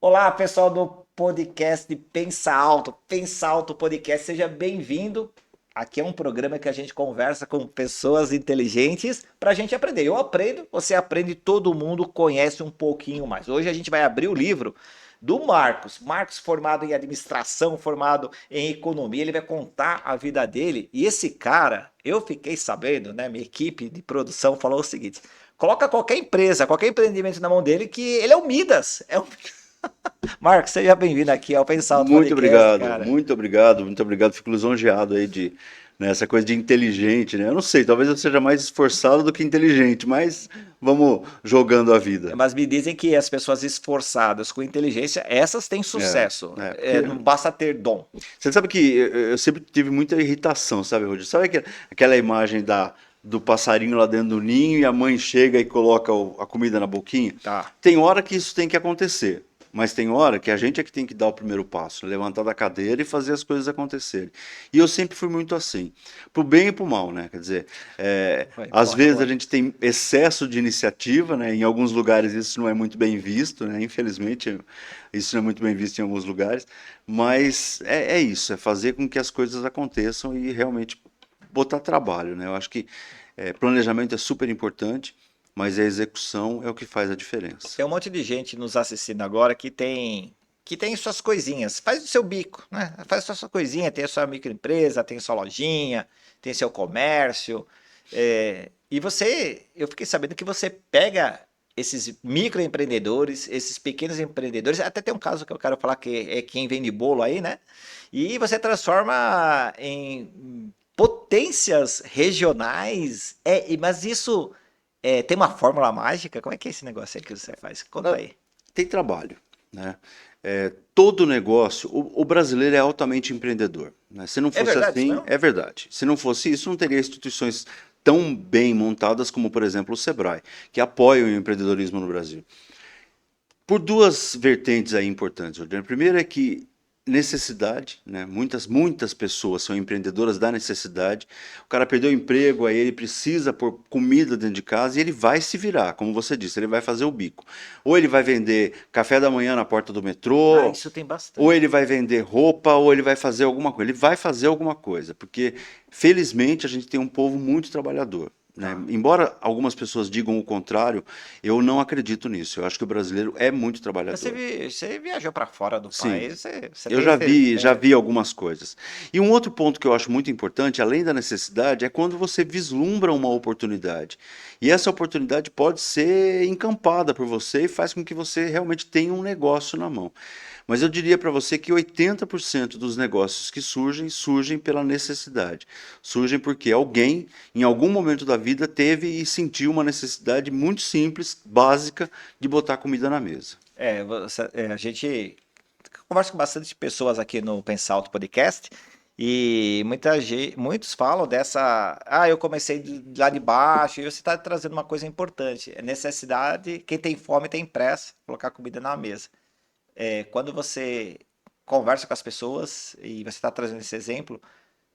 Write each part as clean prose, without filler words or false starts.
Olá, pessoal do podcast Pensa Alto Podcast, seja bem-vindo. Aqui é um programa que a gente conversa com pessoas inteligentes para a gente aprender. Eu aprendo, você aprende, todo mundo conhece um pouquinho mais. Hoje a gente vai abrir o livro do Marcos. Marcos, formado em administração, formado em economia, ele vai contar a vida dele. E esse cara, eu fiquei sabendo, né? Minha equipe de produção falou o seguinte: coloca qualquer empresa, qualquer empreendimento na mão dele, que ele é o Midas. Marcos, seja bem-vindo aqui ao Pensar Alto Muito Podcast, obrigado, cara. muito obrigado, muito obrigado. Fico lisonjeado aí de nessa coisa de inteligente, né? Eu não sei, talvez eu seja mais esforçado do que inteligente, mas vamos jogando a vida. Mas me dizem que as pessoas esforçadas com inteligência, essas têm sucesso. Porque Não basta ter dom. você sabe que eu sempre tive muita irritação, sabe, Roger? Sabe aquela imagem do passarinho lá dentro do ninho e a mãe chega e coloca a comida na boquinha? Tá. Tem hora que isso tem que acontecer, mas tem hora que a gente é que tem que dar o primeiro passo, levantar da cadeira e fazer as coisas acontecerem. E eu sempre fui muito assim, pro bem e pro mal, né? Quer dizer, às Corre, vezes a corre. gente tem excesso de iniciativa, né? Em alguns lugares isso não é muito bem visto, né? Infelizmente, isso não é muito bem visto em alguns lugares, mas é isso, é fazer com que as coisas aconteçam e realmente botar trabalho, né? Eu acho que planejamento é super importante, mas a execução é o que faz a diferença. Tem um monte de gente nos assistindo agora que tem suas coisinhas. Faz o seu bico, né? Faz a sua coisinha, tem a sua microempresa, tem a sua lojinha, tem seu comércio. E eu fiquei sabendo que você pega esses microempreendedores, esses pequenos empreendedores, até tem um caso que eu quero falar que é quem vende bolo aí, né? E você transforma em potências regionais. Mas isso tem uma fórmula mágica? Como é que é esse negócio aí que você faz? Conta Ah, aí. tem trabalho, né? Todo negócio, o brasileiro é altamente empreendedor, né? Se não É fosse verdade isso assim, mesmo? é verdade. Se não fosse isso, não teria instituições tão bem montadas como, por exemplo, o Sebrae, que apoiam o empreendedorismo no Brasil. Por duas vertentes aí importantes, Jordana. A primeira é que necessidade, né? Muitas pessoas são empreendedoras da necessidade. O cara perdeu o emprego, aí ele precisa pôr comida dentro de casa e ele vai se virar, como você disse, ele vai fazer o bico. Ou ele vai vender café da manhã na porta do Ah, metrô, isso tem ou bastante. ele vai vender roupa, ou ele vai fazer alguma coisa. Ele vai fazer alguma coisa, porque felizmente a gente tem um povo muito trabalhador. Né? Tá. Embora algumas pessoas digam o contrário, eu não acredito nisso. Eu acho que o brasileiro é muito Mas você, trabalhador. você viajou para fora do Sim, país, você eu tem esse. já vi algumas coisas. E um outro ponto que eu acho muito importante, além da necessidade, é quando você vislumbra uma oportunidade. E essa oportunidade pode ser encampada por você e faz com que você realmente tenha um negócio na mão. Mas eu diria para você que 80% dos negócios que surgem, surgem pela necessidade. Surgem porque alguém, em algum momento da vida, teve e sentiu uma necessidade muito simples, básica, de botar comida na mesa. A gente conversa com bastante pessoas aqui no Pensar Alto Podcast e muitos falam dessa. Ah, eu comecei lá de baixo e você está trazendo uma coisa importante. É necessidade, quem tem fome tem pressa, colocar comida na mesa. Quando você conversa com as pessoas e você está trazendo esse exemplo,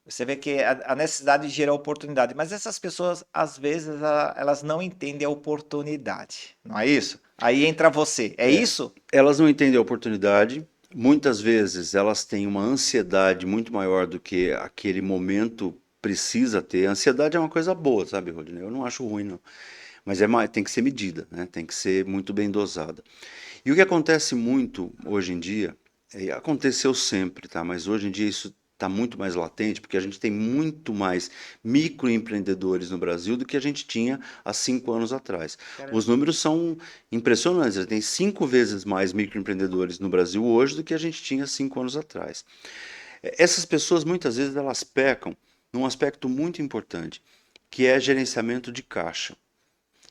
você vê que a necessidade gera oportunidade, mas essas pessoas, às vezes, elas não entendem a oportunidade, não é isso? Aí entra você, é isso? Elas não entendem a oportunidade. Muitas vezes elas têm uma ansiedade muito maior do que aquele momento precisa ter. A ansiedade é uma coisa boa, sabe, Rodney? Eu não acho ruim, não. Mas tem que ser medida, né? Tem que ser muito bem dosada. E o que acontece muito hoje em dia, aconteceu sempre, tá? Mas hoje em dia isso está muito mais latente, porque a gente tem muito mais microempreendedores no Brasil do que a gente tinha há 5 anos atrás. Os Caramba. números são impressionantes, a gente tem 5 vezes mais microempreendedores no Brasil hoje do que a gente tinha 5 anos atrás. Essas pessoas muitas vezes elas pecam num aspecto muito importante, que é gerenciamento de caixa.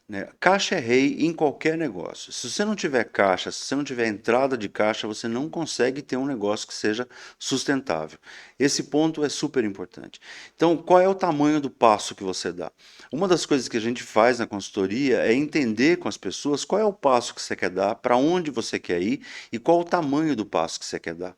Né? Caixa é rei em qualquer negócio. Se você não tiver caixa, se você não tiver entrada de caixa, você não consegue ter um negócio que seja sustentável. Esse ponto é super importante. Então, qual é o tamanho do passo que você dá? Uma das coisas que a gente faz na consultoria é entender com as pessoas qual é o passo que você quer dar, para onde você quer ir e qual o tamanho do passo que você quer dar.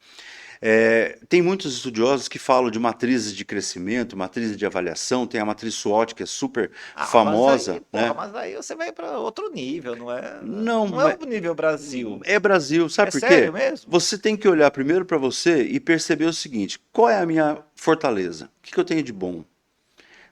Tem muitos estudiosos que falam de matrizes de crescimento, matrizes de avaliação, tem a matriz SWOT, que é super Mas famosa, aí, né? porra, mas aí você vai para outro nível, Não, não é o nível Brasil. é Brasil, É sabe por sério quê? mesmo? Você tem que olhar primeiro para você e perceber o seguinte: qual é a minha fortaleza? O que eu tenho de bom?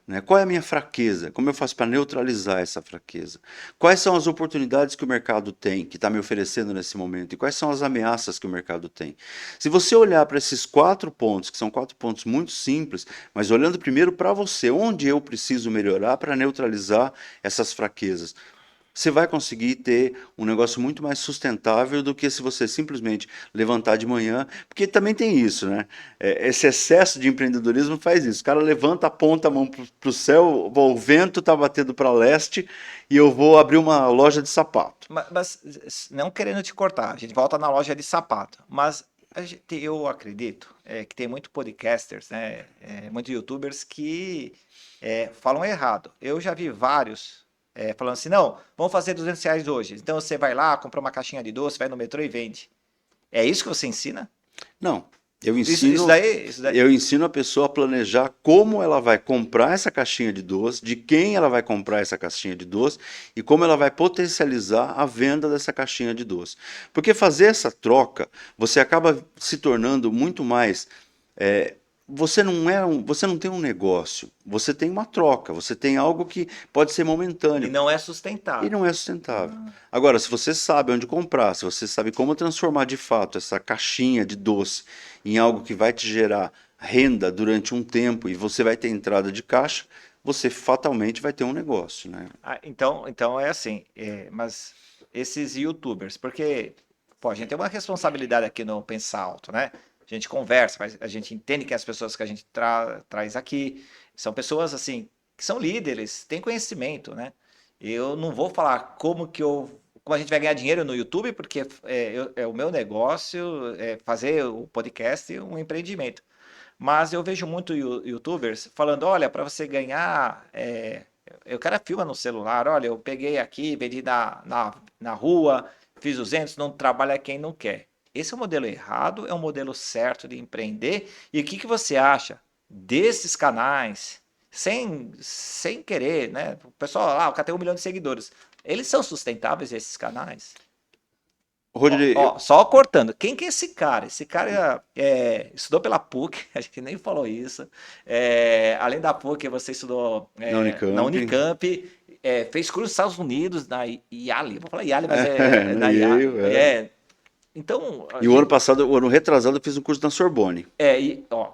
Né? Qual é a minha fraqueza? Como eu faço para neutralizar essa fraqueza? Quais são as oportunidades que o mercado tem, que está me oferecendo nesse momento? E quais são as ameaças que o mercado tem? Se você olhar para esses 4 pontos, que são 4 pontos muito simples, mas olhando primeiro para você, onde eu preciso melhorar para neutralizar essas fraquezas, você vai conseguir ter um negócio muito mais sustentável do que se você simplesmente levantar de manhã, porque também tem isso, né? Esse excesso de empreendedorismo faz isso. O cara levanta, aponta a mão para o céu, o vento está batendo para leste e eu vou abrir uma loja de sapato. Não querendo te cortar, a gente volta na loja de sapato, mas eu acredito que tem muito podcasters, né, muitos YouTubers que falam errado. Eu já vi vários falando assim, não, vamos fazer R$ 200 hoje. Então você vai lá, compra uma caixinha de doce, vai no metrô e vende. É isso que você ensina? Não, eu Isso ensino, daí, eu ensino a pessoa a planejar como ela vai comprar essa caixinha de doce, de quem ela vai comprar essa caixinha de doce e como ela vai potencializar a venda dessa caixinha de doce. Porque fazer essa troca, você acaba se tornando muito mais. é, você não tem um negócio, você tem uma troca, você tem algo que pode ser e momentâneo. não é E sustentável. não é sustentável. Agora, se você sabe onde comprar, se você sabe como transformar de fato essa caixinha de doce em algo que vai te gerar renda durante um tempo e você vai ter entrada de caixa, você fatalmente vai ter um negócio, né? Então é assim, mas esses YouTubers, porque pô, a gente tem uma responsabilidade aqui no Pensar Alto, né? A gente conversa, a gente entende que as pessoas que a gente traz aqui são pessoas assim que são líderes, têm conhecimento, né? Eu não vou falar como a gente vai ganhar dinheiro no YouTube, porque é o meu negócio, fazer o podcast um empreendimento. Mas eu vejo muito YouTubers falando, olha, para você ganhar, o cara filma no celular, olha, eu peguei aqui, vendi na rua, fiz 200, não trabalha quem não quer. Esse é um modelo errado, é um modelo certo de empreender. E o que você acha desses canais, sem querer, né? O pessoal lá, o cara tem 1 milhão de seguidores. Eles são sustentáveis, esses canais? Rodney, Só cortando. Quem que é esse cara? Esse cara estudou pela PUC, a gente nem falou isso. Além da PUC, você estudou na na Unicamp, Unicamp, fez curso nos Estados Unidos, na IALI, vou falar IALI, mas é na na IALI. Yale. Então, a E o ano gente, passado, o ano retrasado, eu fiz um curso na Sorbonne. é na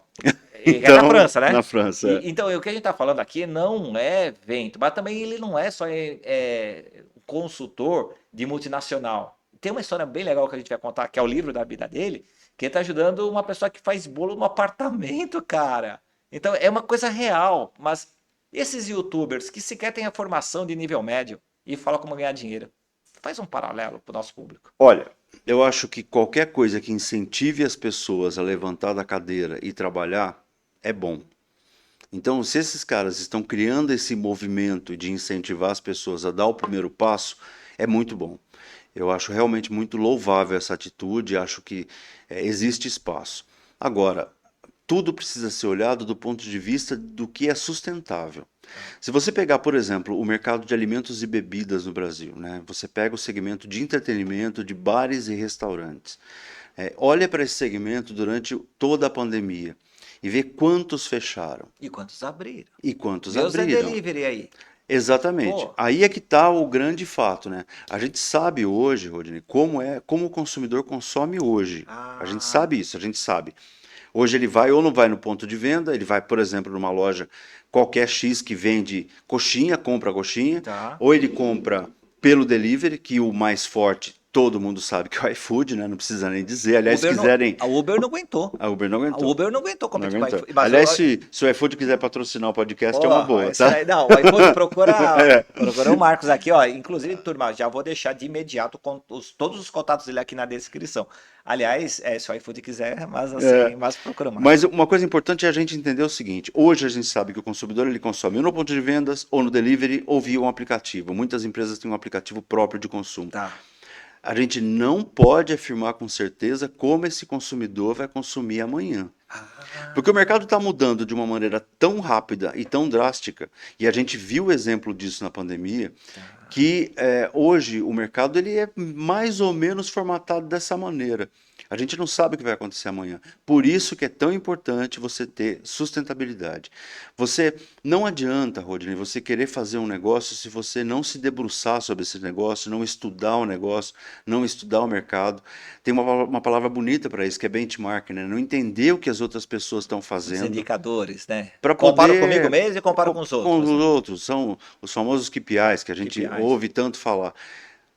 Então, França, na né? França. Então, o que a gente está falando aqui não é vento, mas também ele não é só consultor de multinacional. Tem uma história bem legal que a gente vai contar, que é o livro da vida dele, que ele está ajudando uma pessoa que faz bolo no apartamento, cara. Então, é uma coisa real, mas esses YouTubers que sequer têm a formação de nível médio e falam como ganhar dinheiro, faz um paralelo para o nosso público. Olha, eu acho que qualquer coisa que incentive as pessoas a levantar da cadeira e trabalhar é bom. Então, se esses caras estão criando esse movimento de incentivar as pessoas a dar o primeiro passo, é muito bom. Eu acho realmente muito louvável essa atitude, acho que existe espaço. Agora, tudo precisa ser olhado do ponto de vista do que é sustentável. Se você pegar, por exemplo, o mercado de alimentos e bebidas no Brasil, né? Você pega o segmento de entretenimento, de bares e restaurantes. Olha para esse segmento durante toda a pandemia e vê quantos fecharam E quantos abriram? e quantos Vê o Zé abriram. Delivery aí. Exatamente. Pô, Aí é que está o grande fato, né? A gente sabe hoje, Rodney, como o consumidor consome hoje. A gente ah, sabe isso, a gente sabe. Hoje ele vai ou não vai no ponto de venda, ele vai, por exemplo, numa loja qualquer X que vende coxinha, compra coxinha, tá. ou ele compra pelo delivery, que o mais forte todo mundo sabe que é o iFood, né? Não precisa nem dizer. Aliás, se quiserem. A Uber não aguentou. A Uber não A aguentou. Uber não aguentou Não competir com a aguentou. iFood. Mas Aliás, se o iFood quiser patrocinar o podcast, é uma boa, isso tá? aí, não, o iFood É. procura o Marcos aqui, ó. Inclusive, turma, já vou deixar de imediato todos os contatos dele aqui na descrição. Aliás, se o iFood quiser, mas É. assim, mas procura o Mas Marcos. uma coisa importante é a gente entender o seguinte: hoje a gente sabe que o consumidor ele consome ou no ponto de vendas, ou no delivery, ou via um aplicativo. Muitas empresas têm um aplicativo próprio de consumo. Tá. A gente não pode afirmar com certeza como esse consumidor vai consumir amanhã. Porque o Ah, mercado está mudando de uma maneira tão rápida e tão drástica, e a gente viu o exemplo disso na pandemia, tá. que hoje o mercado ele é mais ou menos formatado dessa maneira. A gente não sabe o que vai acontecer amanhã. Por isso que é tão importante você ter sustentabilidade. Você não adianta, Rodney, você querer fazer um negócio se você não se debruçar sobre esse negócio, não estudar o negócio, não estudar o mercado. Tem uma palavra bonita para isso, que é benchmark, né? Não entender o que as outras pessoas estão Os fazendo indicadores, né? para Comparo comigo poder mesmo e comparo com os com outros, os né? outros. São os famosos KPIs que a gente KPIs. ouve tanto falar.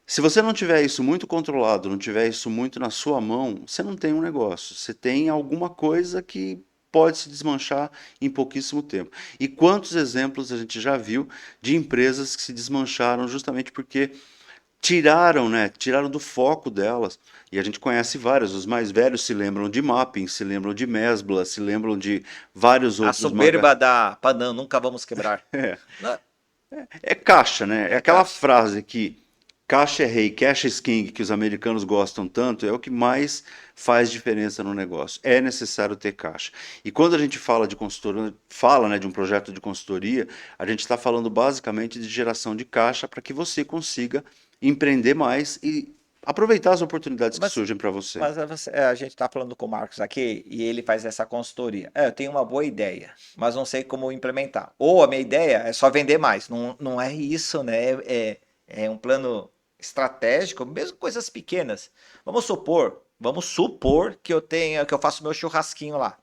Se você não tiver isso muito controlado, não tiver isso muito na sua mão, você não tem um negócio. Você tem alguma coisa que pode se desmanchar em pouquíssimo tempo. E quantos exemplos a gente já viu de empresas que se desmancharam justamente porque tiraram, né, tiraram do foco delas. E a gente conhece várias. Os mais velhos se lembram de Mapping, se lembram de Mesbla, se lembram de vários A outros maga. soberba da Panam, nunca vamos quebrar. É, Não, é caixa, né? É é aquela caixa. frase que caixa é rei, cash is king, que os americanos gostam tanto, é o que mais faz diferença no negócio. É necessário ter caixa. E quando a gente fala de consultoria, fala, né, de um projeto de consultoria, a gente está falando basicamente de geração de caixa para que você consiga empreender mais e aproveitar as oportunidades que Mas, surgem para você. mas a gente está falando com o Marcos aqui e ele faz essa consultoria. É, eu tenho uma boa ideia, mas não sei como implementar. Ou a minha ideia é só vender mais. Não, não é isso, né? É um plano estratégico, mesmo coisas pequenas. Vamos supor que que eu faço meu churrasquinho lá.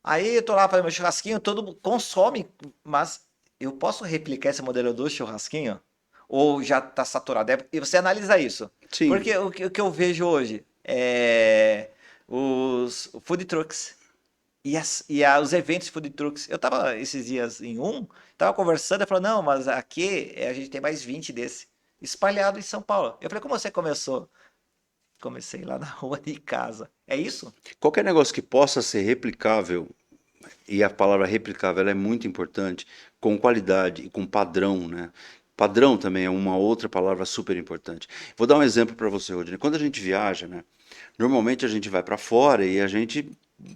Aí eu tô lá fazendo meu churrasquinho, todo mundo consome, mas eu posso replicar esse modelo do churrasquinho? Ou já está saturado? E você analisa isso. Sim, Porque o que eu vejo hoje é os food trucks os eventos de food trucks. Eu tava esses dias em tava conversando, e falou, não, mas aqui a gente tem mais 20 desse, espalhado em São Paulo. Eu falei, como você começou? Comecei lá na rua de casa. É isso? qualquer negócio que possa ser replicável, e a palavra replicável ela é muito importante, com qualidade e com padrão, né? Padrão também é uma outra palavra super importante. Vou dar um exemplo para você, Rodney. Quando a gente viaja, né? Normalmente a gente vai para fora e a gente.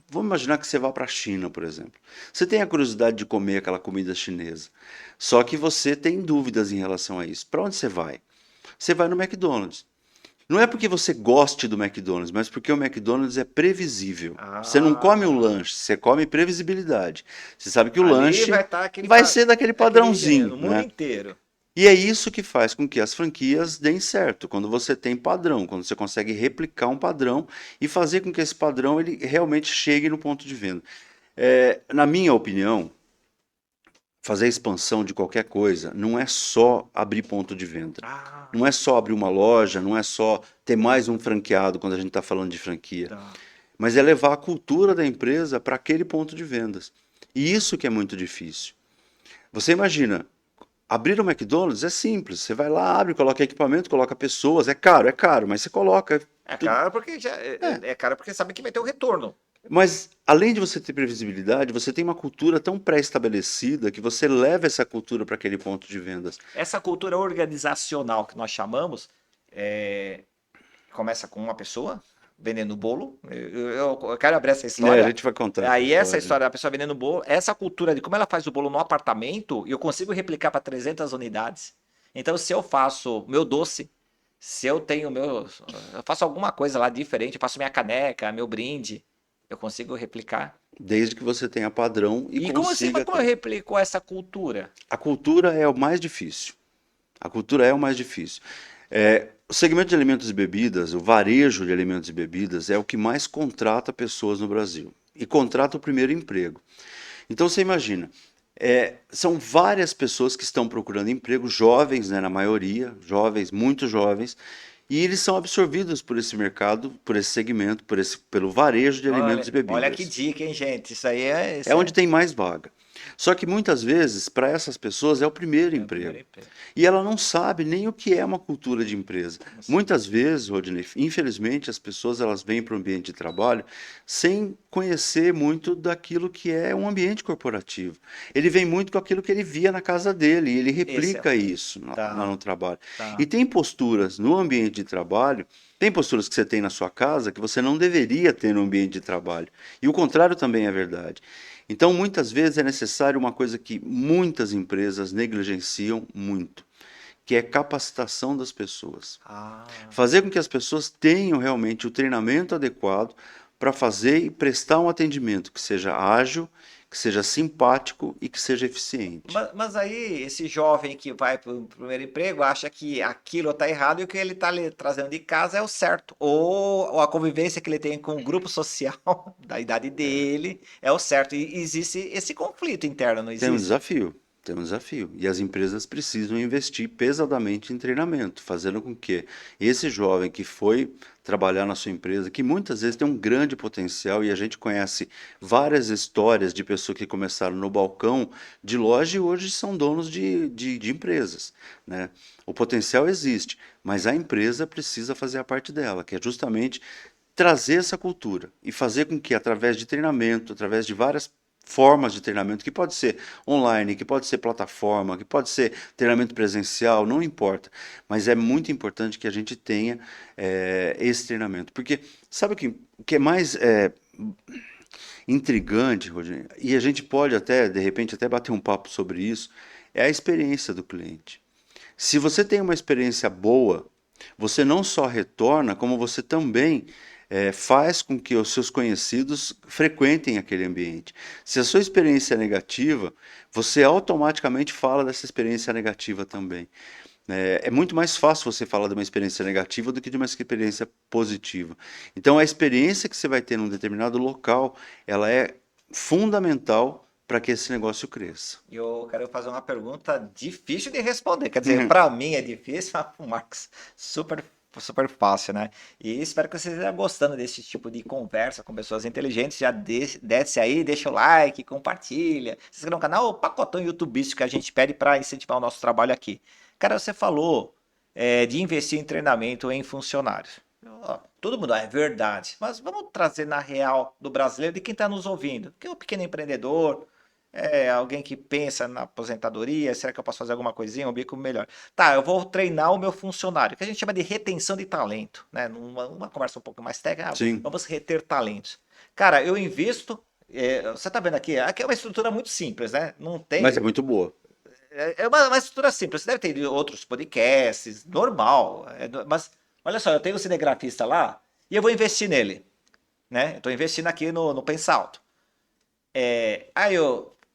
Vamos imaginar que você vá para a China, por exemplo. Você tem a curiosidade de comer aquela comida chinesa. Só que você tem dúvidas em relação a isso. Para onde você vai? Você vai no McDonald's. Não é porque você goste do McDonald's, mas porque o McDonald's é previsível. Você não come o Ah, lanche, você come previsibilidade. Você sabe que o ali vai lanche estar vai ser daquele aquele gênero, padrãozinho, no mundo né? inteiro. E é isso que faz com que as franquias deem certo, quando você tem padrão, quando você consegue replicar um padrão e fazer com que esse padrão ele realmente chegue no ponto de venda. Na minha opinião, fazer a expansão de qualquer coisa não é só abrir ponto de venda. Ah, Não é só abrir uma loja, não é só ter mais um franqueado quando a gente está falando de franquia, tá. mas é levar a cultura da empresa para aquele ponto de vendas. E isso que é muito difícil. Você imagina, abrir um McDonald's é simples. Você vai lá, abre, coloca equipamento, coloca pessoas. É caro, mas você coloca. É Tudo. caro porque é caro porque sabe que vai ter um retorno. Mas além de você ter previsibilidade, você tem uma cultura tão pré-estabelecida que você leva essa cultura para aquele ponto de vendas. Essa cultura organizacional que nós chamamos começa com uma pessoa vendendo bolo. Eu quero abrir essa A história. gente vai contar essa Aí essa história. história da pessoa vendendo bolo, essa cultura de como ela faz o bolo no apartamento, eu consigo replicar para 300 unidades. Então, se eu faço meu doce, se eu tenho eu faço alguma coisa lá diferente, eu faço minha caneca, meu brinde, eu consigo replicar. Desde que você tenha padrão e E como assim, mas consiga como eu ter. replico essa cultura? A cultura é o mais difícil. A cultura é o mais difícil. O segmento de alimentos e bebidas, o varejo de alimentos e bebidas, é o que mais contrata pessoas no Brasil. E contrata o primeiro emprego. Então você imagina, são várias pessoas que estão procurando emprego, jovens, né, na maioria, jovens, muito jovens, e eles são absorvidos por esse mercado, por esse segmento, pelo varejo de alimentos e Olha que bebidas. dica, hein, gente? É onde tem mais vaga. Só que muitas vezes, para essas pessoas, é o primeiro É o primeiro emprego. emprego. E ela não sabe nem o que é uma cultura de empresa. Não sei. Muitas vezes, Rodney, infelizmente, as pessoas elas vêm para o ambiente de trabalho sem conhecer muito daquilo que é um ambiente corporativo. Ele vem muito com aquilo que ele via na casa dele, e ele Esse é o replica ponto. isso lá Tá, no trabalho. E tá. tem posturas no ambiente de trabalho, tem posturas que você tem na sua casa que você não deveria ter no ambiente de trabalho. E o contrário também é verdade. Então, muitas vezes é necessário uma coisa que muitas empresas negligenciam muito, que é capacitação das pessoas. Ah, Fazer com que as pessoas tenham realmente o treinamento adequado para fazer e prestar um atendimento que seja ágil, que seja simpático e que seja eficiente. mas aí esse jovem que vai para o primeiro emprego acha que aquilo está errado e o que ele está trazendo de casa é o certo. Ou a convivência que ele tem com o grupo social da idade dele é o certo. E existe esse conflito interno, não Tem um existe? desafio, tem um desafio. E as empresas precisam investir pesadamente em treinamento, fazendo com que esse jovem que foi trabalhar na sua empresa, que muitas vezes tem um grande potencial, e a gente conhece várias histórias de pessoas que começaram no balcão de loja e hoje são donos de empresas, né? O potencial existe, mas a empresa precisa fazer a parte dela, que é justamente trazer essa cultura e fazer com que, através de treinamento, através de várias formas de treinamento, que pode ser online, que pode ser plataforma, que pode ser treinamento presencial, não importa. Mas é muito importante que a gente tenha esse treinamento. Porque sabe o que é mais intrigante, Rodinei? E a gente pode até, de repente, até bater um papo sobre isso, é a experiência do cliente. Se você tem uma experiência boa, você não só retorna, como você também faz com que os seus conhecidos frequentem aquele ambiente. Se a sua experiência é negativa, você automaticamente fala dessa experiência negativa também. É muito mais fácil você falar de uma experiência negativa do que de uma experiência positiva. Então, a experiência que você vai ter num determinado local, ela é fundamental para que esse negócio cresça. E eu quero fazer uma pergunta difícil de responder. Quer dizer, para mim é difícil, mas para o Marcos super, super fácil, né? E espero que você esteja gostando desse tipo de conversa com pessoas inteligentes. Já desce aí, deixa o like, compartilha. Se inscreve no canal, o pacotão YouTubístico que a gente pede para incentivar o nosso trabalho aqui. Cara, você falou de investir em treinamento em funcionários. Ó, todo mundo, é verdade. Mas vamos trazer na real do brasileiro, de quem está nos ouvindo. Que é o pequeno empreendedor, alguém que pensa na aposentadoria, será que eu posso fazer alguma coisinha, um bico melhor? Tá, eu vou treinar o meu funcionário, que a gente chama de retenção de talento, né? Numa conversa um pouco mais técnica, Sim, vamos reter talentos. Cara, eu invisto, você tá vendo aqui é uma estrutura muito simples, né? Não mas é tem, muito boa. é uma estrutura simples, você deve ter outros podcasts, normal, mas olha só, eu tenho um cinegrafista lá e eu vou investir nele, né? Eu tô investindo aqui no Pensalto. Aí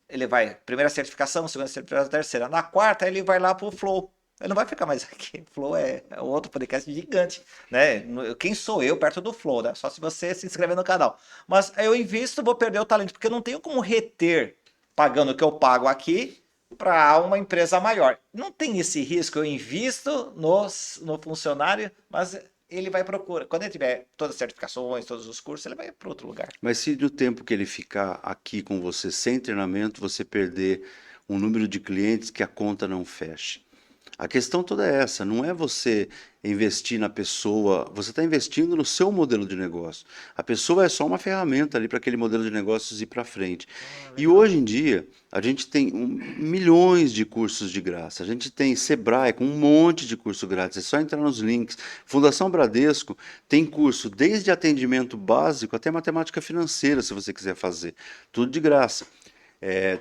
ele vai, primeira certificação, segunda certificação, terceira. Na quarta, ele vai lá pro Flow. Ele não vai ficar mais aqui. Flow é outro podcast gigante, né? Quem sou eu perto do Flow, né? Só se você se inscrever no canal. Mas eu invisto, vou perder o talento, porque eu não tenho como reter pagando o que eu pago aqui para uma empresa maior. Não tem esse risco, eu invisto no funcionário, mas ele vai procurar. Quando ele tiver todas as certificações, todos os cursos, ele vai para outro lugar. Mas se no tempo que ele ficar aqui com você sem treinamento, você perder um número de clientes que a conta não feche. A questão toda é essa, não é você investir na pessoa, você está investindo no seu modelo de negócio. A pessoa é só uma ferramenta ali para aquele modelo de negócios ir para frente. Ah, E legal. hoje em dia, a gente tem milhões de cursos de graça. A gente tem Sebrae com um monte de curso grátis. É só entrar nos links. Fundação Bradesco tem curso desde atendimento básico até matemática financeira, se você quiser fazer. Tudo de graça.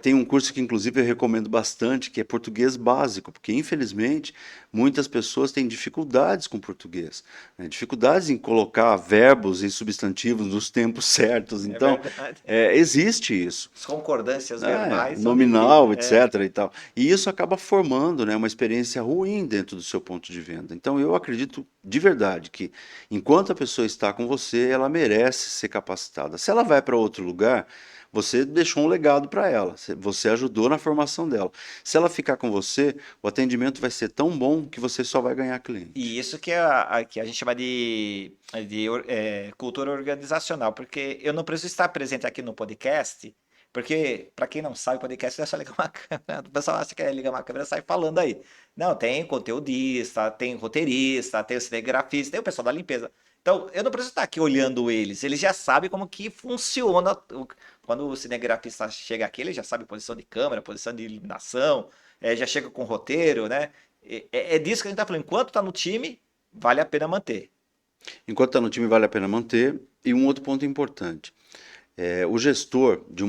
Tem um curso que, inclusive, eu recomendo bastante, que é português básico, porque, infelizmente, muitas pessoas têm dificuldades com português, né? Dificuldades em colocar verbos e substantivos nos tempos certos. É Então, verdade. existe isso, As concordâncias né? verbais são Nominal, difíceis. etc. e tal. E isso acaba formando, né, uma experiência ruim dentro do seu ponto de venda. Então, eu acredito de verdade que, enquanto a pessoa está com você, ela merece ser capacitada. Se ela vai para outro lugar, você deixou um legado para ela, você ajudou na formação dela. Se ela ficar com você, o atendimento vai ser tão bom que você só vai ganhar cliente. E isso que, que a gente chama de cultura organizacional, porque eu não preciso estar presente aqui no podcast Porque, para quem não sabe, podcast não é só ligar uma câmera. O pessoal acha que é ligar uma câmera e sai falando aí. Não, tem conteudista, tem roteirista, tem o cinegrafista, tem o pessoal da limpeza. Então, eu não preciso estar aqui olhando eles já sabem como que funciona. Quando o cinegrafista chega aqui, ele já sabe posição de câmera, posição de iluminação, já chega com roteiro, né? É disso que a gente está falando. Enquanto está no time, vale a pena manter. Enquanto está no time, vale a pena manter. E um outro ponto importante. O gestor de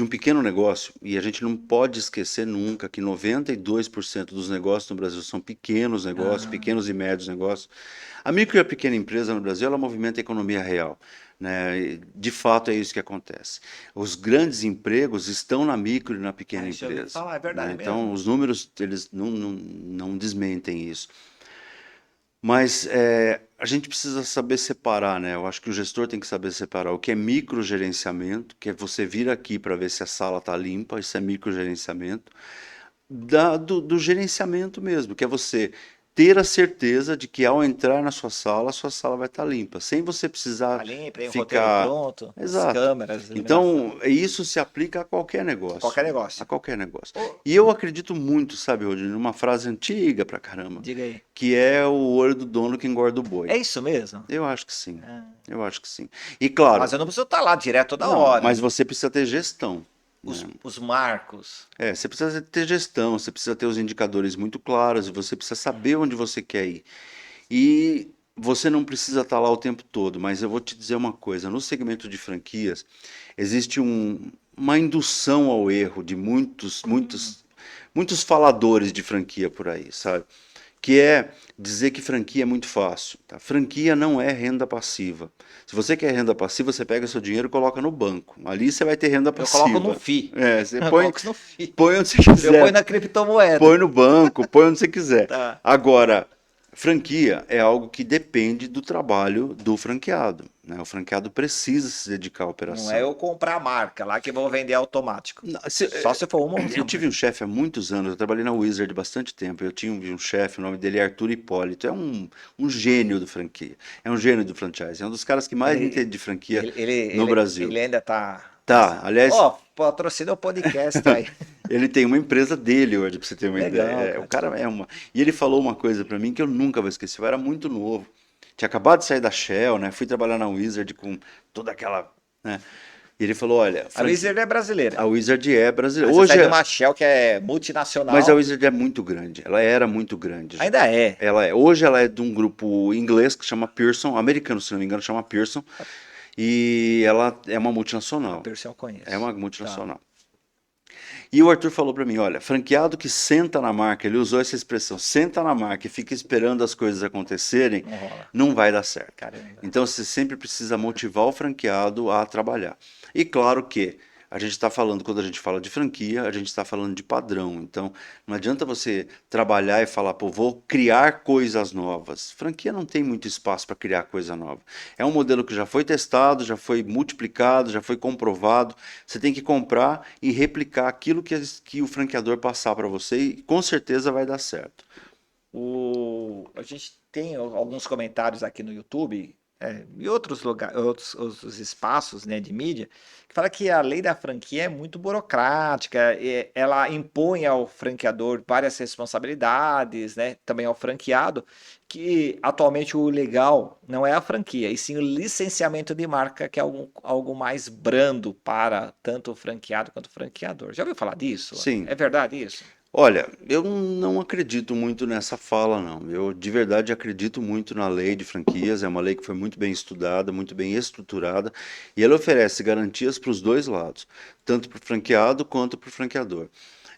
um pequeno negócio, e a gente não pode esquecer nunca que 92% dos negócios no Brasil são pequenos negócios, pequenos e médios negócios. A micro e a pequena empresa no Brasil, ela movimenta a economia real, né? E, de fato, é isso que acontece. Os grandes empregos estão na micro e na pequena Deixa eu empresa. falar, é verdade Né? mesmo. Então, os números, eles não desmentem isso. Mas a gente precisa saber separar, né? Eu acho que o gestor tem que saber separar o que é microgerenciamento, que é você vir aqui para ver se a sala está limpa, isso é microgerenciamento, do gerenciamento mesmo, que é você ter a certeza de que ao entrar na sua sala vai estar limpa, sem você precisar Ali, tem o roteiro ficar. pronto, as Exato. câmeras, iluminação. Então, isso se aplica a qualquer negócio. Qualquer negócio. A qualquer negócio. Ô, E eu acredito muito, sabe, Rodrigo, numa frase antiga pra caramba, diga aí. que é o olho do dono que engorda o boi. É isso mesmo? Eu acho que sim. Ah, Eu acho que sim. E claro, mas eu não preciso estar lá direto toda não, hora. mas você precisa ter gestão. Os marcos. Você precisa ter gestão, você precisa ter os indicadores muito claros, e você precisa saber onde você quer ir. E você não precisa estar lá o tempo todo, mas eu vou te dizer uma coisa: no segmento de franquias, existe uma indução ao erro de muitos faladores de franquia por aí, sabe? Que é dizer que franquia é muito fácil. Tá? Franquia não é renda passiva. Se você quer renda passiva, você pega seu dinheiro e coloca no banco. Ali você vai ter renda Eu passiva. coloco no FI. Você Eu põe, coloco isso no FI. põe onde você Eu quiser. ponho na criptomoeda. Põe no banco, põe onde você quiser. Tá. Agora, franquia é algo que depende do trabalho do franqueado. Né? O franqueado precisa se dedicar à operação. Não é eu comprar a marca lá que vou vender automático. Só se for uma ou Eu duas. tive um chefe há muitos anos, eu trabalhei na Wizard bastante tempo. Eu tinha um chefe, o nome dele é Arthur Hipólito. É um gênio do franquia. É um gênio do franchise. É um dos caras que mais entende de franquia no Brasil. Ele ainda tá. Tá, aliás. Ó, patrocina o podcast aí. Ele tem uma empresa dele hoje, pra você ter uma Legal, ideia. cara. O cara é uma. E ele falou uma coisa pra mim que eu nunca vou esquecer. Eu era muito novo. Tinha acabado de sair da Shell, né? Fui trabalhar na Wizard com toda aquela. Né? E ele falou: olha, A Wizard é brasileira. a Wizard é brasileira. Você Hoje sai de uma Shell que é multinacional. mas a Wizard é muito grande. Ela era muito grande. Ainda é. Hoje ela é de um grupo inglês que chama Pearson, americano, se não me engano, chama Pearson. E ela é uma multinacional. A Pearson eu conheço. É uma multinacional. E o Arthur falou para mim, olha, franqueado que senta na marca, ele usou essa expressão, senta na marca e fica esperando as coisas acontecerem, Não rola. não vai dar certo. Caramba. Então você sempre precisa motivar o franqueado a trabalhar. E claro que a gente está falando, quando a gente fala de franquia, a gente está falando de padrão. Então não adianta você trabalhar e falar, pô, vou criar coisas novas. Franquia não tem muito espaço para criar coisa nova. É um modelo que já foi testado, já foi multiplicado, já foi comprovado. Você tem que comprar e replicar aquilo que o franqueador passar para você e com certeza vai dar certo. A gente tem alguns comentários aqui no YouTube e outros lugares, outros espaços, né, de mídia, que fala que a lei da franquia é muito burocrática, ela impõe ao franqueador várias responsabilidades, né, também ao franqueado, que atualmente o legal não é a franquia, e sim o licenciamento de marca, que é algo mais brando para tanto o franqueado quanto o franqueador. Já ouviu falar disso? Sim. É verdade isso? Olha, eu não acredito muito nessa fala, não. Eu de verdade acredito muito na lei de franquias. É uma lei que foi muito bem estudada, muito bem estruturada, e ela oferece garantias para os dois lados, tanto para o franqueado quanto para o franqueador.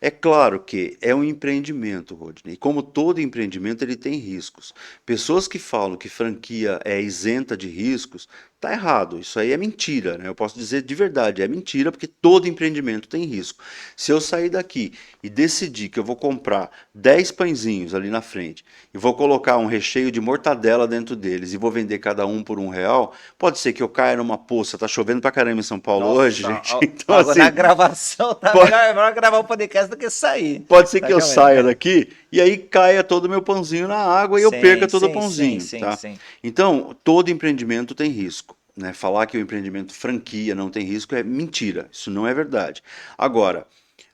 É claro que é um empreendimento, Rodney, e como todo empreendimento, ele tem riscos. Pessoas que falam que franquia é isenta de riscos, tá errado. Isso aí é mentira, né? Eu posso dizer de verdade, é mentira, porque todo empreendimento tem risco. Se eu sair daqui e decidir que eu vou comprar 10 pãezinhos ali na frente e vou colocar um recheio de mortadela dentro deles e vou vender cada um por R$1, pode ser que eu caia numa poça. Tá chovendo pra caramba em São Paulo hoje, gente. Então, Agora, assim, na gravação tá melhor gravar o podcast do que sair. pode ser que eu Tá, saia daqui e aí caia todo o meu pãozinho na água e eu perca todo o pãozinho, tá? Sim. Então, todo empreendimento tem risco. né? Falar que o empreendimento franquia não tem risco é mentira, isso não é verdade. Agora,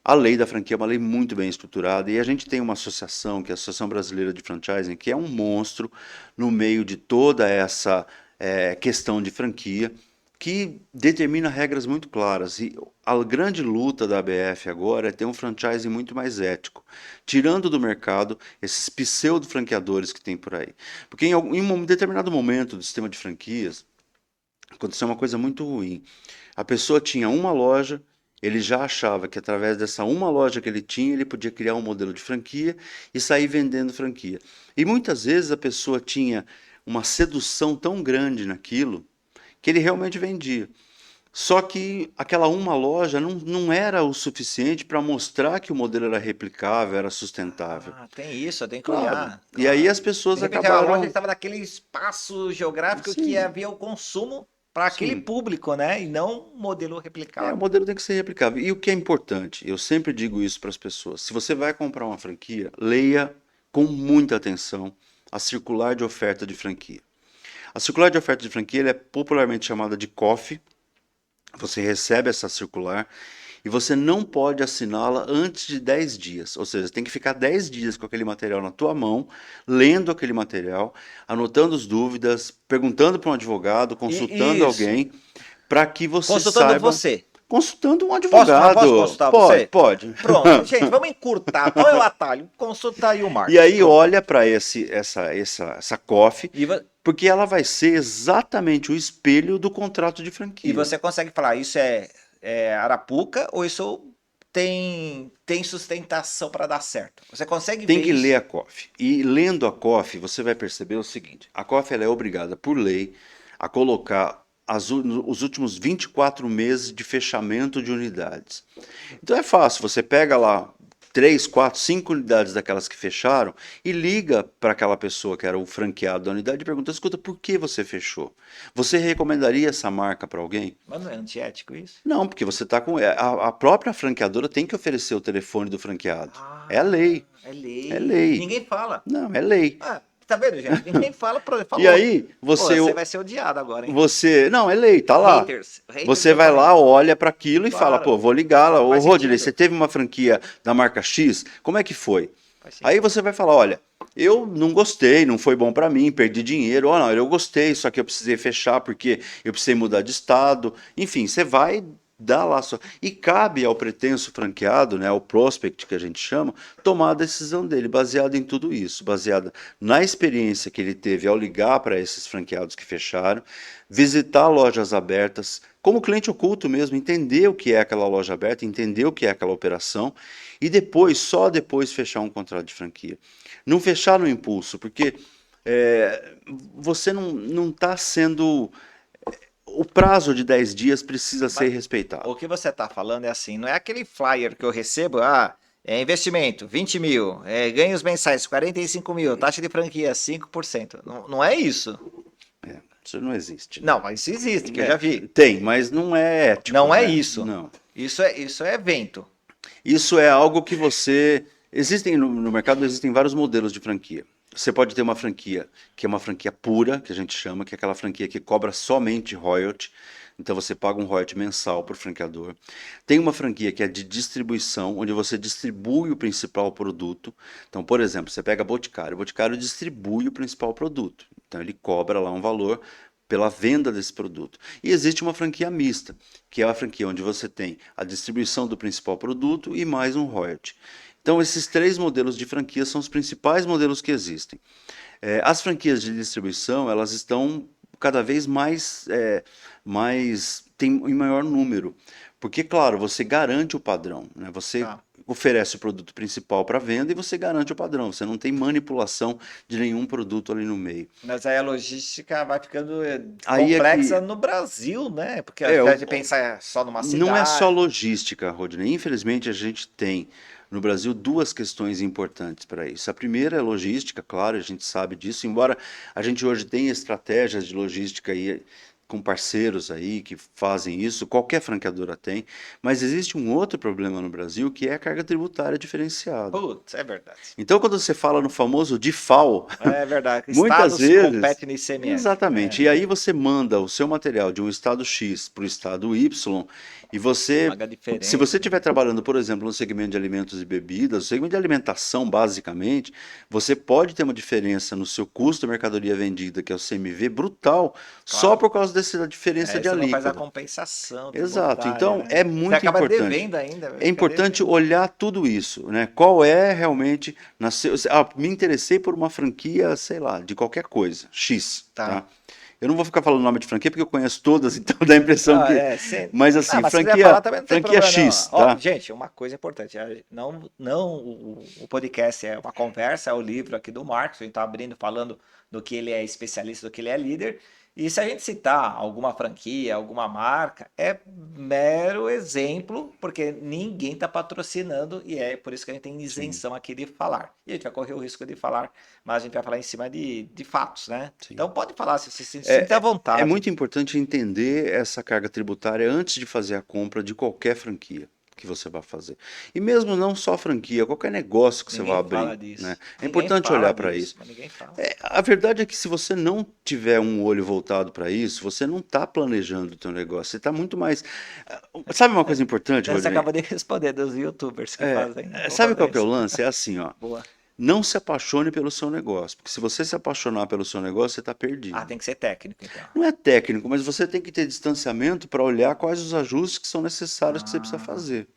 a lei da franquia é uma lei muito bem estruturada e a gente tem uma associação, que é a Associação Brasileira de Franchising, que é um monstro no meio de toda essa questão de franquia, que determina regras muito claras. E a grande luta da ABF agora é ter um franchising muito mais ético, tirando do mercado esses pseudo-franqueadores que tem por aí. Porque em um determinado momento do sistema de franquias, aconteceu uma coisa muito ruim. A pessoa tinha uma loja, ele já achava que através dessa uma loja que ele tinha, ele podia criar um modelo de franquia e sair vendendo franquia. E muitas vezes a pessoa tinha uma sedução tão grande naquilo que ele realmente vendia. Só que aquela uma loja não era o suficiente para mostrar que o modelo era replicável, era sustentável. Ah, tem isso, tem que Claro. olhar, E aí as claro. De pessoas repente a loja acabaram. estava naquele espaço geográfico que Sim, havia o consumo para aquele sim. público, né? E não um modelo O replicável. modelo tem que ser replicável. E o que é importante, eu sempre digo isso para as pessoas: se você vai comprar uma franquia, leia com muita atenção a circular de oferta de franquia. A circular de oferta de franquia ela é popularmente chamada de COF. Você recebe essa circular e você não pode assiná-la antes de 10 dias. Ou seja, tem que ficar 10 dias com aquele material na tua mão, lendo aquele material, anotando as dúvidas, perguntando para um advogado, consultando Isso. alguém, para que você Consultando saiba. você. Consultando um Posso advogado. consultar Pode, você? pode. Pronto, gente, vamos encurtar. Qual é o atalho? Consulta aí o E Marcos. aí Pronto. olha para essa COF, E, porque ela vai ser exatamente o espelho do contrato de e franquia. você consegue falar, isso é Arapuca ou isso tem sustentação para dar certo? Você consegue Tem ver que ler isso? a COF. E lendo a COF, você vai perceber o seguinte: a COF ela é obrigada por lei a colocar os últimos 24 meses de fechamento de unidades. Então é fácil, você pega lá 3, 4, 5 unidades daquelas que fecharam e liga para aquela pessoa que era o franqueado da unidade e pergunta: escuta, por que você fechou? Você recomendaria essa marca para alguém? Mas não é antiético isso? Não, porque você está com. A própria franqueadora tem que oferecer o telefone do franqueado. É a Ah, lei. é É lei. E lei. ninguém fala. Não, é lei. Ah, tá vendo, gente? Ninguém fala, E falou. aí, Pô, você vai ser odiado agora, hein? não, é lei, tá lá. Haters. Haters Você do vai lá, Corinthians. olha para aquilo e fala, Claro. pô, vou ligar lá. Ô, Faz Rodney, você sentido. teve uma franquia da marca X? Como é que foi? Faz Aí sentido. você vai falar, olha, eu não gostei, não foi bom para mim, perdi dinheiro. Ou não, eu gostei, só que eu precisei fechar porque eu precisei mudar de estado. Enfim, você vai dar lá só. E cabe ao pretenso franqueado, né, ao prospect que a gente chama, tomar a decisão dele, baseada em tudo isso, baseada na experiência que ele teve ao ligar para esses franqueados que fecharam, visitar lojas abertas, como cliente oculto mesmo, entender o que é aquela loja aberta, entender o que é aquela operação e depois, só depois, fechar um contrato de franquia. Não fechar no impulso, porque é, você não está sendo. O prazo de 10 dias precisa ser Mas respeitado. o que você tá falando é assim, não é aquele flyer que eu recebo, é investimento, 20 mil, ganhos mensais, 45 mil, taxa de franquia, 5%. Não, não é isso. Isso não existe, né? Não, mas isso existe, que eu já vi. Tem, mas não é ético, Não é né? isso. Não. Isso é evento. Isso é algo que você. Existem no mercado existem vários modelos de franquia. Você pode ter uma franquia que é uma franquia pura, que a gente chama, que é aquela franquia que cobra somente royalty. Então você paga um royalty mensal por franqueador. Tem uma franquia que é de distribuição, onde você distribui o principal produto. Então, por exemplo, você pega Boticário. O Boticário distribui o principal produto. Então ele cobra lá um valor pela venda desse produto. E existe uma franquia mista, que é a franquia onde você tem a distribuição do principal produto e mais um royalty. Então, esses três modelos de franquia são os principais modelos que existem. As franquias de distribuição, elas estão cada vez tem em maior número, porque, claro, você garante o padrão, né? Você Tá. oferece o produto principal para venda e você garante o padrão, você não tem manipulação de nenhum produto ali no meio. Mas aí a logística vai ficando Aí é complexa que no Brasil, né? Porque ao é, invés de pensar só numa não é só cidade. logística, Rodney. Infelizmente, a gente tem no Brasil duas questões importantes para isso. A primeira é logística, claro, a gente sabe disso, embora a gente hoje tenha estratégias de logística aí com parceiros aí que fazem isso, qualquer franqueadora tem, mas existe um outro problema no Brasil que é a carga tributária diferenciada. Putz, é verdade. Então, quando você fala no famoso DIFAL, É verdade. muitas Estados vezes, competem no ICMS. exatamente, e aí você manda o seu material de um estado X para o estado Y, e você, Paga se você diferença. estiver trabalhando, por exemplo, no segmento de alimentos e bebidas, no segmento de alimentação, basicamente, você pode ter uma diferença no seu custo da mercadoria vendida, que é o CMV, brutal, só Claro. por causa dessa diferença de Você não faz a alíquota. compensação Exato, tributária, então né? é Você muito acaba importante. devendo ainda, É fica importante devendo. olhar tudo isso, né? Qual é realmente. Me interessei por uma franquia, sei lá, de qualquer coisa, X, Tá. tá? Eu não vou ficar falando nome de franquia porque eu conheço todas, então dá a impressão Ah, que. é, sim. Mas Não, assim, mas se quiser falar franquia, também não tem franquia problema, não. X, Ó, tá? gente, uma coisa importante, não o podcast é uma conversa, é o livro aqui do Marcos, a gente tá abrindo, falando do que ele é especialista, do que ele é líder, e se a gente citar alguma franquia, alguma marca, é mero exemplo, porque ninguém está patrocinando, e é por isso que a gente tem Sim, isenção aqui de falar. E a gente vai correr o risco de falar, mas a gente vai falar em cima de fatos, né? sim. Então pode falar, se você se sinta à É vontade. muito importante entender essa carga tributária antes de fazer a compra de qualquer franquia que você vai fazer. E mesmo não só franquia, qualquer negócio que você vai Ninguém abrir, fala né? disso. É Ninguém importante fala olhar para disso, isso. mas ninguém fala. A verdade é que se você não tiver um olho voltado para isso, você não está planejando o teu negócio. Você está muito mais. Sabe uma coisa importante, Você Rodney? acaba de responder dos YouTubers que fazem, vão Sabe fazer qual que é o isso. lance? É assim, ó. Boa. Não se apaixone pelo seu negócio, porque se você se apaixonar pelo seu negócio, você está Ah, perdido. tem que ser técnico, então. Não é técnico, mas você tem que ter distanciamento para olhar quais os ajustes que são necessários que você precisa Ah. fazer.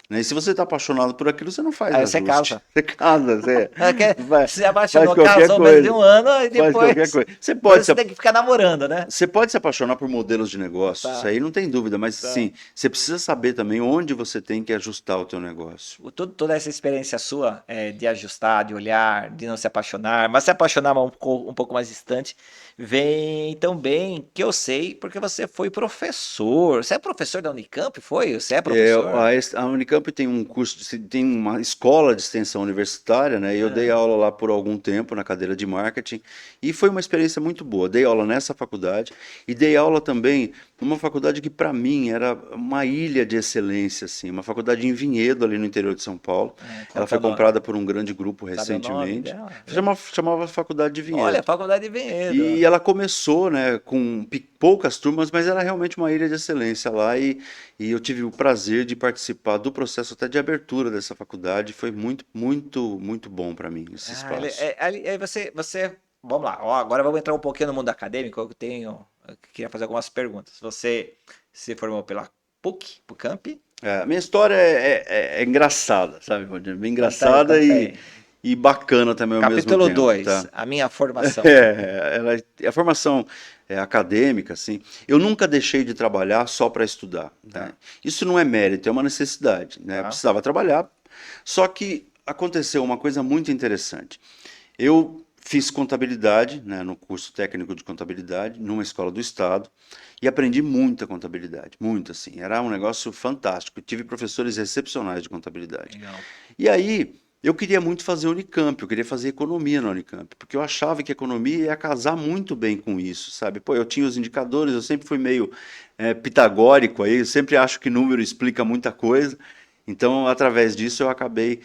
Né? E se você está apaixonado por aquilo, você não faz Aí você ajuste. casa. Você casa, você vai, Se faz apaixonou, qualquer casou menos de coisa. um ano e Faz qualquer depois, coisa. depois você tem que ficar namorando, né? Você pode se apaixonar por modelos de negócio, isso Tá, aí não tem dúvida, mas tá. sim, você precisa saber também onde você tem que ajustar o teu negócio. Toda essa experiência sua de ajustar, de olhar, de não se apaixonar, mas se apaixonar um pouco mais distante, vem também que eu sei, porque você foi professor. Você é professor da Unicamp, foi? Você é professor? A Unicamp tem um curso, tem uma escola de extensão universitária, né? E eu dei Ah, aula lá por algum tempo na cadeira de marketing e foi uma experiência muito boa. Dei aula nessa faculdade e dei aula também numa faculdade que para mim era uma ilha de excelência, assim, uma faculdade em Vinhedo ali no interior de São Paulo. qual Ela que é foi o nome? comprada por um grande grupo Sabe o nome recentemente. dela? Chamava Faculdade de Olha, Vinhedo. Faculdade de Vinhedo. E ela começou, né, com poucas turmas, mas era realmente uma ilha de excelência lá e eu tive o prazer de participar do processo até de abertura dessa faculdade. Foi muito, muito, muito bom para mim esse Ah, espaço. vamos lá. Ó, agora vamos entrar um pouquinho no mundo acadêmico. Eu queria fazer algumas perguntas. Você se formou pela PUC, A minha história é engraçada, sabe, Rodrigo? Bem conta aí, engraçada conta aí. e bacana também ao mesmo Capítulo tempo, 2, tá? a minha formação. A formação acadêmica, assim, eu nunca deixei de trabalhar só para estudar, né? Tá, Isso não é mérito, é uma necessidade, né? Eu tá. precisava trabalhar, só que aconteceu uma coisa muito interessante. Eu fiz contabilidade, né, no curso técnico de contabilidade, numa escola do estado, e aprendi muita contabilidade, muito assim. Era um negócio fantástico. Eu tive professores excepcionais de contabilidade. Legal. E aí, eu queria muito fazer Unicamp, eu queria fazer economia na Unicamp, porque eu achava que economia ia casar muito bem com isso, sabe? Pô, eu tinha os indicadores, eu sempre fui meio pitagórico aí, eu sempre acho que número explica muita coisa. Então, através disso, eu acabei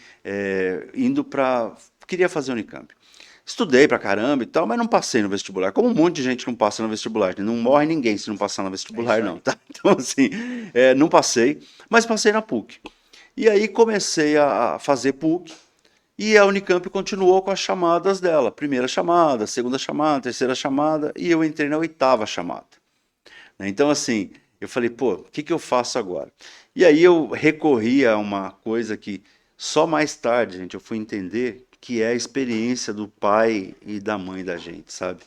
indo para. Queria fazer Unicamp. Estudei pra caramba e tal, mas não passei no vestibular. Como um monte de gente não passa no vestibular. Não morre ninguém se não passar no É vestibular, isso não, aí. tá? Então, assim, não passei, mas passei na PUC. E aí comecei a fazer PUC e a Unicamp continuou com as chamadas dela. Primeira chamada, segunda chamada, terceira chamada e eu entrei na oitava chamada. Né? Então, assim, eu falei, pô, o que que eu faço agora? E aí eu recorri a uma coisa que só mais tarde, gente, eu fui entender que é a experiência do pai e da mãe da gente, sabe?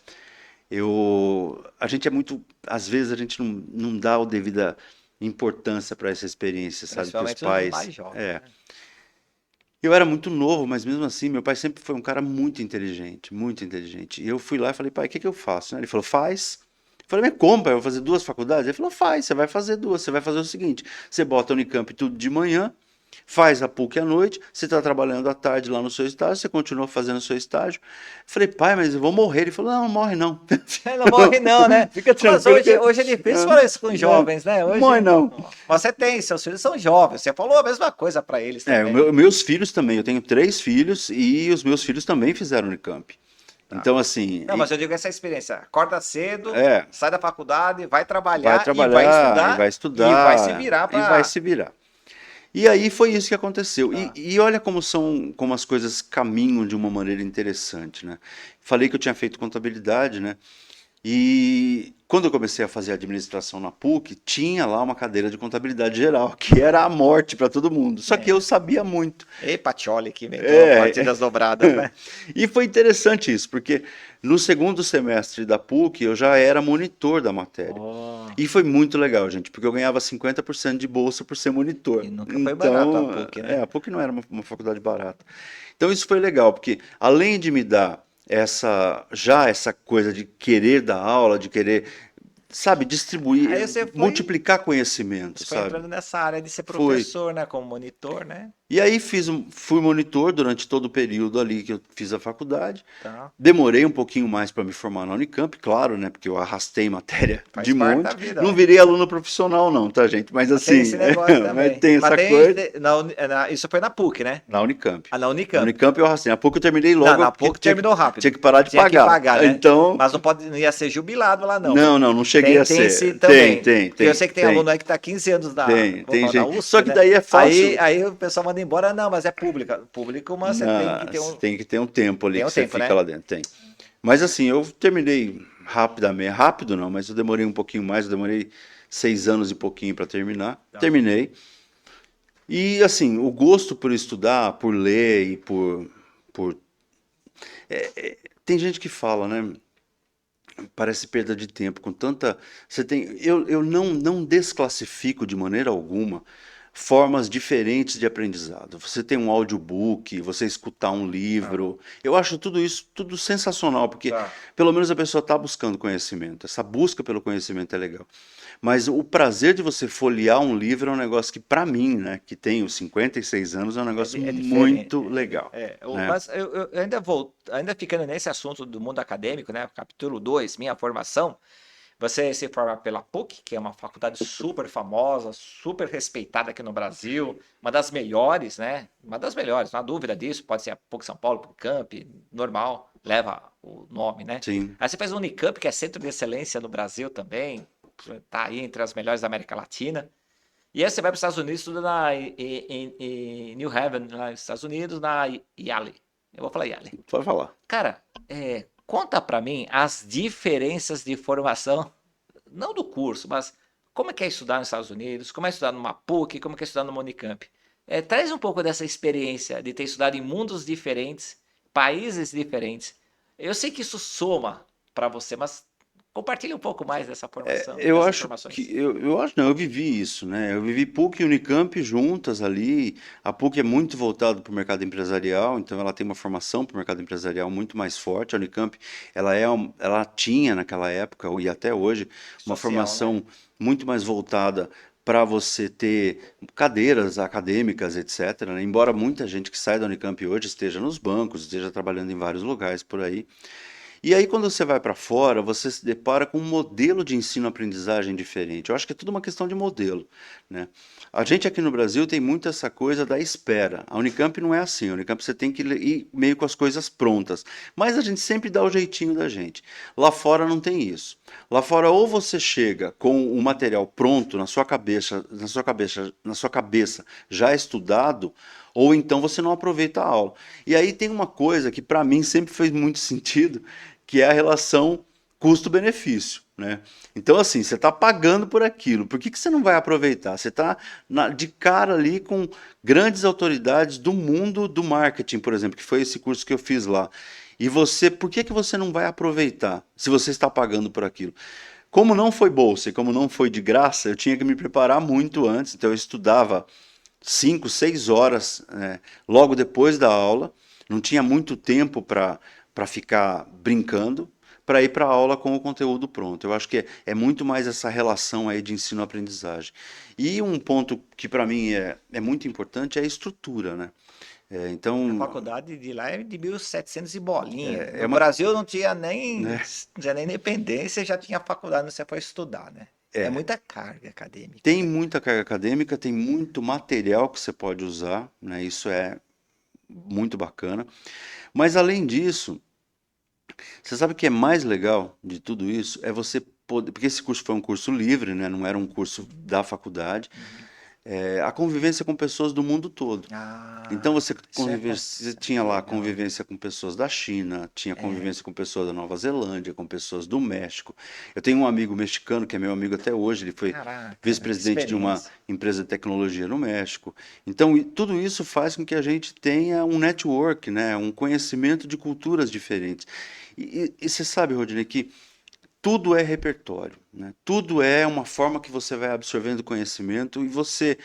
A gente é muito, às vezes a gente não dá a devida importância para essa experiência, sabe? Que os Principalmente os pais, mais jovens, né? eu era muito novo, mas mesmo assim, meu pai sempre foi um cara muito inteligente, muito inteligente. E eu fui lá e falei, pai, o que que eu faço? Né? Ele falou, faz. Eu falei, mas como, pai? Eu vou fazer duas faculdades? Ele falou, faz, você vai fazer duas. Você vai fazer o seguinte: você bota a Unicamp tudo de manhã faz a PUC à noite, você está trabalhando à tarde lá no seu estágio, você continua fazendo o seu estágio. Falei, pai, mas eu vou morrer. Ele falou, não, não morre não. Não morre não, né? Fica Mas tranquilo que... hoje é difícil falar isso com jovens, né? Não morre Hoje, não. mas você tem, seus filhos são jovens, você falou a mesma coisa para eles também. Meus filhos também, eu tenho 3 filhos e os meus filhos também fizeram Unicamp. Tá. Então, assim... Não, mas eu digo essa experiência. Acorda cedo, É, sai da faculdade, vai vai trabalhar e trabalhar, e vai e vai se estudar, virar e vai para. se virar. E aí foi isso que aconteceu. Tá. E olha como as coisas caminham de uma maneira interessante, né? Falei que eu tinha feito contabilidade, né? E quando eu comecei a fazer administração na PUC, tinha lá uma cadeira de contabilidade geral, que era a morte para todo mundo. Só que eu sabia muito. Ei, Pacioli que inventou É. partidas dobradas, né? E foi interessante isso, porque no segundo semestre da PUC eu já era monitor da matéria. Oh, E foi muito legal, gente, porque eu ganhava 50% de bolsa por ser monitor. e nunca foi barato a PUC, né? A PUC não era uma faculdade barata. Então isso foi legal, porque além de me dar essa coisa de querer dar aula, de querer, sabe, distribuir, Aí você multiplicar conhecimento, foi sabe? entrando nessa área de ser Foi. professor, né? Como monitor, né? E aí fui monitor durante todo o período ali que eu fiz a faculdade. Tá. Demorei um pouquinho mais para me formar na Unicamp, claro, né? Porque eu arrastei matéria Faz de parte monte. da vida, Não né? virei aluno profissional, não, tá, gente? Mas Tem assim, esse negócio mas também. tem Mas essa tem coisa. isso foi na PUC, né? Na Unicamp. Ah, na Na Unicamp. Unicamp eu arrastei. Na PUC eu terminei Não, logo na porque PUC terminou rápido. tinha que parar de Tinha que pagar. pagar, né? Então, Mas não ia ser jubilado lá, não. não cheguei a Tem ser. esse também. Tem. Porque eu sei que tem aluno aí que está 15 anos vou Tem falar, da gente. USP, Só que né? daí é fácil. Aí o pessoal manda embora, não, mas é pública. Público, mas você tem que ter Você um. tem que ter um tempo ali Tem que um você tempo, fica né? lá dentro. Tem. Mas assim, eu terminei rapidamente. Rápido não, mas eu demorei um pouquinho mais. Eu demorei 6 anos e pouquinho para terminar. Tá. Terminei. E assim, o gosto por estudar, por ler e por... Tem gente que fala, né? Parece perda de tempo com tanta. Você tem. Eu não desclassifico de maneira alguma formas diferentes de aprendizado. Você tem um audiobook, você escutar um livro. Eu acho tudo isso tudo sensacional, porque Tá. pelo menos a pessoa está buscando conhecimento. Essa busca pelo conhecimento é legal. Mas o prazer de você folhear um livro é um negócio que, para mim, né, que tenho 56 anos, é um negócio É diferente. muito legal. Né? Mas eu ainda ficando nesse assunto do mundo acadêmico, né? Capítulo 2, minha formação. Você se forma pela PUC, que é uma faculdade super famosa, super respeitada aqui no Brasil, uma das melhores, né? Uma das melhores, não há dúvida disso. Pode ser a PUC São Paulo, PUC-Camp, normal, leva o nome, né? Sim. Aí você faz o Unicamp, que é centro de excelência no Brasil também, tá aí entre as melhores da América Latina. E aí você vai para os Estados Unidos, estuda em New Haven, lá nos Estados Unidos, na Yale. Eu vou falar Yale. Pode falar. Cara, conta para mim as diferenças de formação, não do curso, mas como é que é estudar nos Estados Unidos, como é estudar numa PUC, como é que é estudar numa Unicamp. Traz um pouco dessa experiência de ter estudado em mundos diferentes, países diferentes. Eu sei que isso soma para você, mas compartilhe um pouco mais dessa formação, Eu dessas acho informações. que eu acho não, eu vivi isso, né? Eu vivi PUC e Unicamp juntas ali. A PUC é muito voltada para o mercado empresarial, então ela tem uma formação para o mercado empresarial muito mais forte. A Unicamp, ela tinha naquela época e até hoje uma Social, formação né? muito mais voltada para você ter cadeiras acadêmicas, etc., né? Embora muita gente que sai da Unicamp hoje esteja nos bancos, esteja trabalhando em vários lugares por aí. E aí, quando você vai para fora, você se depara com um modelo de ensino-aprendizagem diferente. Eu acho que é tudo uma questão de modelo, né? A gente aqui no Brasil tem muito essa coisa da espera. A Unicamp não é assim. A Unicamp você tem que ir meio com as coisas prontas. Mas a gente sempre dá o jeitinho da gente. Lá fora não tem isso. Lá fora, ou você chega com o material pronto na sua cabeça já estudado, ou então você não aproveita a aula. E aí tem uma coisa que para mim sempre fez muito sentido, que é a relação custo-benefício, né? Então, assim, você está pagando por aquilo, por que você não vai aproveitar? Você está de cara ali com grandes autoridades do mundo do marketing, por exemplo, que foi esse curso que eu fiz lá. E por que você não vai aproveitar se você está pagando por aquilo? Como não foi bolsa e como não foi de graça, eu tinha que me preparar muito antes, então eu estudava 5, 6 horas, logo depois da aula, não tinha muito tempo para ficar brincando, para ir para a aula com o conteúdo pronto. Eu acho que é muito mais essa relação aí de ensino-aprendizagem. E um ponto que para mim é muito importante é a estrutura, né? A Então, faculdade de lá é de 1700 e bolinha. é No uma, Brasil não tinha nem, né? não tinha nem independência, já tinha faculdade onde você foi estudar, né? É É, muita carga acadêmica, tem né? muita carga acadêmica, tem muito material que você pode usar, né? Isso é muito bacana. Mas além disso, você sabe o que é mais legal de tudo isso? É você poder, porque esse curso foi um curso livre, né? Não era um curso da faculdade. Uhum. A convivência com pessoas do mundo todo. Então Ah, você, isso é, você é tinha lá legal. convivência com pessoas da China, tinha É, convivência com pessoas da Nova Zelândia, com pessoas do México. Eu tenho um amigo mexicano que é meu amigo até hoje, ele foi caraca, que vice-presidente de uma experiência. empresa de tecnologia no México. Então tudo isso faz com que a gente tenha um network, né, um conhecimento de culturas diferentes. E você sabe, Rodney, que tudo é repertório, né? Tudo é uma forma que você vai absorvendo conhecimento e você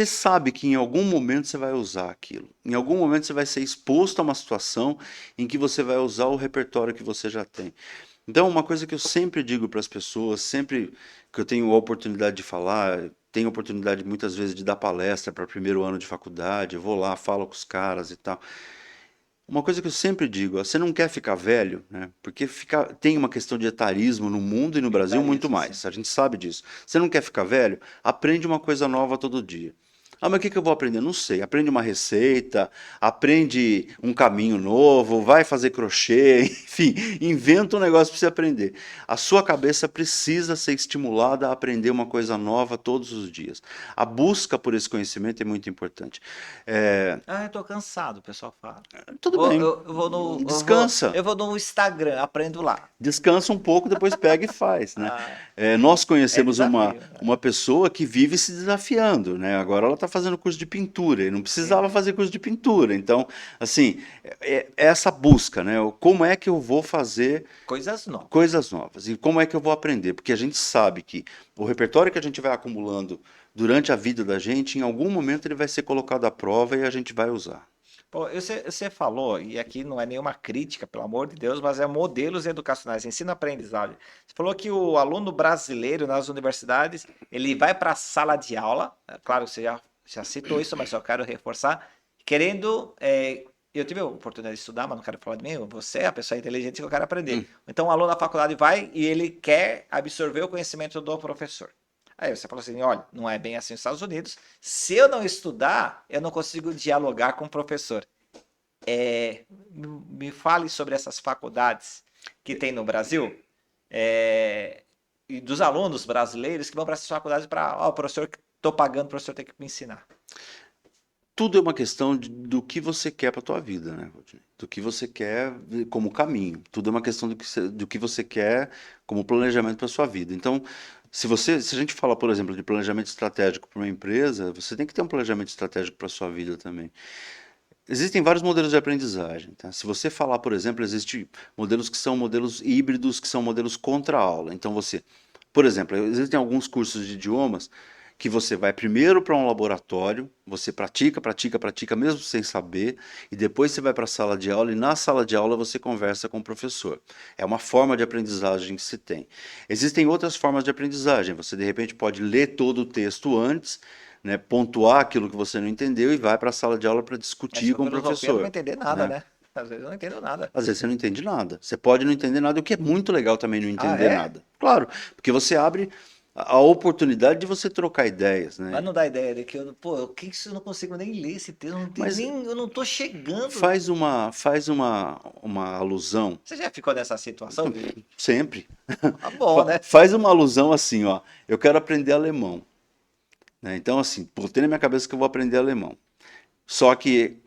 sabe que em algum momento você vai usar aquilo. Em algum momento você vai ser exposto a uma situação em que você vai usar o repertório que você já tem. Então, uma coisa que eu sempre digo para as pessoas, sempre que eu tenho a oportunidade de falar, tenho a oportunidade muitas vezes de dar palestra para primeiro ano de faculdade, eu vou lá, falo com os caras e tal. Uma coisa que eu sempre digo, ó, você não quer ficar velho, né? Porque tem uma questão de etarismo no mundo e no Brasil muito Etarismo, sim. mais. A gente sabe disso. Você não quer ficar velho? Aprende uma coisa nova todo dia. Ah, mas o que que eu vou aprender? Não sei. Aprende uma receita, aprende um caminho novo, vai fazer crochê, enfim, inventa um negócio para você aprender. A sua cabeça precisa ser estimulada a aprender uma coisa nova todos os dias. A busca por esse conhecimento é muito importante. É, Ah, eu tô cansado, o pessoal fala. tudo bem, descansa. Eu vou no Instagram, aprendo lá. Descansa um pouco, depois pega e faz, né? Ah, Nós é conhecemos desafio, né? uma pessoa que vive se desafiando, né? Agora ela está fazendo curso de pintura e não precisava É, fazer curso de pintura. Então, assim, é essa busca, né? Como é que eu vou fazer coisas novas. coisas novas e como é que eu vou aprender? Porque a gente sabe que o repertório que a gente vai acumulando durante a vida da gente, em algum momento ele vai ser colocado à prova e a gente vai usar. Pô, você falou, e aqui não é nenhuma crítica, pelo amor de Deus, mas é modelos educacionais, ensino-aprendizagem. Você falou que o aluno brasileiro nas universidades, ele vai para a sala de aula, claro, você já citou isso, mas só quero reforçar, querendo, eu tive a oportunidade de estudar, mas não quero falar de mim, você é a pessoa inteligente que eu quero aprender. Então o aluno da faculdade vai e ele quer absorver o conhecimento do professor. Aí você falou assim, olha, não é bem assim nos Estados Unidos. Se eu não estudar, eu não consigo dialogar com o professor. Me fale sobre essas faculdades que tem no Brasil, é, e dos alunos brasileiros que vão para essas faculdades para, ó, professor, estou pagando, o professor tem que me ensinar. Tudo é uma questão do que você quer para a tua vida, né, Rodney? Do que você quer como caminho. Tudo é uma questão do que você quer como planejamento para a sua vida. Então, se a gente fala, por exemplo, de planejamento estratégico para uma empresa, você tem que ter um planejamento estratégico para a sua vida também. Existem vários modelos de aprendizagem, tá? Se você falar, por exemplo, existem modelos que são modelos híbridos, que são modelos contra aula. Então você, por exemplo, existem alguns cursos de idiomas que você vai primeiro para um laboratório, você pratica, pratica, pratica, mesmo sem saber, e depois você vai para a sala de aula, e na sala de aula você conversa com o professor. É uma forma de aprendizagem que se tem. Existem outras formas de aprendizagem. Você, de repente, pode ler todo o texto antes, né, pontuar aquilo que você não entendeu e vai para a sala de aula para Mas se discutir for com o filosofia, eu não vou professor, entender nada, né? né? Às vezes eu não entendo nada. Às vezes você não entende nada. Você pode não entender nada, o que é muito legal também não Ah, entender é? nada. Claro, porque você abre a oportunidade de você trocar ideias, Mas né? não dá ideia de que eu, pô, o que isso eu não consigo nem ler esse texto, eu não tenho Mas nem, eu não tô chegando. faz uma alusão Você já ficou nessa situação, Vitor? sempre. Tá bom, né? Faz uma alusão assim, ó. Eu quero aprender alemão, né? Então assim, botei na minha cabeça que eu vou aprender alemão. Só que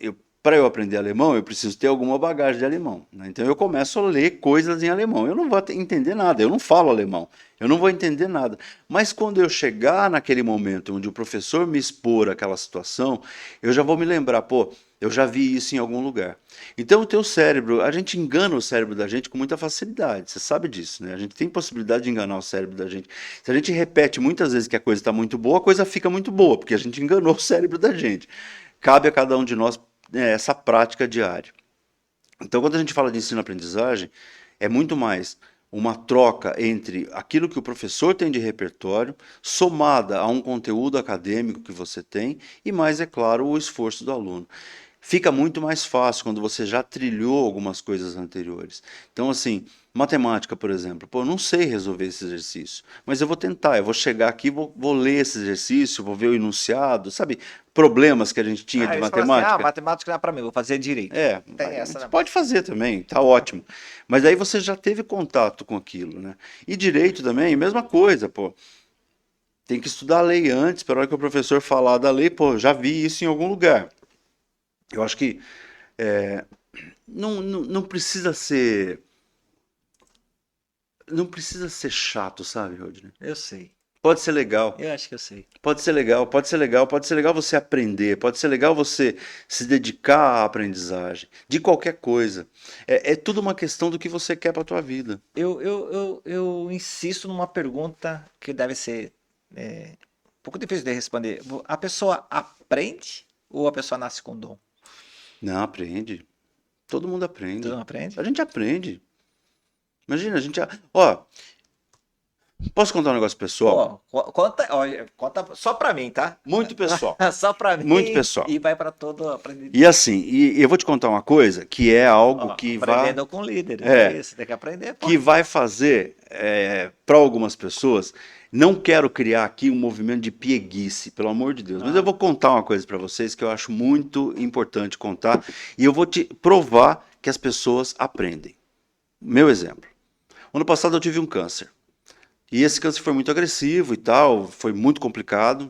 para eu aprender alemão, eu preciso ter alguma bagagem de alemão, né? Então eu começo a ler coisas em alemão. Eu não vou entender nada, eu não falo alemão, eu não vou entender nada. Mas quando eu chegar naquele momento onde o professor me expor aquela situação, eu já vou me lembrar, pô, eu já vi isso em algum lugar. Então o teu cérebro, a gente engana o cérebro da gente com muita facilidade, você sabe disso, né? A gente tem possibilidade de enganar o cérebro da gente. Se a gente repete muitas vezes que a coisa está muito boa, a coisa fica muito boa, porque a gente enganou o cérebro da gente. Cabe a cada um de nós essa prática diária. Então, quando a gente fala de ensino-aprendizagem, é muito mais uma troca entre aquilo que o professor tem de repertório, somada a um conteúdo acadêmico que você tem, e mais, é claro, o esforço do aluno. Fica muito mais fácil quando você já trilhou algumas coisas anteriores. Então, assim, matemática, por exemplo, pô, eu não sei resolver esse exercício, mas eu vou tentar, eu vou chegar aqui, vou ler esse exercício, vou ver o enunciado, sabe? Problemas que a gente tinha de Aí você fala assim, matemática. matemática não é pra mim, vou fazer direito. É, Tem essa, você né? pode fazer também, tá ótimo. Mas aí você já teve contato com aquilo, né? E direito também, mesma coisa, pô. Tem que estudar a lei antes, para a hora que o professor falar da lei, pô, já vi isso em algum lugar. Eu acho que não precisa ser, não precisa ser chato, sabe, Rodney? Eu sei. Pode ser legal. Eu acho que eu sei. Pode ser legal, pode ser legal, pode ser legal você aprender, pode ser legal você se dedicar à aprendizagem, de qualquer coisa. É tudo uma questão do que você quer para a tua vida. Eu insisto numa pergunta que deve ser um pouco difícil de responder. A pessoa aprende ou a pessoa nasce com dom? Não, aprende. Todo mundo Tu aprende. não aprende? A gente aprende. Imagina, a gente. Ó, posso contar um negócio pessoal? Ó, conta, olha, conta só pra mim, tá? Muito pessoal. Só pra mim Muito pessoal. e vai pra todo aprendendo. E assim, e eu vou te contar uma coisa que é algo Ó, que vai, aprendendo com líderes, é é, isso. Tem que aprender, pô. que vai fazer para algumas pessoas. Não quero criar aqui um movimento de pieguice, pelo amor de Deus. Mas eu Ah, vou contar uma coisa para vocês que eu acho muito importante contar e eu vou te provar que as pessoas aprendem. Meu exemplo. Ano passado eu tive um câncer. E esse câncer foi muito agressivo e tal, foi muito complicado.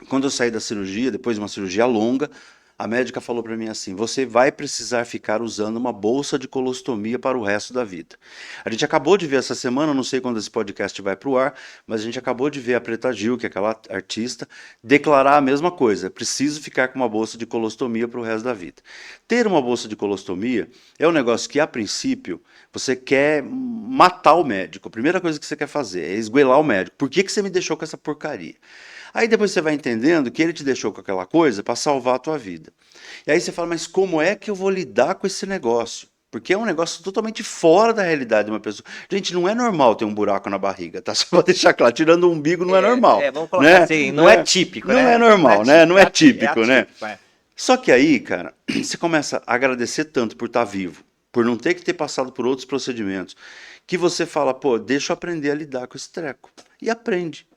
Quando eu saí da cirurgia, depois de uma cirurgia longa, a médica falou para mim assim: você vai precisar ficar usando uma bolsa de colostomia para o resto da vida. A gente acabou de ver essa semana, não sei quando esse podcast vai para o ar, mas a gente acabou de ver a Preta Gil, que é aquela artista, declarar a mesma coisa: preciso ficar com uma bolsa de colostomia para o resto da vida. Ter uma bolsa de colostomia é um negócio que, a princípio, você quer matar o médico. A primeira coisa que você quer fazer é esgoelar o médico. Por que que você me deixou com essa porcaria? Aí depois você vai entendendo que ele te deixou com aquela coisa para salvar a tua vida. E aí você fala, mas como é que eu vou lidar com esse negócio? Porque é um negócio totalmente fora da realidade de uma pessoa. Gente, não é normal ter um buraco na barriga, tá? Só pra deixar claro, tirando o umbigo não é normal, vamos colocar né? assim, não é típico, Não é né? normal, né? Não é típico, né? atípico, é. Só que aí, cara, você começa a agradecer tanto por estar vivo, por não ter que ter passado por outros procedimentos, que você fala, pô, deixa eu aprender a lidar com esse treco. E aprende.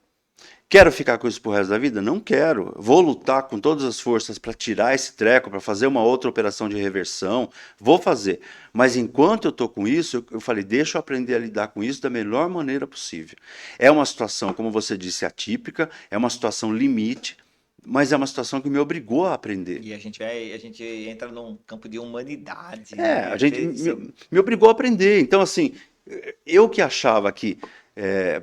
Quero ficar com isso pro resto da vida? Não quero. Vou lutar com todas as forças para tirar esse treco, para fazer uma outra operação de reversão. Vou fazer. Mas enquanto eu tô com isso, eu falei, deixa eu aprender a lidar com isso da melhor maneira possível. É uma situação, como você disse, atípica, é uma situação limite, mas é uma situação que me obrigou a aprender. E a gente entra num campo de humanidade, A né? gente me obrigou a aprender. Então, assim, eu que achava que.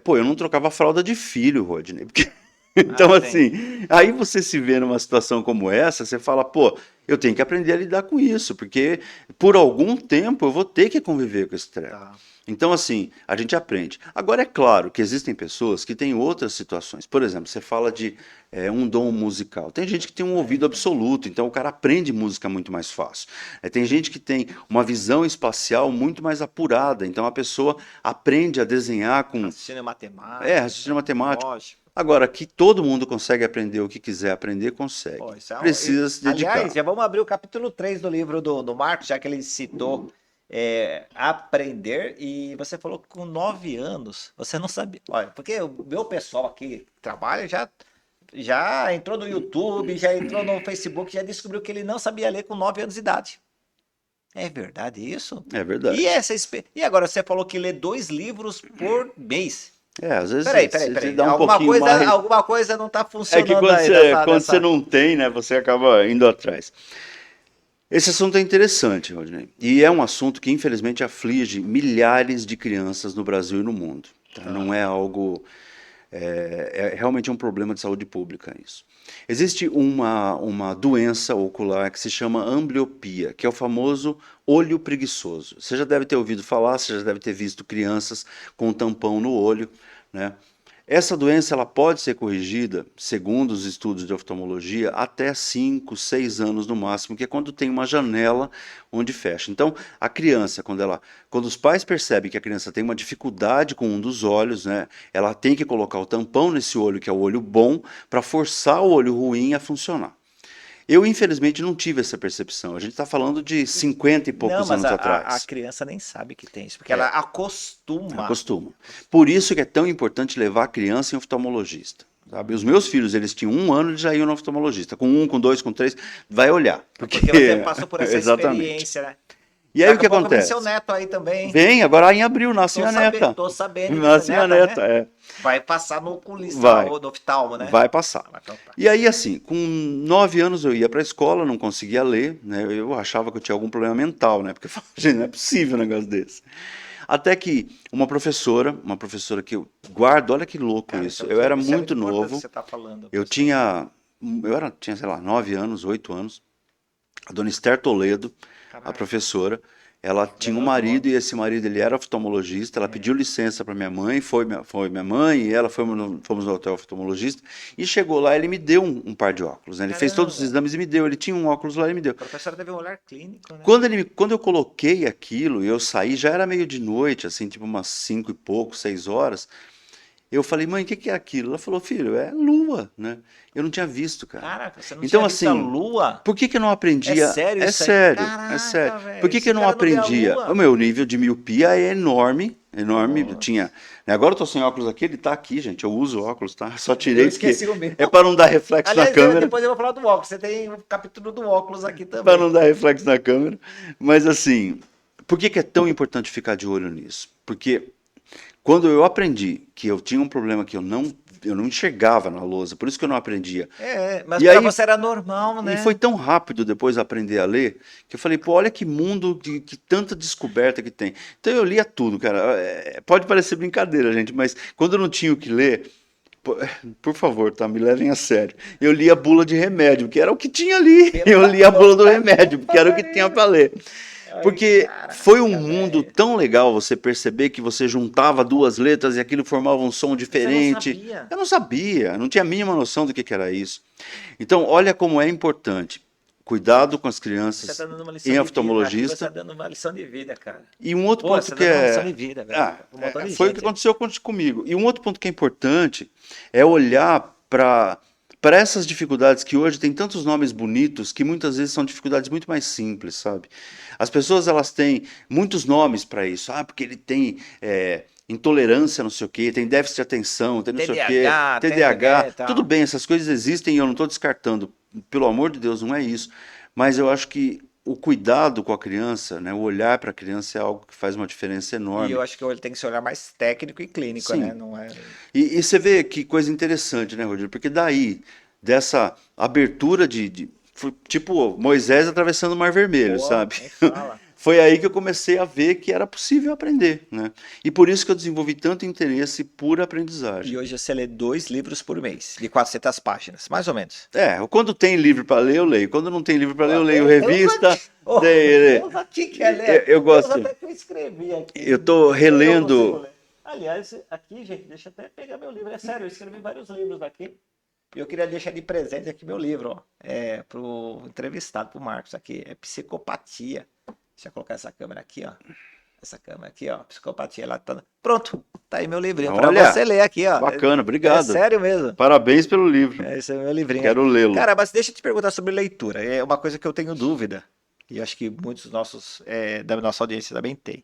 Pô, eu não trocava fralda de filho, Rodney. Porque então, Sim. assim, aí você se vê numa situação como essa, você fala, pô, eu tenho que aprender a lidar com isso, porque por algum tempo eu vou ter que conviver com esse treco. Tá. Então, assim, a gente aprende. Agora, é claro que existem pessoas que têm outras situações. Por exemplo, você fala de um dom musical. Tem gente que tem um ouvido absoluto, então o cara aprende música muito mais fácil. Tem gente que tem uma visão espacial muito mais apurada, então a pessoa aprende a desenhar com. Raciocínio matemático, Raciocínio matemático. lógico. Agora, que todo mundo consegue aprender o que quiser aprender, consegue. Pô, isso é Precisa se dedicar. Aliás, já vamos abrir o capítulo 3 do livro do Marcos, já que ele citou aprender, e você falou que com 9 anos você não sabia. Olha, porque o meu pessoal aqui que trabalha já entrou no YouTube, já entrou no Facebook, já descobriu que ele não sabia ler com 9 anos de idade. É verdade isso? É verdade. E agora você falou que lê 2 livros por mês. Às vezes Peraí. você dá um pouquinho mais. Alguma coisa não tá É que funcionando quando, aí quando você não tem, né, você acaba indo atrás. Esse assunto é interessante, Rodney. E é um assunto que, infelizmente, aflige milhares de crianças no Brasil e no mundo. Tá? Não é algo. É realmente um problema de saúde pública isso. Existe uma doença ocular que se chama ambliopia, que é o famoso olho preguiçoso. Você já deve ter ouvido falar, você já deve ter visto crianças com tampão no olho, né? Essa doença ela pode ser corrigida, segundo os estudos de oftalmologia, até 5, 6 anos no máximo, que é quando tem uma janela onde fecha. Então, a criança, quando os pais percebem que a criança tem uma dificuldade com um dos olhos, né, ela tem que colocar o tampão nesse olho, que é o olho bom, para forçar o olho ruim a funcionar. Eu, infelizmente, não tive essa percepção. A gente está falando de 50 e Não, poucos mas anos a atrás. criança nem sabe que tem isso, porque ela acostuma. Acostuma. Por isso que é tão importante levar a criança em oftalmologista. Sabe? Os meus filhos, eles tinham 1 ano, eles já iam no oftalmologista. Com 1, com 2, com 3, vai olhar. Porque você passou por essa Exatamente. experiência, né? E aí o Daqui que a pouco vem acontece? seu neto aí também. Vem, agora em abril, nasce minha neta. Tô sabendo que Nasce minha neta, né? é. Vai passar no oculista, Vai. ou no oftalmo, né? Vai passar. Vai passar. E aí, assim, com 9 anos eu ia para a escola, não conseguia ler, né? Eu achava que eu tinha algum problema mental, né? Porque eu falava, gente, não é possível um negócio desse. Até que uma professora que eu guardo, olha que louco Cara, isso. isso é Eu era isso é muito importante novo, que você tá falando. eu tinha, sei lá, 9 anos, 8 anos. A dona Esther Toledo, a Caraca, professora, ela tinha um lembrou do marido nome. e esse marido ele era oftalmologista. Ela pediu licença para minha mãe, foi minha mãe e ela fomos no hotel oftalmologista e chegou lá, ele me deu um par de óculos, né? Ele fez todos os Caramba. exames e me deu. Ele tinha um óculos lá e me deu. O professor teve um olhar clínico, né? Quando eu coloquei aquilo e eu saí, já era meio de noite, assim, tipo umas 5 e pouco, 6 horas. Eu falei, mãe, o que que é aquilo? Ela falou, filho, é lua, né? Eu não tinha visto, cara. Caraca, você não Então, tinha visto a assim, lua? por que que eu não É aprendia? sério É isso aí? sério, é sério. Caraca, Por velho. que que Esse eu não cara não vê a aprendia? O lua? meu nível de miopia é enorme, enorme. Eu tinha. Putz. Agora eu tô sem óculos aqui, ele tá aqui, gente. Eu uso óculos, tá? Só Eu tirei porque esqueci o meu. é para não dar reflexo na Aliás, câmera, depois eu vou falar do óculos. Você tem um capítulo do óculos aqui para também. não dar reflexo na câmera. Mas assim, por que que é tão importante ficar de olho nisso? Porque quando eu aprendi que eu tinha um problema que eu não enxergava na lousa, por isso que eu não aprendia. Mas E pra aí você era normal, e né? foi tão rápido depois aprender a ler, que eu falei, pô, olha que mundo, que tanta descoberta que tem. Então eu lia tudo, cara. Pode parecer brincadeira, gente, mas quando eu não tinha o que ler, por favor, tá, me levem a sério. Eu lia a bula de remédio, que era o que tinha ali. Eu lia a bula do remédio, porque era o que tinha para ler. Ai, Porque foi um caraca, mundo velho. tão legal você perceber que você juntava duas letras e aquilo formava um som Você não diferente. sabia. Eu não sabia, não tinha a mínima noção do que era isso. Então, olha como é importante. Cuidado com as Você tá crianças dando uma lição em de vida. Aqui você tá oftalmologista. dando uma lição de vida, cara. E um outro Pô, ponto você tá que dando uma lição é. de vida, velho. Pra um montão de Foi o que gente. aconteceu comigo. E um outro ponto que é importante é olhar para essas dificuldades que hoje tem tantos nomes bonitos que muitas vezes são dificuldades muito mais simples, sabe? As pessoas elas têm muitos nomes para isso. Ah, porque ele tem intolerância, não sei o quê, tem déficit de atenção, tem não sei o quê, TDAH, TDAH. e Tudo tal. bem, essas coisas existem e eu não estou descartando. Pelo amor de Deus, não é isso. Mas eu acho que o cuidado com a criança, né, o olhar para a criança é algo que faz uma diferença E eu enorme. acho que ele tem que se olhar mais técnico e clínico, né? Sim. Não é. E você vê que coisa interessante, né, Rodrigo? Porque daí, dessa abertura foi tipo Moisés atravessando o Mar Vermelho, Pô, sabe? nem fala. Foi aí que eu comecei a ver que era possível aprender, né? E por isso que eu desenvolvi tanto interesse por aprendizagem. E hoje você lê 2 livros por mês, de 400 páginas, mais ou menos. Quando tem livro para ler, eu leio. Quando não tem livro para ler, Pô, eu leio Deus revista. aqui, oh, Deus aqui quer ler. Eu Deus gosto. até que eu escrevi aqui. Eu tô Nem eu consigo relendo. ler. Aliás, aqui, gente, deixa eu até pegar meu livro. É sério, eu escrevi vários livros aqui. E eu queria deixar de presente aqui meu livro, ó. Pro entrevistado, pro Marcos aqui. É Psicopatia. Deixa eu colocar essa câmera aqui, ó. Essa câmera aqui, ó. Psicopatia. Lá tá. Pronto. Tá aí meu livrinho pra Olha, você ler aqui, ó. bacana, É obrigado. sério mesmo. Parabéns pelo livro. Esse é o meu livrinho aí. Quero lê-lo. Cara, mas deixa eu te perguntar sobre leitura. É uma coisa que eu tenho dúvida. E eu acho que muitos da nossa audiência também tem.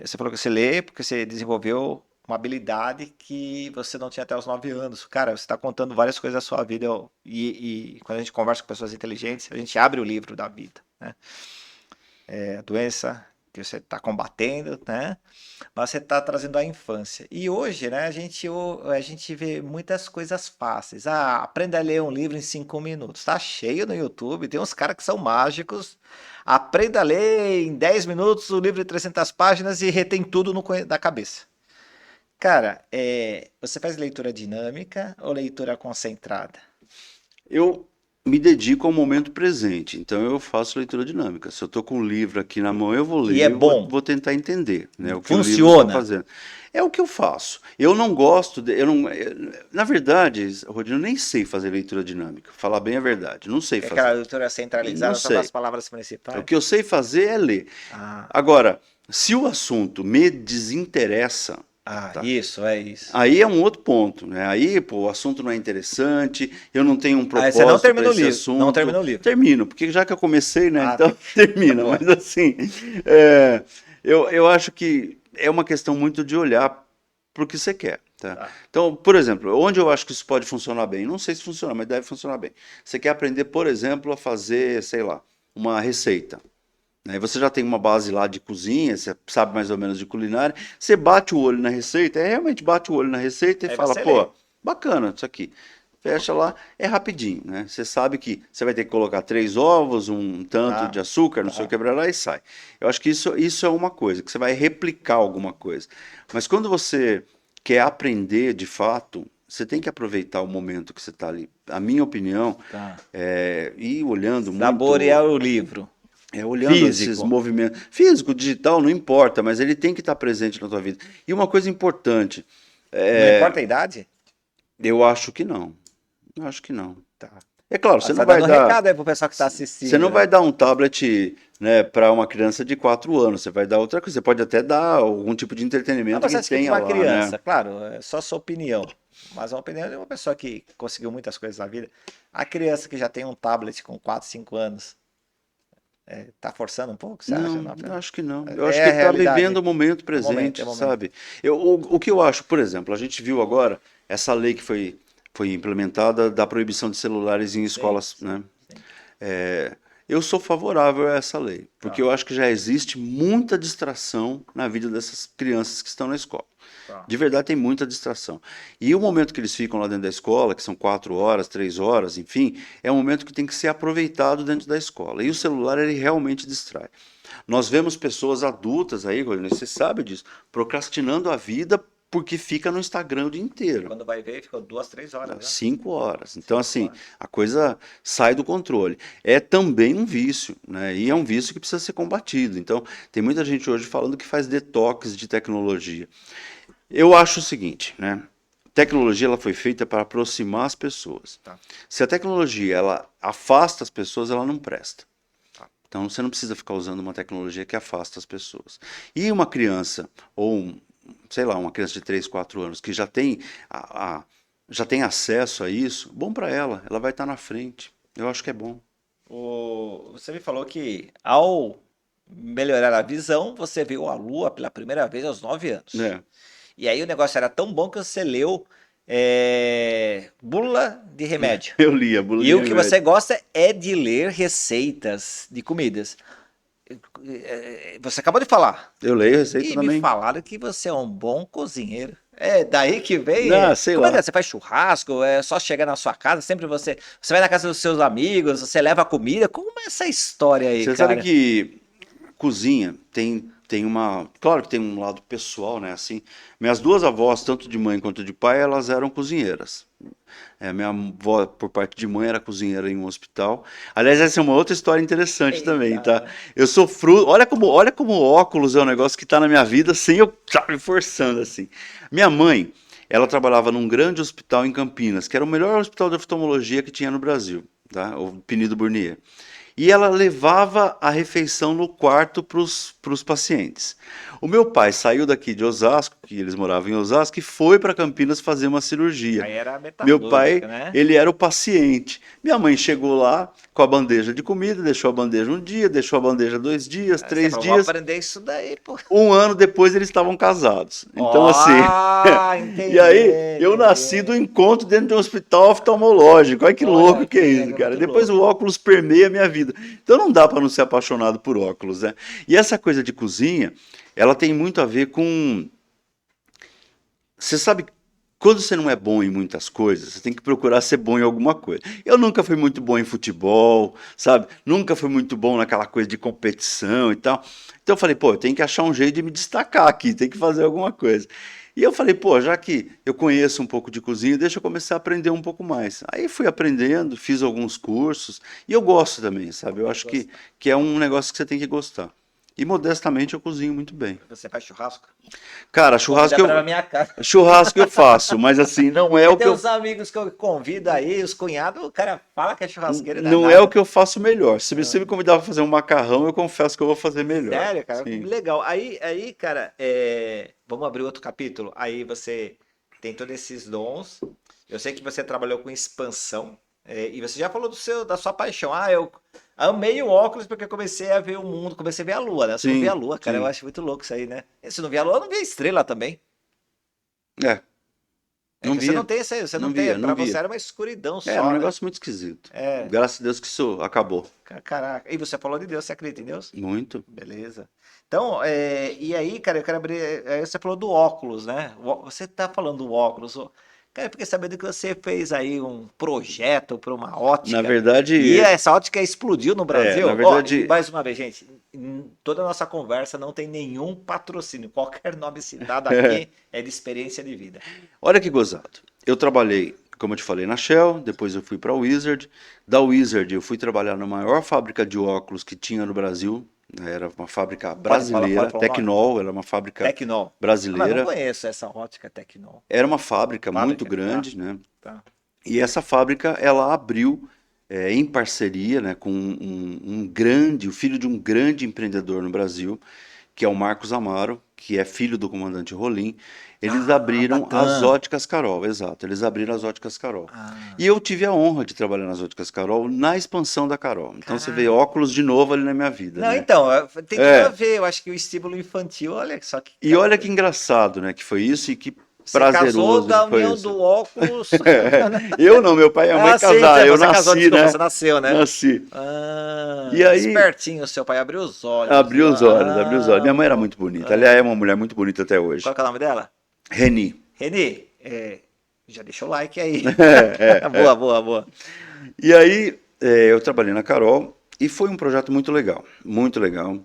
Você falou que você lê porque você desenvolveu uma habilidade que você não tinha até os 9 anos. Cara, você está contando várias coisas da sua vida. E quando a gente conversa com pessoas inteligentes, a gente abre o livro da vida, né? A doença que você está combatendo, né? Mas você está trazendo a infância. E hoje, né, a gente vê muitas coisas fáceis. Ah, aprenda a ler um livro em 5 minutos. Tá cheio no YouTube, tem uns caras que são mágicos. Aprenda a ler em 10 minutos o livro de 300 páginas e retém tudo da cabeça. Cara, você faz leitura dinâmica ou leitura concentrada? Eu me dedico ao momento presente. Então eu faço leitura dinâmica. Se eu estou com um livro aqui na mão, eu vou ler, E é bom. vou tentar entender, né, o que o livro está Funciona. fazendo. É o que eu faço. Eu não gosto, na verdade, Rodrigo, eu nem sei fazer leitura dinâmica. Falar bem a verdade, não sei É aquela fazer. leitura Não centralizada, só sei. das palavras O principais. que eu sei fazer é ler. Ah, Agora, se o assunto me desinteressa, tá? isso, é isso. Aí é um outro ponto, né? Aí, pô, o assunto não é interessante, eu não tenho um Aí você não propósito para termina o esse livro. Não assunto. termina o livro. Termino, porque já que eu comecei, né? Ah, Então termina. tá bom. Mas assim, é, eu acho que é uma questão muito de olhar para o que você quer, tá? Tá. Então, por exemplo, onde eu acho que isso pode funcionar bem? Não sei se funciona, mas deve funcionar bem. Você quer aprender, por exemplo, a fazer, sei lá, uma receita. Né? Você já tem uma base lá de cozinha, você sabe mais ou menos de culinária, você bate o olho na receita, realmente bate o olho na receita e Aí fala, você lê. pô, bacana isso aqui. Fecha lá, é rapidinho, né? Você sabe que você vai ter que colocar 3 ovos, um tanto de Tá, açúcar, não sei o tá. que, lá e sai. Eu acho que isso é uma coisa, que você vai replicar alguma coisa. Mas quando você quer aprender de fato, você tem que aproveitar o momento que você está ali. A minha opinião Tá. é ir olhando Saborear muito o livro. olhando esses Físico. movimentos, físico, digital, não importa, mas ele tem que estar presente na tua vida. E uma coisa importante, Não importa a idade? eu acho que não. Eu acho que não. Tá. É claro, Você tá dando um recado aí pro pessoal que tá você assistindo, não vai né? dar um tablet, né, para uma criança de 4 anos, você vai dar outra coisa. Você pode até dar algum tipo de Não, entretenimento você que acha que para tenha uma lá, né? criança, claro, é só sua opinião. Mas a opinião de uma pessoa que conseguiu muitas coisas na vida. A criança que já tem um tablet com 4, 5 anos, tá forçando um pouco, você acha? Não, Não, eu acho que não. Eu acho é que a ele está realidade. vivendo o momento É o momento, é presente, o momento. sabe? O que eu acho, por exemplo, a gente viu agora essa lei que foi implementada da proibição de celulares em Sim, escolas, sim, né? sim. Eu sou favorável a essa lei, porque Tá, eu acho que já existe muita distração na vida dessas crianças que estão na escola. tá. De verdade, tem muita distração. E o momento que eles ficam lá dentro da escola, que são 4 horas, 3 horas, enfim, é um momento que tem que ser aproveitado dentro da escola. E o celular, ele realmente distrai. Nós vemos pessoas adultas aí, Rodrigo, você sabe disso, procrastinando a vida porque fica no Instagram o dia inteiro. Quando vai ver, ficou 2, 3 horas, né? 5 horas. Então, 5 assim, horas. a coisa sai do controle. É também um vício, né? E é um vício que precisa ser combatido. Então, tem muita gente hoje falando que faz detox de tecnologia. Eu acho o seguinte, né? Tecnologia ela foi feita para aproximar as pessoas. Tá, Se a tecnologia ela afasta as pessoas, ela não presta. tá. Então você não precisa ficar usando uma tecnologia que afasta as pessoas. E uma criança, ou sei lá, uma criança de 3, 4 anos que já tem acesso a isso, bom para ela, ela vai estar na frente. Eu acho que é bom. Você me falou que ao melhorar a visão, você viu a Lua pela primeira vez aos 9 anos. É, E aí o negócio era tão bom que você leu bula de remédio. eu li a bula E de o que remédio. você gosta é de ler receitas de comidas. Você acabou de falar. Eu leio receita E me também. falaram que você é um bom cozinheiro. É daí que vem. Ah, sei Como é que lá. é? Você faz churrasco? É só chegar na sua casa? Sempre você vai na casa dos seus amigos, você leva comida? Como é essa história aí, Você sabe cara? que cozinha tem uma. Claro que tem um lado pessoal, né? Assim, minhas duas avós, tanto de mãe quanto de pai, elas eram cozinheiras. Minha avó, por parte de mãe, era cozinheira em um hospital. Aliás, essa é uma outra história interessante também, tá? Eita. Eu sou fruto. Olha como óculos é um negócio que está na minha vida sem eu estar me forçando assim. Minha mãe, ela trabalhava num grande hospital em Campinas, que era o melhor hospital de oftalmologia que tinha no Brasil, tá? O Penido Burnier. E ela levava a refeição no quarto para os pacientes. O meu pai saiu daqui de Osasco, que eles moravam em Osasco, e foi para Campinas fazer uma cirurgia. Aí era Meu pai, metalúrgica, né? ele era o paciente. Minha mãe chegou lá com a bandeja de comida, deixou a bandeja um dia, deixou a bandeja 2 dias, Aí você três falou, vou dias. aprender isso daí, pô. Um ano depois eles estavam casados. Então, assim. E Entendi, aí, eu nasci entendi. do encontro dentro de um hospital oftalmológico. Olha que louco Olha que é que isso, legal, cara. muito Depois o louco. óculos permeia a minha vida. Então não dá para não ser apaixonado por óculos, né? E essa coisa de cozinha, ela tem muito a ver com. Você sabe, quando você não é bom em muitas coisas, você tem que procurar ser bom em alguma coisa. Eu nunca fui muito bom em futebol, sabe? Nunca fui muito bom naquela coisa de competição e tal. Então eu falei, pô, eu tenho que achar um jeito de me destacar aqui, tem que fazer alguma coisa. E eu falei, pô, já que eu conheço um pouco de cozinha, deixa eu começar a aprender um pouco mais. Aí fui aprendendo, fiz alguns cursos, e eu gosto também, sabe? Eu Tem que acho gostar. que é um negócio que você tem que gostar. E modestamente eu cozinho muito bem. Você faz churrasco? Cara, Convida para minha casa. churrasco eu faço, mas assim, não é Porque o que tem eu uns amigos que eu convido aí, os cunhados, o cara fala que é churrasqueiro e não é não é o nada. que eu faço melhor. Se você me convidar para fazer um macarrão, eu confesso que eu vou fazer melhor. Sério, cara, Sim. legal. Aí, cara, vamos abrir outro capítulo. Aí você tem todos esses dons. Eu sei que você trabalhou com expansão. E você já falou da sua paixão. Ah, eu amei o óculos porque eu comecei a ver o mundo, comecei a ver a lua, né? Você não vê a Sim, lua, cara. Eu sim. acho muito louco isso aí, né? E se não vê a lua, eu não vê a estrela também. É, É não que você não via, tem esse, você não não tem, via, pra não você via. era uma escuridão É, era um só, né? negócio muito esquisito. É, Graças a Deus que isso acabou. caraca. E você falou de Deus, você acredita em Deus? Muito. Beleza. Então, e aí, cara, eu quero abrir. Você falou do óculos, né? Você tá falando do óculos. Cara, eu fiquei sabendo que você fez aí um projeto para uma Na ótica. E verdade, essa ótica explodiu no na Brasil. Ó, e verdade, mais uma vez, gente, em toda a nossa conversa não tem nenhum patrocínio. Qualquer nome citado aqui é de experiência de vida. olha que gozado. Eu trabalhei, como eu te falei, na Shell, depois eu fui para a Wizard. Da Wizard eu fui trabalhar na maior fábrica de óculos que tinha no Brasil. Era uma fábrica Pode brasileira, falar o nome? Tecnol, era uma fábrica Tecnol. Ah, mas não brasileira. conheço essa ótica Tecnol. Era uma fábrica muito Fábrica? Tá, grande, né? tá. E essa fábrica, ela abriu em parceria, né, com o filho de um grande empreendedor no Brasil, que é o Marcos Amaro, que é filho do comandante Rolim. Eles Ah, da abriram as TAM. Óticas Carol, exato, eles abriram as Óticas Carol. Ah, E eu tive a honra de trabalhar nas Óticas Carol na expansão da Carol. Então você vê caraca. óculos de novo ali na minha vida, Não, né? então, tem tudo a É, ver. Eu acho que o estímulo infantil, olha só que e cara. olha que engraçado, né, que foi isso e que Você casou prazeroso da que foi união isso. do óculos. Eu não, meu pai e minha mãe Ah, sim, casaram, eu você casou, nasci, desculpa, você né? nasceu, né? Nasci. E Ah, aí, espertinho, o seu pai abriu os olhos. abriu os olhos, abriu os olhos. Ah, Minha mãe era pô. muito bonita. Aliás, É. é uma mulher muito bonita até Qual hoje. que é o nome dela? Reni. Reni, já deixa o like aí. É, é. Boa, boa, boa. E aí, eu trabalhei na Carol e foi um projeto muito legal. Muito legal.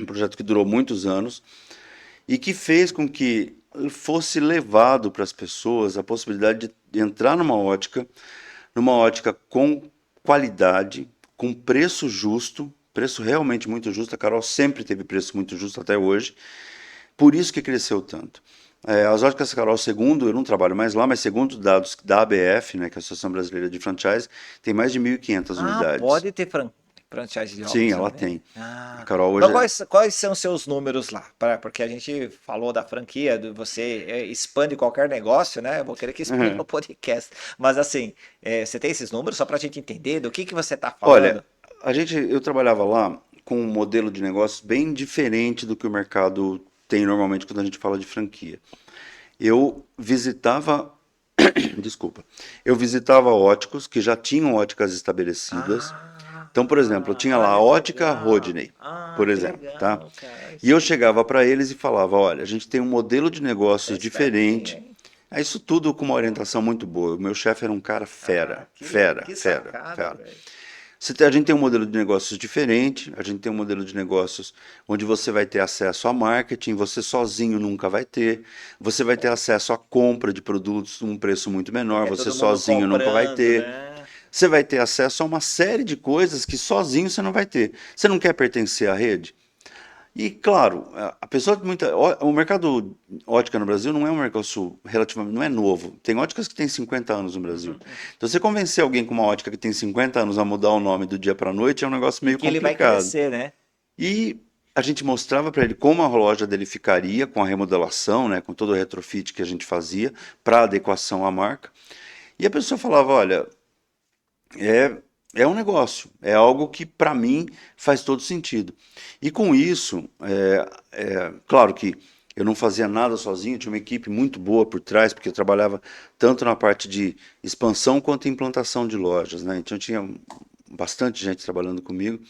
Um projeto que durou muitos anos e que fez com que fosse levado para as pessoas a possibilidade de entrar numa ótica com qualidade, com preço justo, preço realmente muito justo. A Carol sempre teve preço muito justo até hoje, por isso que cresceu tanto. As óticas Carol, segundo, eu não trabalho mais lá, mas segundo dados da ABF, né, que é a Associação Brasileira de Franchise, tem mais de 1.500 Ah, unidades. pode ter franchise de Sim, óculos ela também, né? tem. A Ah, Carol mas hoje quais são seus números lá? Porque a gente falou da franquia, você expande qualquer negócio, né? Eu vou querer que expanda no podcast. Mas assim, você tem esses números só para a gente entender do que você está Olha, falando? eu trabalhava lá com um modelo de negócio bem diferente do que o mercado tem normalmente quando a gente fala de franquia. Eu visitava, desculpa, eu visitava óticos que já tinham óticas estabelecidas. Então, por exemplo, eu tinha lá a Olha que ótica legal. Rodney, Ah, por que exemplo, tá? legal, cara. E eu chegava para eles e falava, olha, a gente tem um modelo de Você é negócios espertinho, diferente. hein? Isso tudo com uma orientação muito boa. O meu chefe era um cara Ah, fera, que, fera, que fera, sacada, fera. velho. A gente tem um modelo de negócios diferente, a gente tem um modelo de negócios onde você vai ter acesso a marketing, você sozinho nunca vai ter, você vai ter acesso à compra de produtos num preço muito menor, Porque é você todo mundo sozinho nunca vai comprando, ter. né? Você vai ter acesso a uma série de coisas que sozinho você não vai ter. Você não quer pertencer à rede? E claro, a pessoa o mercado ótica no Brasil não é um negócio relativamente, não é novo. Tem óticas que têm 50 anos no Brasil. Então você convencer alguém com uma ótica que tem 50 anos a mudar o nome do dia para a noite é um negócio E meio que ele vai complicado. crescer, né? E a gente mostrava para ele como a loja dele ficaria com a remodelação, né, com todo o retrofit que a gente fazia para adequação à marca. E a pessoa falava, olha, é, é um negócio, é algo que para mim faz todo sentido. E com isso, claro que eu não fazia nada sozinho, tinha uma equipe muito boa por trás, porque eu trabalhava tanto na parte de expansão quanto implantação de lojas, né? Então tinha bastante gente trabalhando comigo.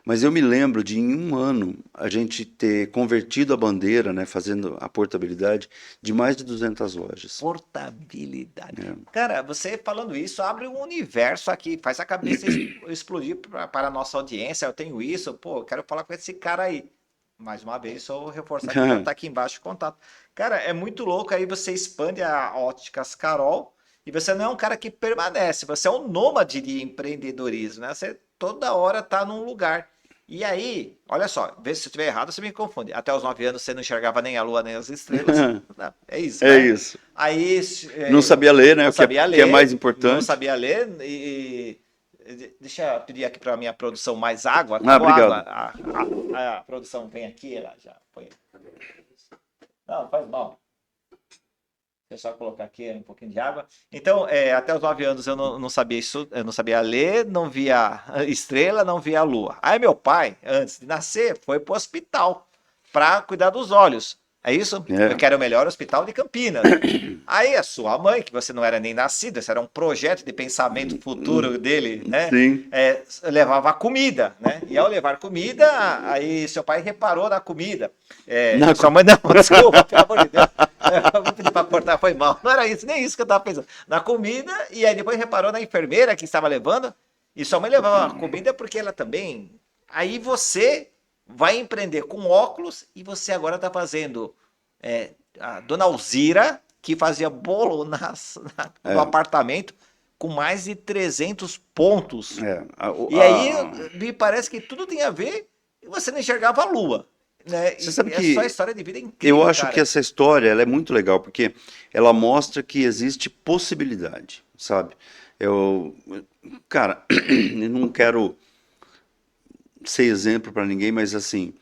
Mas eu me lembro de em um ano a gente ter convertido a bandeira, né, fazendo a portabilidade de mais de 200 lojas. Portabilidade. Cara, você falando isso abre um universo aqui, faz a cabeça explodir para a nossa audiência. Eu tenho isso, pô, eu quero falar com esse cara aí. Mais uma vez, só reforçar que já tá aqui embaixo o contato. Cara, é muito louco, aí você expande a Óticas Carol e você não é um cara que permanece, você é um nômade de empreendedorismo, né? Você toda hora tá num lugar. E aí, olha só, vê se eu estiver errado, você me confunde. Até os 9 anos você não enxergava nem a lua nem as estrelas. Não, é isso, É né? isso. Aí Não sabia ler, né? não sabia Que é mais ler, não importante. sabia ler deixa eu pedir aqui para minha produção mais água. Ah, Acabou a água. obrigado. A produção vem aqui, ela já põe. Não, faz mal. Deixa eu só colocar aqui um pouquinho de água. Então, até os 9 anos eu não sabia isso, eu não sabia ler, não via estrela, não via a lua. Aí meu pai, antes de nascer, foi pro hospital para cuidar dos olhos. É isso? Eu É. quero o melhor hospital de Campinas. Aí a sua mãe, que você não era nem nascida, isso era um projeto de pensamento futuro dele, né? Sim. Levava comida, né? E ao levar comida, aí seu pai reparou na comida. Na Sua mãe, não, desculpa, pelo amor de Deus. Eu vou pedir para cortar, foi mal. Não era isso, nem isso que eu estava pensando. Na comida, e aí depois reparou na enfermeira que estava levando, e sua mãe levava a comida porque ela também. Aí você vai empreender com óculos e você agora está fazendo a dona Alzira, que fazia bolo no É. apartamento, com mais de 300 pontos. E aí A- me parece que tudo tem a ver e você não enxergava a lua. Né? Você sabe E a sua que história de vida é incrível, eu acho cara. que essa história ela é muito legal, porque ela mostra que existe possibilidade, sabe? Eu, cara, eu não quero ser exemplo para ninguém, mas assim,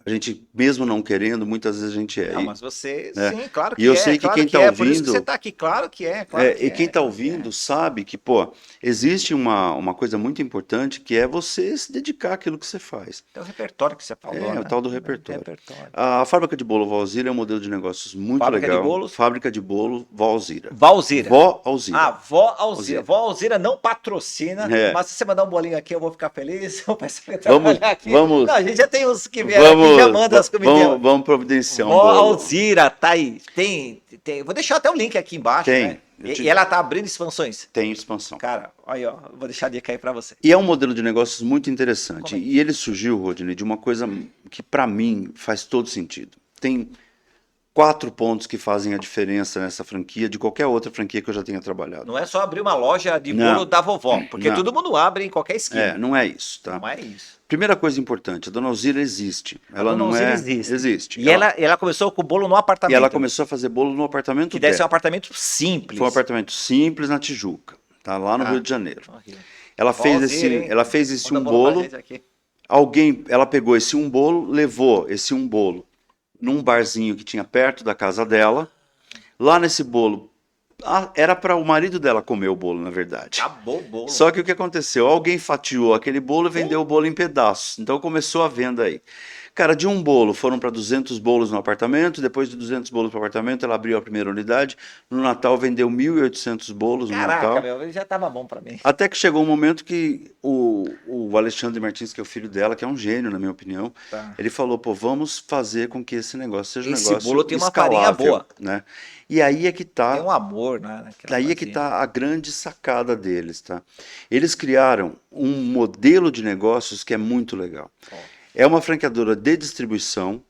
a gente, mesmo não querendo, muitas vezes a gente é. Não, mas você, Né? sim, claro E que eu é, sei que claro quem que está é. Por isso que você ouvindo, está aqui, claro que é, claro que e quem é, está claro que é. ouvindo sabe que, pô, existe uma coisa muito importante que é você se dedicar àquilo que você faz. Tem o repertório que você falou, É o né? tal do repertório. Repertório. A fábrica de bolo Vó Alzira é um modelo de negócios muito Fábrica de legal. bolos, Fábrica de bolo Vó Alzira. Valzira. Vó Ah, Alzira. vó Alzira. Alzira. Vó Alzira não patrocina, É. mas se você mandar um bolinho aqui, eu vou ficar feliz. Eu peço pra Vamos, trabalhar aqui. Não, vamos, a gente já tem uns que vieram aqui, já manda as comidinhas. vamos providenciar um Vó bolo. Alzira, tá aí. Vou deixar até o link aqui embaixo, né? Tem, E ela tá abrindo expansões. tem expansão. Cara, aí, ó. Vou deixar a dica aí pra você. E é um modelo de negócios muito interessante. Comente. E ele surgiu, Rodney, de uma coisa que para mim faz todo sentido. Tem 4 pontos que fazem a diferença nessa franquia de qualquer outra franquia que eu já tenha trabalhado. Não é só abrir uma loja de Não. bolo da vovó, porque Não. todo mundo abre em qualquer esquina. Não é isso, tá? Não é isso. Primeira coisa importante, a Dona Alzira existe. Ela Dona não Alzira é... existe. Existe. E ela começou com o bolo no apartamento. E ela começou a fazer bolo no apartamento Que deve ser um dela. apartamento simples. Foi um apartamento simples na Tijuca, tá? Lá no Ah. Rio de Janeiro. Horrível. Ela fez Alzira, hein? ela fez esse Manda um bolo pra bolo. gente aqui. Ela pegou esse um bolo, levou esse um bolo num barzinho que tinha perto da casa dela. Lá nesse bolo, era para o marido dela comer o bolo, na verdade. Acabou o bolo. Só que o que aconteceu? Alguém fatiou aquele bolo e vendeu o bolo em pedaços. Então começou a venda aí. Cara, de um bolo foram para 200 bolos no apartamento. Depois de 200 bolos para o apartamento, ela abriu a primeira unidade. No Natal vendeu 1.800 bolos no Caraca, Natal. meu, já tava bom pra mim. Até que chegou um momento que o Alexandre Martins, que é o filho dela, que é um gênio, na minha opinião, Tá. ele falou, pô, vamos fazer com que esse negócio seja um Esse negócio bolo tem uma farinha escalável, boa. né? E aí é que tá, Tem um amor, né? naquela daí é que coisinha. tá a grande sacada deles, tá? Eles criaram um modelo de negócios que é muito legal. Ó. É uma franqueadora de distribuição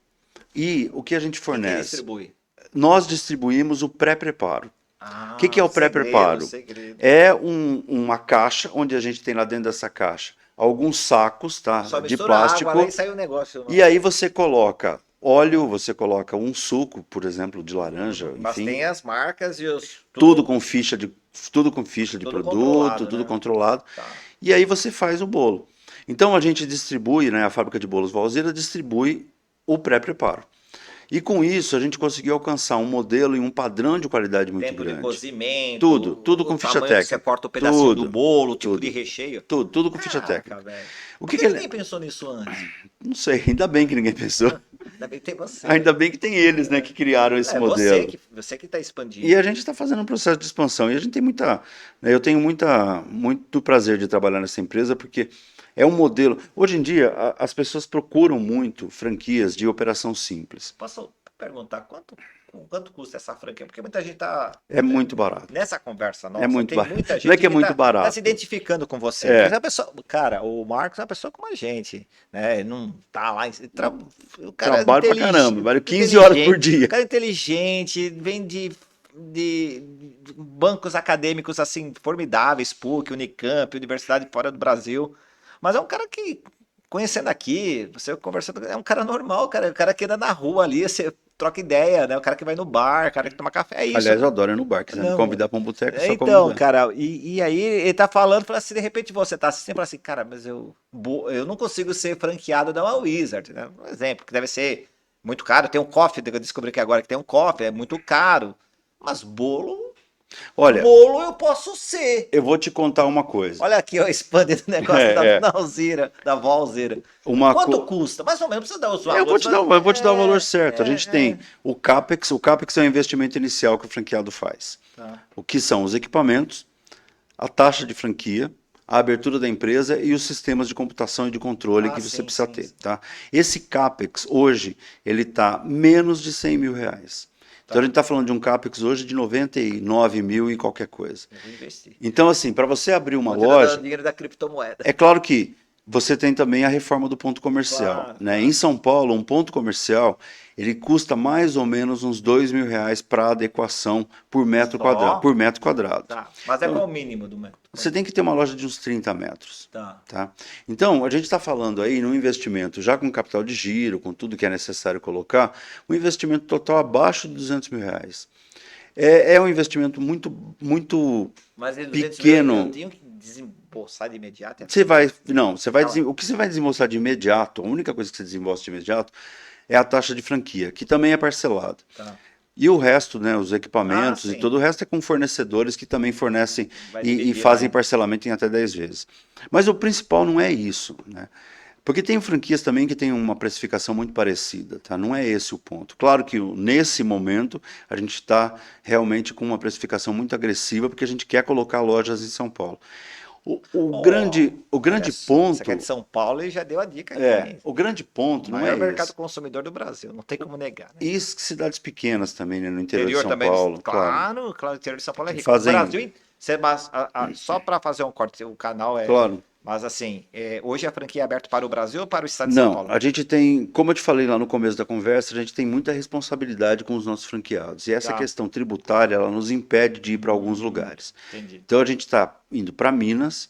e o que a gente Quem que fornece? distribui? Nós distribuímos o pré-preparo. Ah, O que é o pré-preparo? segredo. É uma caixa, onde a gente tem lá dentro dessa caixa alguns sacos, tá? Só De mistura plástico. água lá e sai o negócio. E aí você coloca óleo, você coloca um suco, por exemplo, de laranja, Mas enfim, tem as marcas e os... tudo com ficha de Tudo produto, controlado, tudo né? controlado. Tá. E aí você faz o bolo. Então a gente distribui, né, a fábrica de bolos Valzeira distribui o pré-preparo. E com isso a gente conseguiu alcançar um modelo e um padrão de qualidade muito Tempo de grande. cozimento. Tudo com o ficha tamanho que técnica. Você corta o pedacinho Tudo, do bolo, o tipo tudo. de recheio. Tudo com ficha Caraca, técnica. velho. O Por que que que ninguém ele... pensou nisso antes? Não sei, ainda bem que ninguém pensou. Ainda bem que tem você. Ainda bem que tem eles, né, que criaram esse modelo. Você que está expandindo. E a gente está fazendo um processo de expansão. E a gente tem eu tenho muito prazer de trabalhar nessa empresa, porque é um modelo. Hoje em dia, as pessoas procuram muito franquias de operação simples. Posso perguntar quanto custa essa franquia? Porque muita gente tá É muito barato. nessa conversa nossa, É muito tem barato. muita gente Não é que é que muito tá barato. se identificando com você. Porque É. essa pessoa, cara, o Marcos é uma pessoa como a gente, né? Não tá lá, o cara é Trabalho pra caramba, vale 15 horas por dia. o cara é inteligente, vem de bancos acadêmicos assim formidáveis, PUC, Unicamp, Universidade fora do Brasil. Mas é um cara que, conhecendo aqui, você conversando, é um cara normal, cara. O cara que anda na rua ali, você troca ideia, né? O cara que vai no bar, o cara que toma café, é isso, Aliás, eu cara. adoro ir no bar. Quiser me Não, convidar pra um boteco, é só então, convidar. cara, e aí ele tá falando, fala assim, de repente você tá assistindo, fala assim, cara, mas eu não consigo ser franqueado da uma Wizard, né? Um exemplo, que deve ser muito caro. Tem um coffee, eu descobri que agora que tem um coffee, é muito caro. Mas Olha, bolo eu posso ser. eu vou te contar uma coisa. Olha aqui, ó, expandindo o negócio da, É, é. da Alzira, da Valzira. Uma Quanto co... custa? Mais ou menos, não precisa dar os Eu vou valores, te dar, mas eu vou te dar o valor certo. A gente tem o CAPEX. O CAPEX é o investimento inicial que o franqueado faz. Tá. O que são os equipamentos, a taxa de franquia, a abertura da empresa e os sistemas de computação e de controle que você Sim, precisa sim, ter, sim. tá? Esse CAPEX hoje, ele está menos de 100 mil reais. Então Tá. a gente está falando de um CAPEX hoje de 99 mil e qualquer coisa. Eu vou investir. Então assim, para você abrir uma Vou tirar loja, dinheiro da criptomoeda. é claro que você tem também a reforma do ponto comercial, Claro, né? claro. Em São Paulo, um ponto comercial, ele custa mais ou menos uns 2 mil reais para adequação por metro quadrado. Só? Por metro quadrado. Tá. Mas é Então, qual o mínimo do método? você tem que ter uma loja de uns 30 metros. Tá. Tá? Então, a gente está falando aí num investimento, já com capital de giro, com tudo que é necessário colocar, um investimento total abaixo de 200 mil reais. É um investimento muito Mas em 200 mil eu pequeno. tenho que desembolsar de imediato? Você vai, não, você vai, Tá lá. o que você vai desembolsar de imediato, a única coisa que você desembolsa de imediato é a taxa de franquia, que também é parcelada. Tá. E o resto, né, os equipamentos e Sim. todo o resto é com fornecedores que também fornecem Vai e dividir fazem lá, hein? parcelamento em até 10 vezes. Mas o principal não é isso, né? Porque tem franquias também que têm uma precificação muito parecida, tá? Não é esse o ponto. Claro que nesse momento a gente está realmente com uma precificação muito agressiva porque a gente quer colocar lojas em São Paulo. O grande Olha só, ponto você que é de São Paulo e já deu a dica aqui, é, hein? o grande ponto não Maior é mercado esse. consumidor do Brasil, não tem como negar, né? E cidades pequenas também, né, no interior de Interior São também, Paulo, claro. claro, o interior de São Paulo é Que rico. O fazem, Brasil, só para fazer um corte, o canal é. claro. Mas assim, hoje a franquia é aberta para o Brasil ou para o estado de São Não, Paulo? a gente tem, como eu te falei lá no começo da conversa, a gente tem muita responsabilidade com os nossos franqueados. E essa Tá. questão tributária, ela nos impede de ir para alguns lugares. Entendi. Então a gente está indo para Minas,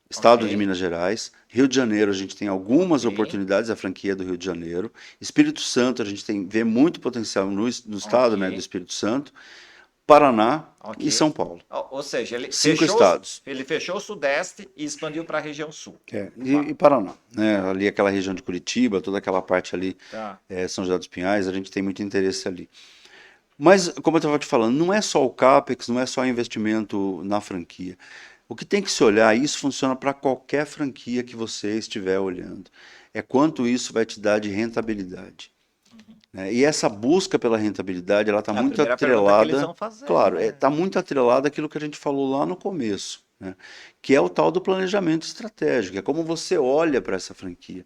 estado Ok. de Minas Gerais, Rio de Janeiro a gente tem algumas Ok. oportunidades, a franquia do Rio de Janeiro, Espírito Santo a gente vê muito potencial no estado, né, Ok. do Espírito Santo, Paraná Ok. e São Paulo. Ou seja, ele 5 fechou, estados. ele fechou o Sudeste e expandiu para a região Sul. E Paraná, né? Ali aquela região de Curitiba, toda aquela parte ali, Tá. São José dos Pinhais, a gente tem muito interesse ali. Mas, como eu estava te falando, não é só o CAPEX, não é só investimento na franquia. O que tem que se olhar, e isso funciona para qualquer franquia que você estiver olhando, é quanto isso vai te dar de rentabilidade. Né? E essa busca pela rentabilidade, ela está É a muito primeira pergunta que eles atrelada, vão fazer, claro, né? está muito atrelada àquilo que a gente falou lá no começo, né? Que é o tal do planejamento estratégico, é como você olha para essa franquia.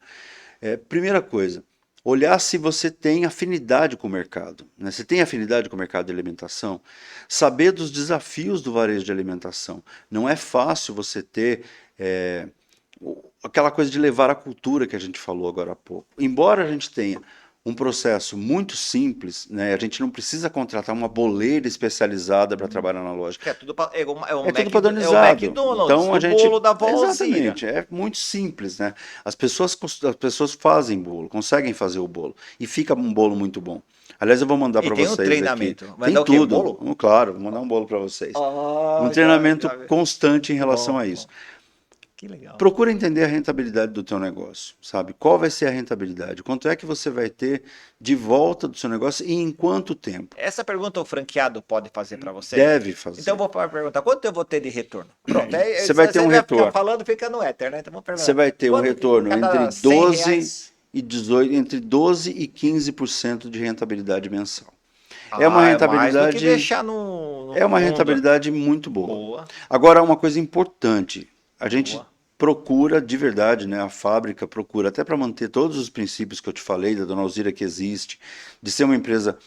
Primeira coisa, olhar se você tem afinidade com o mercado, né? Você tem afinidade com o mercado de alimentação? Saber dos desafios do varejo de alimentação. Não é fácil você ter aquela coisa de levar a cultura que a gente falou agora há pouco. Embora a gente tenha um processo muito simples, né? A gente não precisa contratar uma boleira especializada para trabalhar na loja. Que é tudo, é É tudo É o padronizado. McDonald's, Então a o gente, bolo da Valzira. exatamente, é muito simples, né? As pessoas fazem bolo, conseguem fazer o bolo e fica um bolo muito bom. Aliás, eu vou mandar E para tem um vocês treinamento. aqui. Vai Tem dar o quê? tudo. Bolo? Claro, vou mandar um bolo para vocês. Um Ah, treinamento constante em Que relação bom, a que isso. bom. Que legal. Procura entender a rentabilidade do teu negócio, sabe? Qual vai ser a rentabilidade? Quanto é que você vai ter de volta do seu negócio e em quanto tempo? Essa pergunta o franqueado pode fazer para você? Deve fazer. Então eu vou perguntar, quanto eu vou ter de retorno? Pronto, Você vai ter um retorno. Ficar falando, fica no éter, né? Então vamos perguntar. Você vai ter um retorno entre 12 e 18, entre 12 e 15% de rentabilidade mensal. É uma rentabilidade, mais do que deixar no é uma fundo. rentabilidade muito boa. Boa. Agora, uma coisa importante, a gente Boa. procura de verdade, né? A fábrica procura, até para manter todos os princípios que eu te falei, da Dona Alzira que existe, de ser uma empresa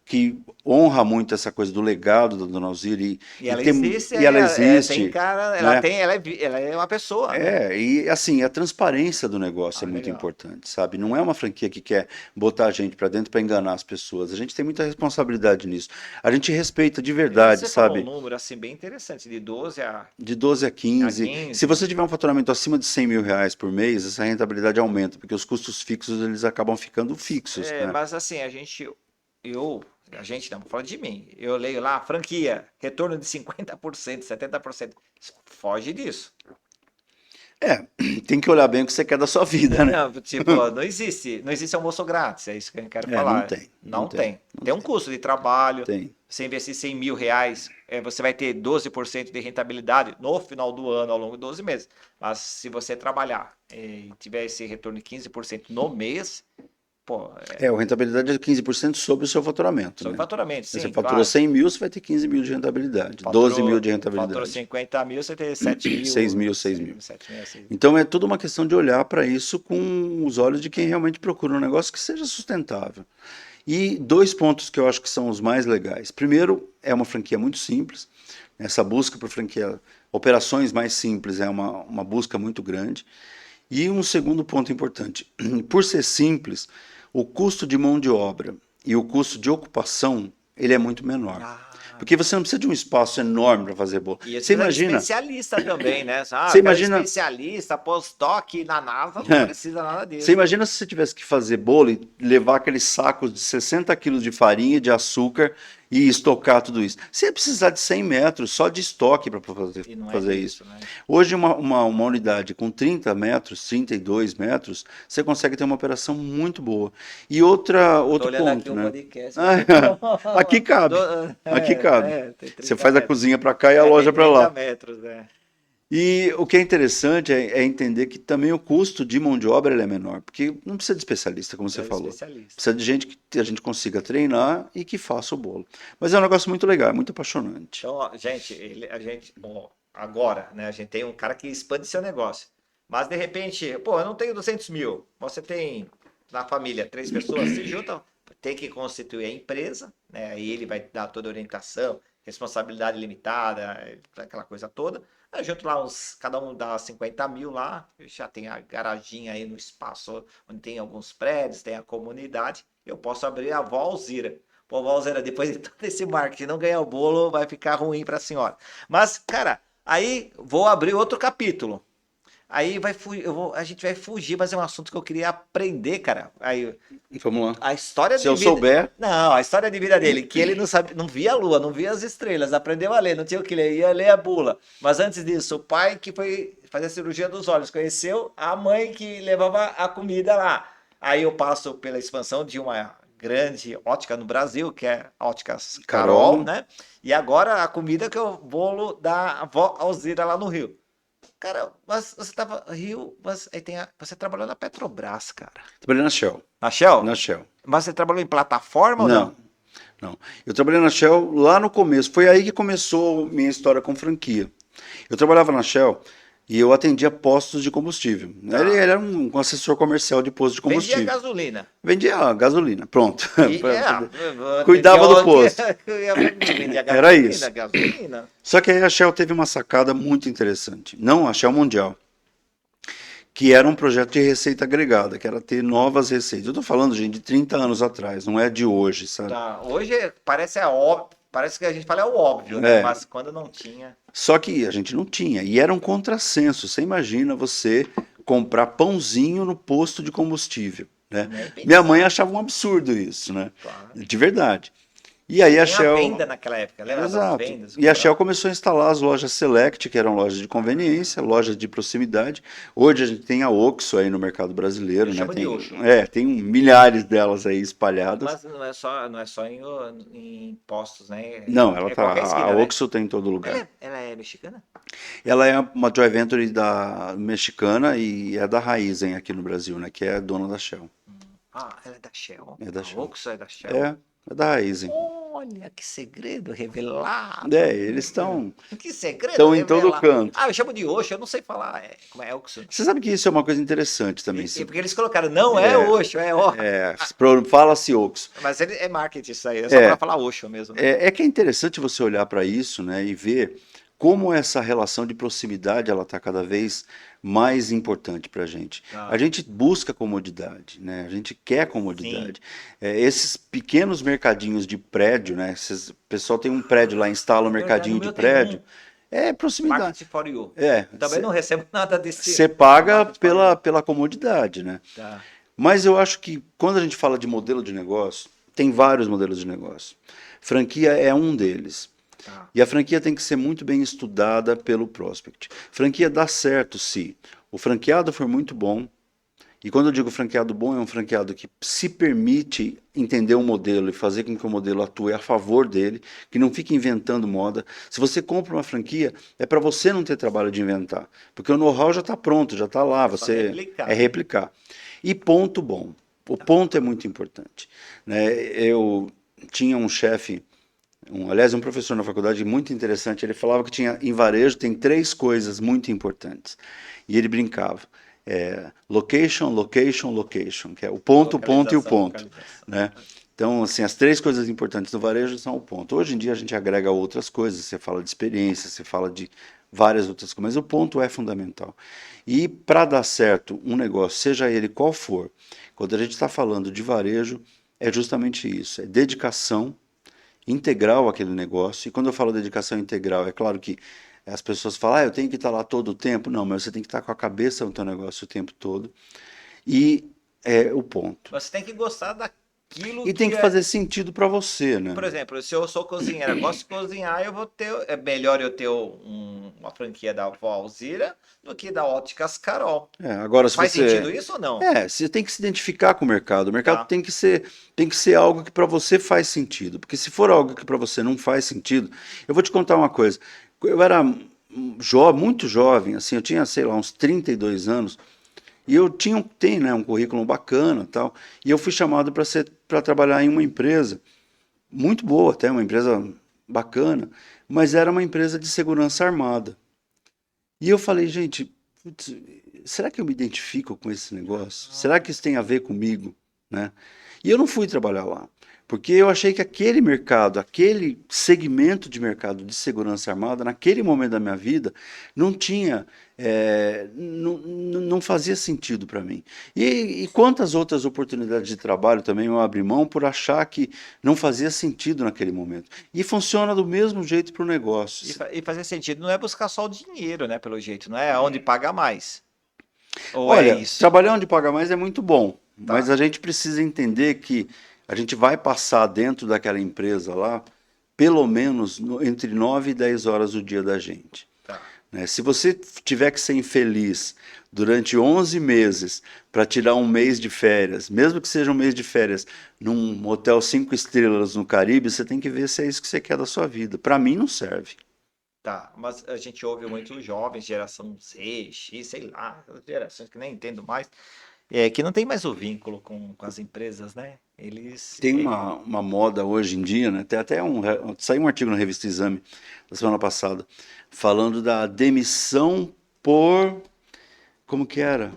que honra muito essa coisa do legado da Dona Alzira E ela tem, existe, e ela tem existe, cara, né? ela é uma pessoa, né? E assim, a transparência do negócio Ah, é muito legal. importante, sabe? Não é uma franquia que quer botar a gente para dentro para enganar as pessoas. A gente tem muita responsabilidade nisso. A gente respeita de E verdade, você falou um sabe? número assim bem interessante, de 12 De 12 a a 15. Se 15. você tiver um faturamento acima de 100 mil reais por mês, essa rentabilidade aumenta, porque os custos fixos eles acabam ficando fixos, É, né? mas assim, a gente não, falando de mim, eu leio lá, franquia, retorno de 50%, 70%. Foge disso. É, tem que olhar bem o que você quer da sua vida, né? Não, tipo, não existe almoço grátis, é isso que eu quero É, não falar. tem, não Não tem, tem. não Tem um tem, custo de trabalho. tem. Você investir 100 mil reais, você vai ter 12% de rentabilidade no final do ano, ao longo de 12 meses. Mas se você trabalhar e tiver esse retorno de 15% no mês, pô, É, a rentabilidade é 15% sobre o seu faturamento, sobre né? faturamento, Você sim, faturou claro. 100 mil, você vai ter 15 mil de rentabilidade, 12 mil Faturou, de faturou rentabilidade, 50 mil, você tem 7 6 mil, mil, 6 mil. 7 mil, 6 mil. Então é tudo uma questão de olhar para isso com os olhos de quem realmente procura um negócio que seja sustentável. E dois pontos que eu acho que são os mais legais. Primeiro, é uma franquia muito simples. Essa busca por franquia, operações mais simples é uma busca muito grande. E um segundo ponto importante: por ser simples, o custo de mão de obra e o custo de ocupação ele é muito menor. Ah, Porque você não precisa de um espaço enorme para fazer bolo. e você precisa de especialista também, né? Ah, Você eu quero imagina, especialista, pós-doc na NASA, não precisa nada você disso. imagina se você tivesse que fazer bolo e levar aqueles sacos de 60 quilos de farinha, de açúcar e estocar tudo isso. Você ia precisar de 100 metros só de estoque para fazer, E não é fazer isso. isso, né? Hoje, uma unidade com 30 metros, 32 metros, você consegue ter uma operação muito boa. E Eu tô outro olhando aqui ponto, o né? podcast. Aqui, Aqui do- cabe, aqui cabe. tem Você 30 faz a metros. cozinha para cá e a É, tem loja para 30 lá. metros, né? E o que é interessante é entender que também o custo de mão de obra ele é menor, porque não precisa de especialista, como você Precisa de falou. especialista. Precisa de gente que a gente consiga treinar e que faça o bolo. Mas é um negócio muito legal, é muito apaixonante. Então, ó, gente, a gente, ó, agora, né, a gente tem um cara que expande seu negócio. Mas, de repente, pô, eu não tenho 200 mil. Você tem na família 3 pessoas, se juntam, tem que constituir a empresa, né? Aí ele vai dar toda a orientação, responsabilidade limitada, aquela coisa toda. Aí junto lá, cada um dá 50 mil lá, já tem a garaginha aí no espaço onde tem alguns prédios, tem a comunidade. Eu posso abrir a Valzira. Pô, Valzira, depois de todo esse marketing, não ganhar o bolo, vai ficar ruim para a senhora. Mas, cara, aí vou abrir outro capítulo. Aí a gente vai fugir, mas é um assunto que eu queria aprender, cara. Aí, Vamos lá. a história Se de eu vida. souber, Não, a história de vida dele, que ele não sabe, não via a lua, não via as estrelas, aprendeu a ler, não tinha o que ler, ia ler a bula. Mas antes disso, o pai que foi fazer a cirurgia dos olhos, conheceu a mãe que levava a comida lá. Aí eu passo pela expansão de uma grande ótica no Brasil, que é a Óticas Carol, Carol, né? E agora a comida que é o bolo da avó Alzira lá no Rio. Cara, mas você tava Rio, mas aí você trabalhou na Petrobras, cara. trabalhei na Shell. Na Shell? Na Shell. Mas você trabalhou em plataforma ou não? Não, não. Eu trabalhei na Shell lá no começo. Foi aí que começou minha história com franquia. Eu trabalhava na Shell e eu atendia postos de combustível. Ele Tá. era um assessor comercial de posto de Vendia combustível. gasolina. Vendia gasolina, pronto. E Cuidava do posto. vendia Era gasolina, isso. gasolina. Só que aí a Shell teve uma sacada muito interessante. Não a Shell Mundial, que era um projeto de receita agregada, que era ter novas receitas. Eu estou falando, gente, de 30 anos atrás, não é de hoje, sabe? Tá. Hoje parece óbvio, parece que a gente fala é o óbvio, né? É. Mas quando não tinha. Só que a gente não tinha. E era um contrassenso. Você imagina você comprar pãozinho no posto de combustível, né? Nem pensar. Minha mãe achava um absurdo isso, né? Claro. De verdade. E aí a Tem a Shell. venda naquela época, lembra das Exato. vendas? E a Shell começou a instalar as lojas Select, que eram lojas de conveniência, lojas de proximidade. Hoje a gente tem a Oxxo aí no mercado brasileiro, Eu né? chamo de Oxo. Tem milhares delas aí espalhadas. Mas não é só em postos, né? Não, ela É tá, qualquer a esquina, né? Oxxo tem em todo lugar. Ela é mexicana? Ela é uma joint venture da mexicana e é da Raizen aqui no Brasil, né? Que é dona da Shell. Ah, ela é da Shell. É da A Shell. Oxo é da Shell. É. É da Raizen. Olha, que segredo revelado. Eles estão Que segredo estão em todo revelado. canto. Ah, eu chamo de Osho, eu não sei falar. Como é Oxo? Você sabe que isso é uma coisa interessante também. E porque eles colocaram, não é É, Osho, é ó. fala-se Oxo. Mas ele é marketing isso aí, é só É, para falar Osho mesmo, né? é que é interessante você olhar para isso, né, e ver como essa relação de proximidade ela está cada vez mais importante para a gente. A Ah, gente busca comodidade, né? A gente quer sim. comodidade. Esses pequenos mercadinhos de prédio, né? O pessoal tem um prédio lá, instala um É verdade, o mercadinho de meu tem prédio. um. É proximidade. Marketing for you. É, Também não recebo nada desse você paga Marketing for you. pela comodidade, né? Tá. Mas eu acho que quando a gente fala de modelo de negócio, tem vários modelos de negócio. Franquia é um deles. Tá. E a franquia tem que ser muito bem estudada pelo prospect. Franquia dá certo se o franqueado for muito bom. E quando eu digo franqueado bom, é um franqueado que se permite entender o modelo e fazer com que o modelo atue a favor dele, que não fique inventando moda. Se você compra uma franquia, é para você não ter trabalho de inventar, porque o know-how já está pronto, já está lá, É só você é replicar. replicar. E ponto bom. O ponto é muito importante, né? Eu tinha um chefe, aliás, um professor na faculdade muito interessante, ele falava que tinha em varejo tem três coisas muito importantes. E ele brincava. Location, location, location, que é o ponto e o Localização, ponto, localização. né? Então, assim, as três coisas importantes do varejo são o ponto. Hoje em dia a gente agrega outras coisas, você fala de experiência, você fala de várias outras coisas, mas o ponto é fundamental. E para dar certo um negócio, seja ele qual for, quando a gente está falando de varejo, é justamente isso, é dedicação integral àquele negócio. E quando eu falo dedicação integral, é claro que as pessoas falam, eu tenho que estar lá todo o tempo. Não, mas você tem que estar com a cabeça no teu negócio o tempo todo. E é o ponto. Você tem que gostar daquilo E tem que que é. fazer sentido para você, né? Por exemplo, se eu sou cozinheira, gosto de cozinhar, eu vou ter. É melhor eu ter uma franquia da Vó Alzira do que da Óticas Carol. Agora, se Faz sentido você. isso ou não? Você tem que se identificar com o mercado. O mercado Tá. tem que ser algo que para você faz sentido. Porque se for algo que para você não faz sentido, eu vou te contar uma coisa. Eu era muito jovem, assim, eu tinha, sei lá, uns 32 anos. E eu tenho, né, um currículo bacana, tal, e eu fui chamado para trabalhar em uma empresa muito boa, até uma empresa bacana, mas era uma empresa de segurança armada. E eu falei, gente, putz, será que eu me identifico com esse negócio? Será que isso tem a ver comigo, né? E eu não fui trabalhar lá, porque eu achei que aquele mercado, aquele segmento de mercado de segurança armada, naquele momento da minha vida, não tinha, não fazia sentido para mim. E quantas outras oportunidades de trabalho também eu abri mão por achar que não fazia sentido naquele momento. E funciona do mesmo jeito para o negócio. E fazer sentido não é buscar só o dinheiro, né? Pelo jeito, não é onde paga mais. Ou é Olha, isso? trabalhar onde paga mais é muito bom, mas Tá, a gente precisa entender que a gente vai passar dentro daquela empresa lá pelo menos entre 9 e 10 horas do dia da gente, tá. né? Se você tiver que ser infeliz durante 11 meses para tirar um mês de férias, mesmo que seja um mês de férias num hotel 5 estrelas no Caribe, você tem que ver se é isso que você quer da sua vida. Para mim não serve. Tá, mas a gente ouve muito jovens, geração Z, X, sei lá, gerações que nem entendo mais, que não tem mais o vínculo com as empresas, né? Eles. Tem uma moda hoje em dia, né? Tem até saiu um artigo na revista Exame da semana passada falando da demissão por, como que era?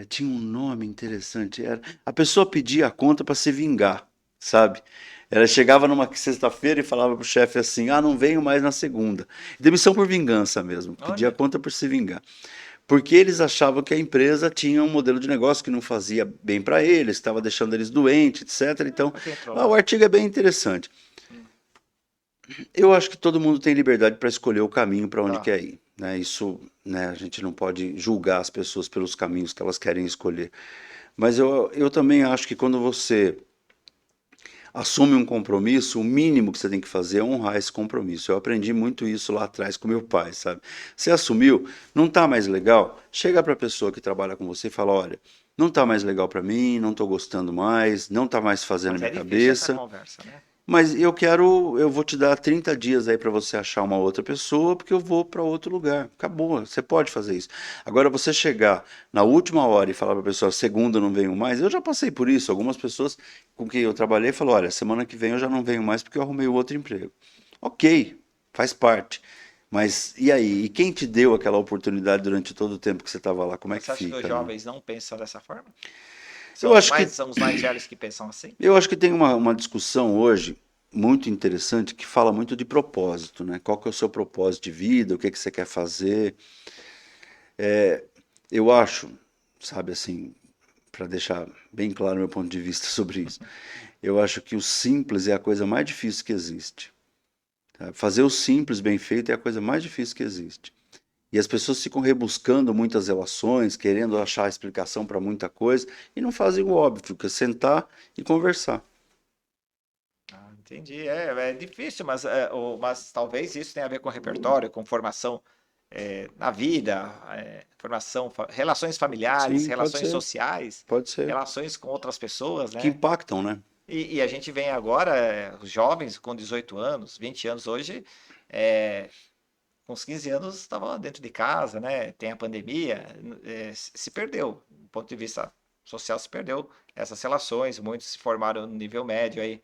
Tinha um nome interessante. A pessoa pedia a conta para se vingar, sabe? Ela chegava numa sexta-feira e falava pro chefe assim: "Ah, não venho mais na segunda". Demissão por vingança mesmo. Pedia a Olha, conta por se vingar. Porque eles achavam que a empresa tinha um modelo de negócio que não fazia bem para eles, estava deixando eles doentes, etc. Então, pra quem entrou o lá? artigo é bem interessante. Eu acho que todo mundo tem liberdade para escolher o caminho para onde Tá. quer ir, né? Isso, né, a gente não pode julgar as pessoas pelos caminhos que elas querem escolher. Mas eu também acho que quando você assume um compromisso, o mínimo que você tem que fazer é honrar esse compromisso. Eu aprendi muito isso lá atrás com meu pai, sabe? Você assumiu, não está mais legal? Chega para a pessoa que trabalha com você e fala: olha, não está mais legal para mim, não estou gostando mais, não está mais fazendo a Mas é minha difícil essa cabeça. conversa, né? Mas eu vou te dar 30 dias aí para você achar uma outra pessoa, porque eu vou para outro lugar. Acabou, você pode fazer isso. Agora, você chegar na última hora e falar para a pessoa, segunda eu não venho mais, eu já passei por isso. Algumas pessoas com quem eu trabalhei falaram, olha, semana que vem eu já não venho mais porque eu arrumei outro emprego. Ok, faz parte. Mas e aí? E quem te deu aquela oportunidade durante todo o tempo que você estava lá? Como é que Você acha que os fica, né? jovens não pensam dessa forma? Eu acho que São os mais velhos que pensam assim? Eu acho que tem uma discussão hoje muito interessante que fala muito de propósito, né? Qual que é o seu propósito de vida, o que que você quer fazer? Eu acho, sabe assim, para deixar bem claro meu ponto de vista sobre isso, eu acho que o simples é a coisa mais difícil que existe. Tá? Fazer o simples bem feito é a coisa mais difícil que existe. E as pessoas ficam rebuscando muitas relações, querendo achar explicação para muita coisa, e não fazem o óbvio, que é sentar e conversar. Ah, entendi. É difícil, mas talvez isso tenha a ver com repertório, com formação na vida, relações familiares, Sim, relações sociais, pode ser. relações com outras pessoas, Que né? impactam, né? E a gente vem agora, os jovens com 18 anos, 20 anos hoje, é, com uns 15 anos estavam dentro de casa, né? Tem a pandemia, se perdeu, do ponto de vista social se perdeu essas relações, muitos se formaram no nível médio aí,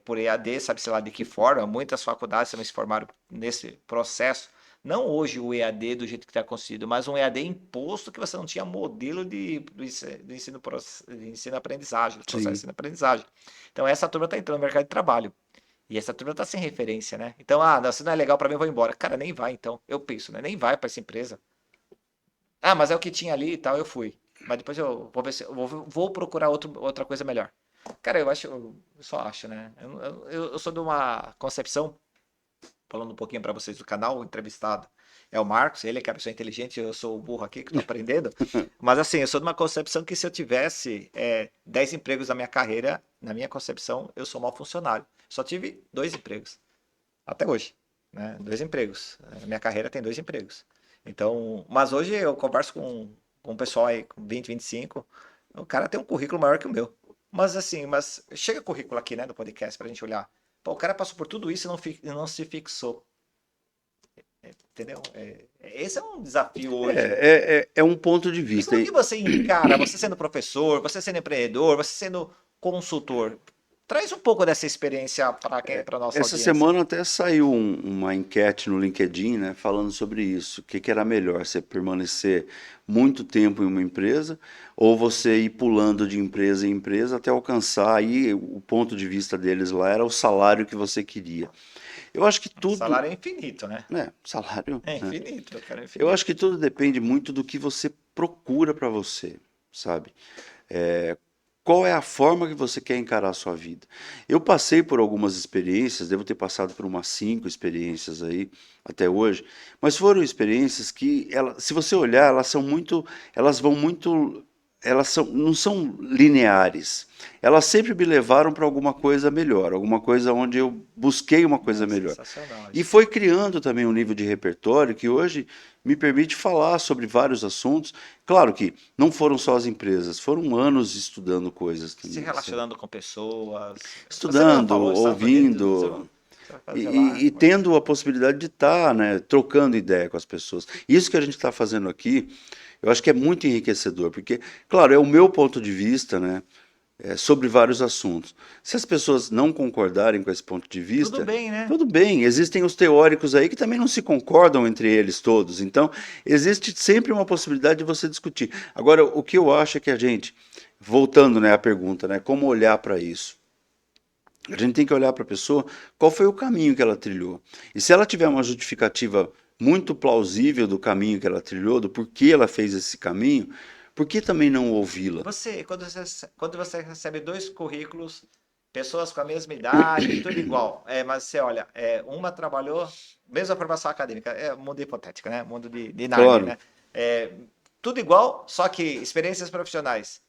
por EAD, sabe-se lá de que forma, muitas faculdades também se formaram nesse processo, não hoje o EAD do jeito que está construído, mas um EAD imposto que você não tinha modelo do ensino, de ensino-aprendizagem, do processo de Sim. ensino-aprendizagem. Então essa turma está entrando no mercado de trabalho. E essa turma tá sem referência, né? Então, não, se não é legal pra mim, eu vou embora. Cara, nem vai então. Eu penso, né? Nem vai pra essa empresa. Ah, mas é o que tinha ali e tal, eu fui. Mas depois eu vou ver se eu vou procurar outra coisa melhor. Cara, eu só acho, né? Eu sou de uma concepção, falando um pouquinho pra vocês do canal, o entrevistado é o Marcos, ele é que é a pessoa inteligente, eu sou o burro aqui que tô aprendendo. Mas assim, eu sou de uma concepção que se eu tivesse 10 empregos na minha carreira, na minha concepção, eu sou mau funcionário. Só tive 2 empregos. Até hoje, né? 2 empregos. A minha carreira tem 2 empregos. Então, mas hoje eu converso com um pessoal aí com 20, 25, o cara tem um currículo maior que o meu. Mas assim, chega currículo aqui, né, do podcast pra gente olhar. Pô, o cara passou por tudo isso e não se fixou, entendeu? Esse é um desafio hoje. É um ponto de E vista. como que você encara, você sendo professor, você sendo empreendedor, você sendo consultor? Traz um pouco dessa experiência para nossa Essa audiência. semana até saiu uma enquete no LinkedIn, né, falando sobre isso. O que que era melhor, você permanecer muito tempo em uma empresa ou você ir pulando de empresa em empresa até alcançar aí o ponto de vista deles lá era o salário que você queria. Eu acho que O tudo, salário é infinito, né? né, salário, É né? infinito, cara, é Eu acho infinito. que tudo depende muito do que você procura para você, sabe? Qual é a forma que você quer encarar a sua vida? Eu passei por algumas experiências, devo ter passado por umas 5 experiências aí até hoje, mas foram experiências que, se você olhar, elas vão muito, não são lineares. Elas sempre me levaram para alguma coisa melhor, alguma coisa onde eu busquei uma coisa É melhor. sensacional E isso. foi criando também um nível de repertório que hoje me permite falar sobre vários assuntos. Claro que não foram só as empresas, foram anos estudando coisas Se também, sabe? relacionando com pessoas. Você mesmo Estudando, falou, Estados Unidos, ouvindo você vai fazer lá. e tendo a possibilidade de estar, né, trocando ideia com as pessoas. Isso que a gente está fazendo aqui, eu acho que é muito enriquecedor, porque, claro, é o meu ponto de vista, né, sobre vários assuntos. Se as pessoas não concordarem com esse ponto de Tudo vista, bem, né? tudo bem. Existem os teóricos aí que também não se concordam entre eles todos. Então, existe sempre uma possibilidade de você discutir. Agora, o que eu acho é que a gente, voltando, né, à pergunta, né, como olhar para isso? A gente tem que olhar para a pessoa, qual foi o caminho que ela trilhou. E se ela tiver uma justificativa muito plausível do caminho que ela trilhou, do porquê ela fez esse caminho, por que também não ouvi-la? Quando você recebe 2 currículos, pessoas com a mesma idade, tudo igual, mas você olha, uma trabalhou, mesma formação acadêmica, mundo hipotético, né? Mundo de Nárnia, Claro. né? É, tudo igual, só que experiências profissionais.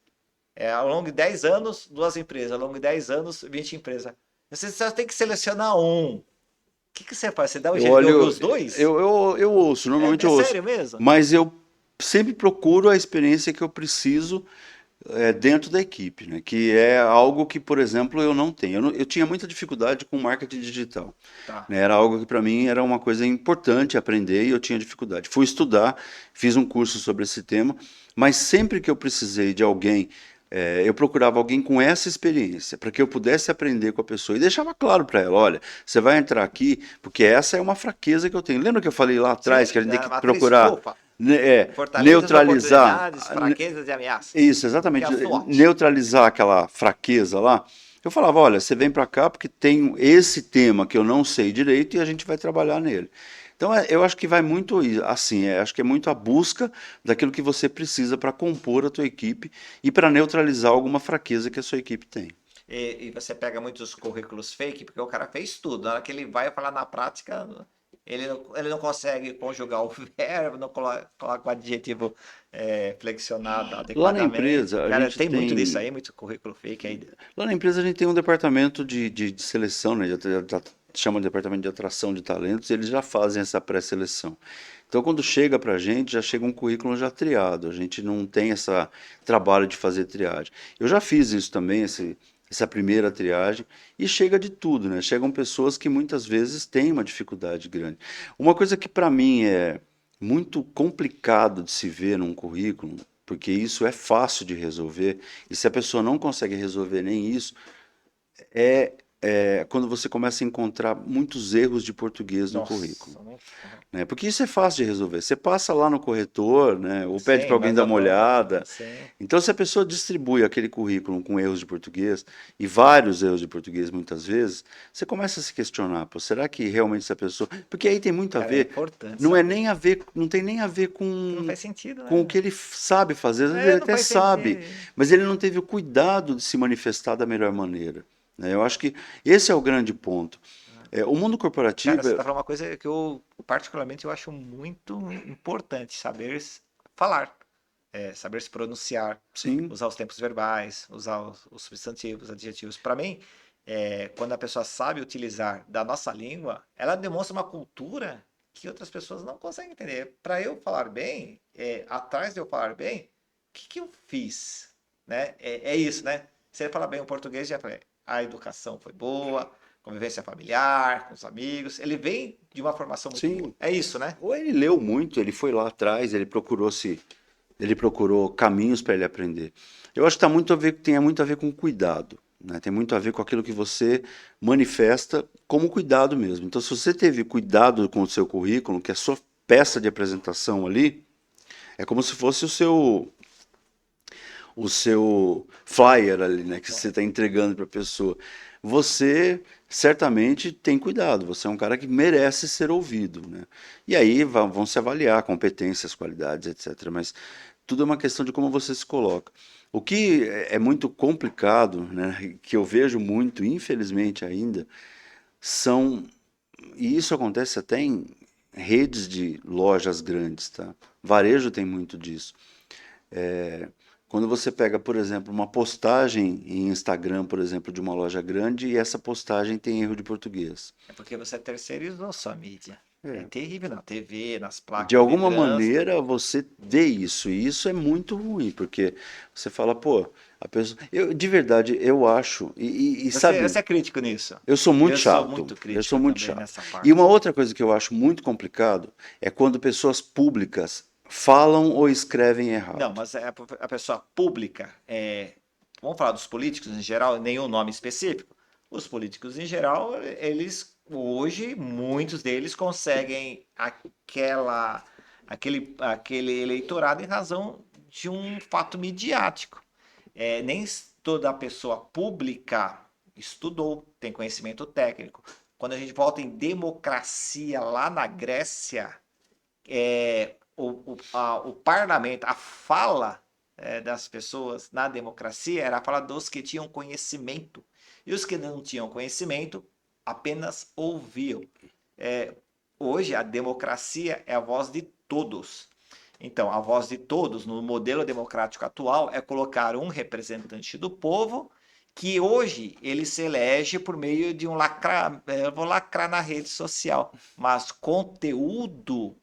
Ao longo de 10 anos, 2 empresas. Ao longo de 10 anos, 20 empresas. Você só tem que selecionar um. O que, que você faz? Você dá um Eu jeito de ouvir olho, os dois? eu ouço, normalmente É eu ouço, sério mesmo? mas eu sempre procuro a experiência que eu preciso dentro da equipe, né? Que é algo que, por exemplo, eu não tenho. Eu tinha muita dificuldade com marketing digital, Tá. né? Era algo que para mim era uma coisa importante aprender e eu tinha dificuldade. Fui estudar, fiz um curso sobre esse tema, mas sempre que eu precisei de alguém, eu procurava alguém com essa experiência para que eu pudesse aprender com a pessoa e deixava claro para ela, olha, você vai entrar aqui porque essa é uma fraqueza que eu tenho. Lembra que eu falei lá atrás que a Sim, gente tem a que matriz procurar FOFA. Fortalezas, neutralizar, oportunidades, fraquezas e ameaças. isso, Que é exatamente, a SWOT. neutralizar aquela fraqueza lá. Eu falava, olha, você vem para cá porque tem esse tema que eu não sei direito e a gente vai trabalhar nele. Então, eu acho que vai muito assim, acho que é muito a busca daquilo que você precisa para compor a tua equipe e para neutralizar alguma fraqueza que a sua equipe tem. E você pega muitos currículos fake, porque o cara fez tudo. Na hora que ele vai falar na prática, ele não consegue conjugar o verbo, não coloca o adjetivo flexionado Lá na adequadamente. empresa, a Cara, gente tem muito disso tem aí, muito currículo fake aí. Lá na empresa a gente tem um departamento de seleção, né? Chama de departamento de atração de talentos, e eles já fazem essa pré-seleção. Então, quando chega para a gente, já chega um currículo já triado. A gente não tem esse trabalho de fazer triagem. Eu já fiz isso também, essa primeira triagem, e chega de tudo, né? Chegam pessoas que muitas vezes têm uma dificuldade grande. Uma coisa que para mim é muito complicado de se ver num currículo, porque isso é fácil de resolver, e se a pessoa não consegue resolver nem isso, é quando você começa a encontrar muitos erros de português no currículo, Nossa, não fala. né? Porque isso é fácil de resolver. Você passa lá no corretor, né? Ou pede para Sim, alguém mas dar eu uma tô. olhada. Sim. Então, se a pessoa distribui aquele currículo com erros de português e vários erros de português muitas vezes, você começa a se questionar, pô, será que realmente essa pessoa? Porque aí tem muito a Cara, é ver, importante não é saber. nem a ver, não tem nem a ver Que não faz sentido, com o né? que ele sabe fazer. Às vezes ele É, não até faz sabe, sentido. mas ele não teve o cuidado de se manifestar da melhor maneira, né? Eu acho que esse é o grande ponto. O mundo Cara, corporativo, você tá falando uma coisa que eu, particularmente, eu acho muito importante, saber falar, saber se pronunciar, sim, usar os tempos verbais, usar os substantivos, adjetivos. Para mim, quando a pessoa sabe utilizar da nossa língua, ela demonstra uma cultura que outras pessoas não conseguem entender. Para eu falar bem, atrás de eu falar bem, o que que eu fiz? Né? É isso, né? Se ele falar bem o português, já falei, a educação foi boa, convivência familiar, com os amigos. Ele vem de uma formação muito boa. sim. É isso, né? Ou ele leu muito, ele foi lá atrás, ele procurou caminhos para ele aprender. Eu acho que tem muito a ver com cuidado, né? Tem muito a ver com aquilo que você manifesta como cuidado mesmo. Então, se você teve cuidado com o seu currículo, que é a sua peça de apresentação ali, é como se fosse o seu flyer ali, né, que você está entregando para a pessoa. Você certamente tem cuidado, você é um cara que merece ser ouvido, né? E aí vão se avaliar competências, qualidades, etc. Mas tudo é uma questão de como você se coloca. O que é muito complicado, né, que eu vejo muito, infelizmente ainda, são, e isso acontece até em redes de lojas grandes, tá? Varejo tem muito disso. Quando você pega, por exemplo, uma postagem em Instagram, por exemplo, de uma loja grande e essa postagem tem erro de português. É porque você terceirizou sua mídia. É É. terrível na TV, nas De placas de alguma trânsito. maneira você vê isso, e isso é muito ruim, porque você fala, pô, a pessoa. De verdade, eu acho, e sabe, Você é crítico nisso? eu sou muito Eu sou chato, muito eu sou crítico muito também chato. nessa E uma parte. outra coisa que eu acho muito complicado é quando pessoas públicas falam ou escrevem Não, errado. mas a pessoa pública, vamos falar dos políticos em geral, nenhum nome específico. Os políticos em geral, eles hoje, muitos deles conseguem aquele eleitorado em razão de um fato midiático. Nem toda pessoa pública estudou, tem conhecimento técnico. Quando a gente volta em democracia lá na Grécia, o parlamento, a fala das pessoas na democracia era a fala dos que tinham conhecimento. E os que não tinham conhecimento apenas ouviam. É, Hoje, a democracia é a voz de todos. Então, a voz de todos no modelo democrático atual é colocar um representante do povo que hoje ele se elege por meio de um lacrar, eu vou lacrar na rede social, mas conteúdo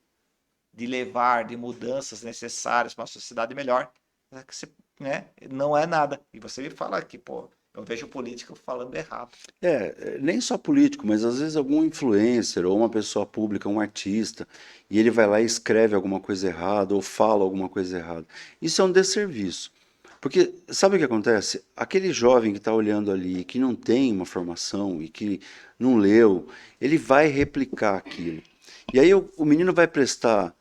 de levar de mudanças necessárias para uma sociedade melhor, né, não é nada. E você me fala que, pô, eu vejo político falando errado. Nem só político, mas às vezes algum influencer ou uma pessoa pública, um artista, e ele vai lá e escreve alguma coisa errada ou fala alguma coisa errada. Isso é um desserviço. Porque sabe o que acontece? Aquele jovem que está olhando ali, que não tem uma formação e que não leu, ele vai replicar aquilo. E aí o menino vai prestar,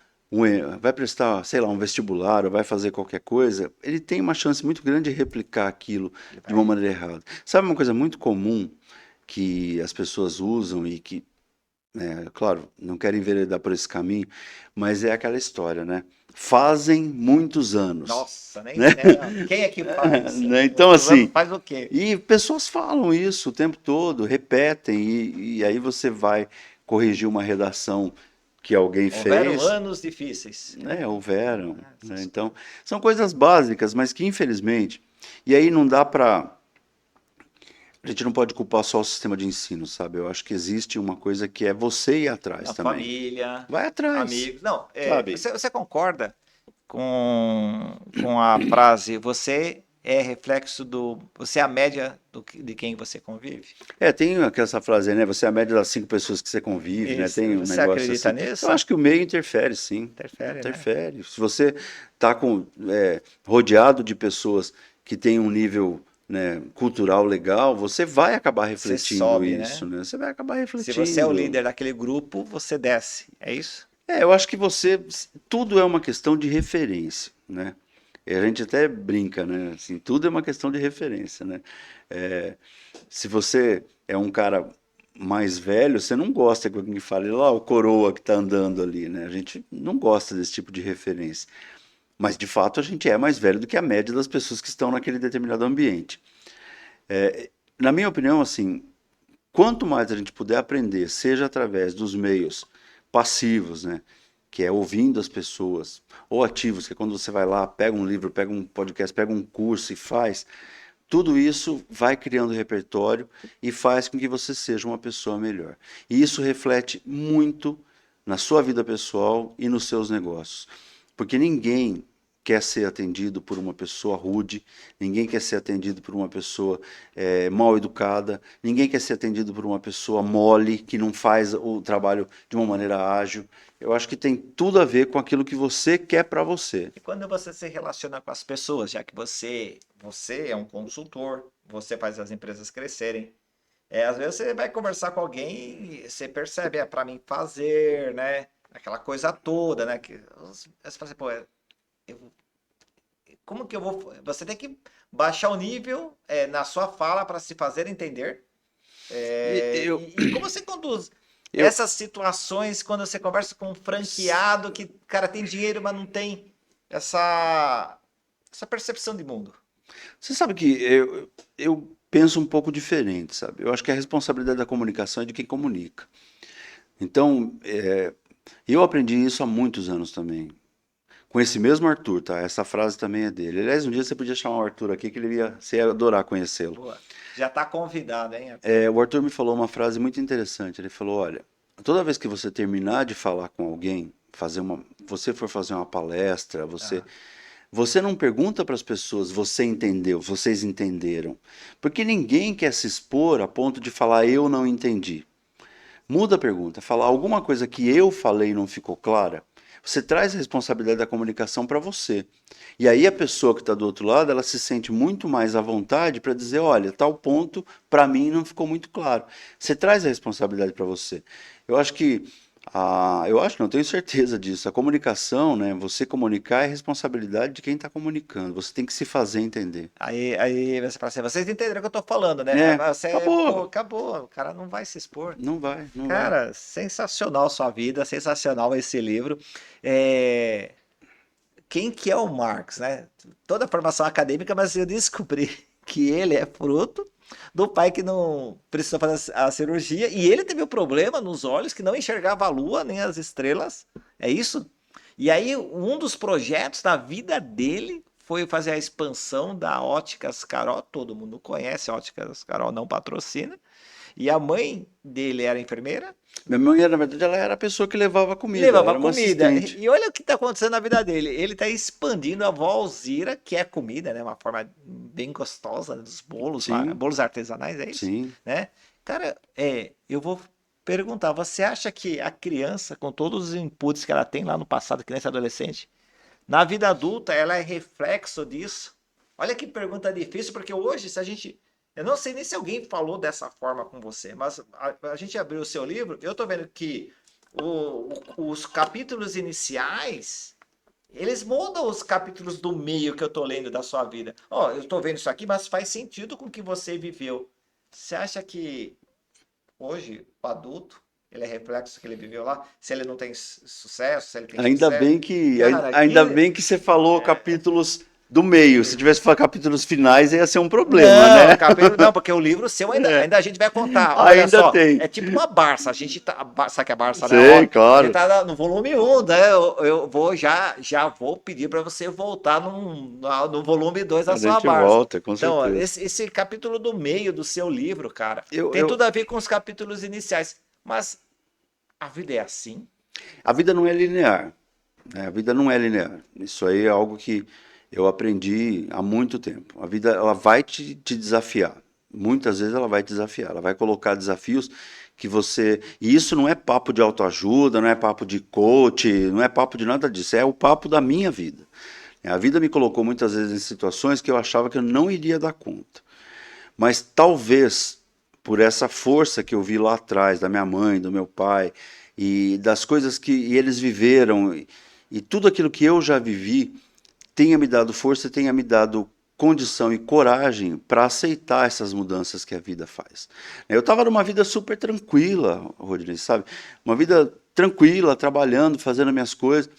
sei lá, um vestibular ou vai fazer qualquer coisa, ele tem uma chance muito grande de replicar aquilo Ele de uma vai. maneira errada. Sabe uma coisa muito comum que as pessoas usam e que, claro, não querem enveredar por esse caminho, mas é aquela história, né? Fazem muitos anos, Nossa, nem, né? né? Quem é que fala isso? Né? Então, Muitos anos assim, faz o quê? e pessoas falam isso o tempo todo, repetem, e aí você vai corrigir uma redação que alguém Houveram fez, anos difíceis. né? Houveram, Ah, né? essas Então, coisas. são coisas básicas, mas que infelizmente, e aí não dá para, a gente não pode culpar só o sistema de ensino, sabe? Eu acho que existe uma coisa que é você ir atrás A também. família, Vai atrás, amigos. Não, sabe? você concorda com a frase, você é reflexo do. Você é a média de quem você convive? Tem essa frase aí, né? Você é a média das 5 pessoas que você convive, né? Isso. Tem um Você negócio acredita assim. Eu nisso? acho que o meio interfere, sim. Interfere, né? Interfere. Se você está rodeado de pessoas que têm um nível, né, cultural legal, você vai acabar Você refletindo sobe, né? isso, né? Você vai acabar Se você é o refletindo. líder daquele grupo, você desce. É isso? Eu acho que tudo é uma questão de referência, né? E a gente até brinca, né? Assim, tudo é uma questão de referência, né? É, se você é um cara mais velho, você não gosta que alguém fale lá o coroa que está andando ali, né? A gente não gosta desse tipo de referência. Mas de fato a gente é mais velho do que a média das pessoas que estão naquele determinado ambiente. Na minha opinião, assim, quanto mais a gente puder aprender, seja através dos meios passivos, né? Que é ouvindo as pessoas, ou ativos, que é quando você vai lá, pega um livro, pega um podcast, pega um curso e faz, tudo isso vai criando repertório e faz com que você seja uma pessoa melhor. E isso reflete muito na sua vida pessoal e nos seus negócios. Porque ninguém quer ser atendido por uma pessoa rude, ninguém quer ser atendido por uma pessoa mal educada, ninguém quer ser atendido por uma pessoa mole, que não faz o trabalho de uma maneira ágil. Eu acho que tem tudo a ver com aquilo que você quer para você. E quando você se relaciona com as pessoas, já que você é um consultor, você faz as empresas crescerem. Às vezes você vai conversar com alguém e você percebe, é para mim fazer, né? Aquela coisa toda, né? Que você fala assim, pô, como que eu vou. Você tem que baixar o nível na sua fala para se fazer entender. E eu, E como você conduz eu, essas situações quando você conversa com um franqueado que, cara, tem dinheiro, mas não tem essa, essa percepção de mundo? Você sabe que eu penso um pouco diferente, sabe? Eu acho que a responsabilidade da comunicação é de quem comunica. Então, eu aprendi isso há muitos anos também. Com esse mesmo Arthur, tá? Essa frase também é dele. Aliás, um dia você podia chamar o Arthur aqui, que você ia adorar conhecê-lo. Boa. Já está convidado, hein, Arthur? O Arthur me falou uma frase muito interessante. Ele falou: olha, toda vez que você terminar de falar com alguém, você for fazer uma palestra, Ah, você não pergunta para as pessoas, você entendeu, vocês entenderam. Porque ninguém quer se expor a ponto de falar, eu não entendi. Muda a pergunta, fala alguma coisa que eu falei e não ficou clara. Você traz a responsabilidade da comunicação para você. E aí a pessoa que está do outro lado, ela se sente muito mais à vontade para dizer, olha, tal ponto para mim não ficou muito claro. Você traz a responsabilidade para você. Eu acho que não tenho certeza disso. A comunicação, né? Você comunicar é responsabilidade de quem está comunicando. Você tem que se fazer entender. aí você fala assim, vocês entenderam o que eu tô falando, né? Você, pô, Acabou. acabou, o cara não vai se expor. Não vai, não vai. Cara, sensacional sua vida, sensacional esse livro. É, quem que é o Marx, né? Toda a formação acadêmica, mas eu descobri que ele é fruto do pai que não precisou fazer a cirurgia e ele teve o problema nos olhos que não enxergava a lua nem as estrelas. É isso? E aí um dos projetos da vida dele foi fazer a expansão da Óticas Carol. Todo mundo conhece a Óticas Carol, não patrocina. E a mãe dele era enfermeira? Minha mãe, na verdade, ela era a pessoa que levava a comida, ela Levava era uma comida. assistente. E olha o que está acontecendo na vida dele. Ele está expandindo a avó Alzira, que é comida, né? Uma forma bem gostosa, né, dos bolos lá, Sim, bolos artesanais, é isso? sim. Né? Cara, eu vou perguntar, você acha que a criança, com todos os inputs que ela tem lá no passado, criança e adolescente, na vida adulta, ela é reflexo disso? Olha que pergunta difícil, porque hoje, se a gente. Eu não sei nem se alguém falou dessa forma com você, mas a gente abriu o seu livro, eu tô vendo que os capítulos iniciais, eles mudam os capítulos do meio que eu tô lendo da sua vida. Ó, eu tô vendo isso aqui, mas faz sentido com o que você viveu. Você acha que hoje, o adulto, ele é reflexo do que ele viveu lá? Se ele não tem sucesso, se ele tem Ainda sucesso? bem que, Cara, ainda que bem que você falou capítulos do meio. Se tivesse falado capítulos finais, ia ser um problema, não, né? capítulo não, porque o livro seu ainda, É, ainda a gente vai contar. Olha ainda só, tem. é tipo uma Barça. A gente tá. Sabe que é Barça, né? Sei, Ó, a gente claro. tá no volume um, né? Eu vou já vou pedir para você voltar no volume 2 da A sua gente Barça. volta, com Então, ó, certeza. esse capítulo do meio do seu livro, cara, Eu, tem eu, tudo a ver com os capítulos iniciais. Mas a vida é assim? a vida não é linear, né? A vida não é linear. Isso aí é algo que eu aprendi há muito tempo. A vida, ela vai te desafiar. Muitas vezes ela vai te desafiar. Ela vai colocar desafios que você. E isso não é papo de autoajuda, não é papo de coach, não é papo de nada disso. É o papo da minha vida. A vida me colocou muitas vezes em situações que eu achava que eu não iria dar conta. Mas talvez por essa força que eu vi lá atrás da minha mãe, do meu pai e das coisas que eles viveram e tudo aquilo que eu já vivi tenha me dado força, tenha me dado condição e coragem para aceitar essas mudanças que a vida faz. Eu estava numa vida super tranquila, Rodrigo, sabe? Uma vida tranquila, trabalhando, fazendo minhas coisas.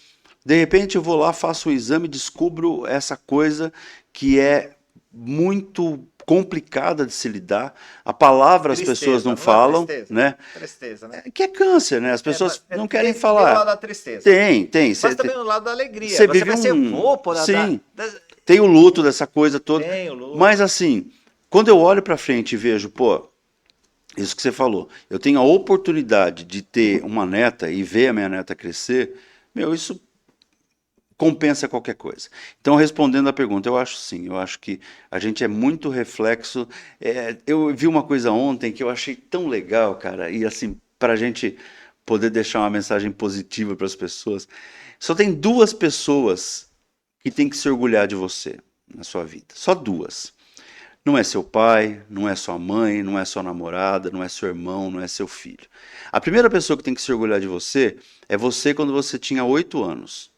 De repente eu vou lá, faço um exame e descubro essa coisa que é muito complicada de se lidar. A palavra as pessoas Tristeza, não não é falam, tristeza? né? Tristeza, né? Que é câncer, né? As pessoas não querem Tem o lado falar. da tristeza. Tem. Mas também o lado da alegria. Você Você vive vai ser um. vô, pô, Sim, tem o luto dessa coisa toda. tem o Mas luto. assim, quando eu olho para frente e vejo, pô, isso que você falou, eu tenho a oportunidade de ter uma neta e ver a minha neta crescer, meu, isso compensa qualquer coisa. Então, respondendo à pergunta, eu acho sim, eu acho que a gente é muito reflexo. Eu vi uma coisa ontem que eu achei tão legal, cara, e assim, para a gente poder deixar uma mensagem positiva para as pessoas, só tem duas pessoas que tem que se orgulhar de você na sua vida, só duas. Não é seu pai, não é sua mãe, não é sua namorada, não é seu irmão, não é seu filho. A primeira pessoa que tem que se orgulhar de você é você quando você tinha 8 anos.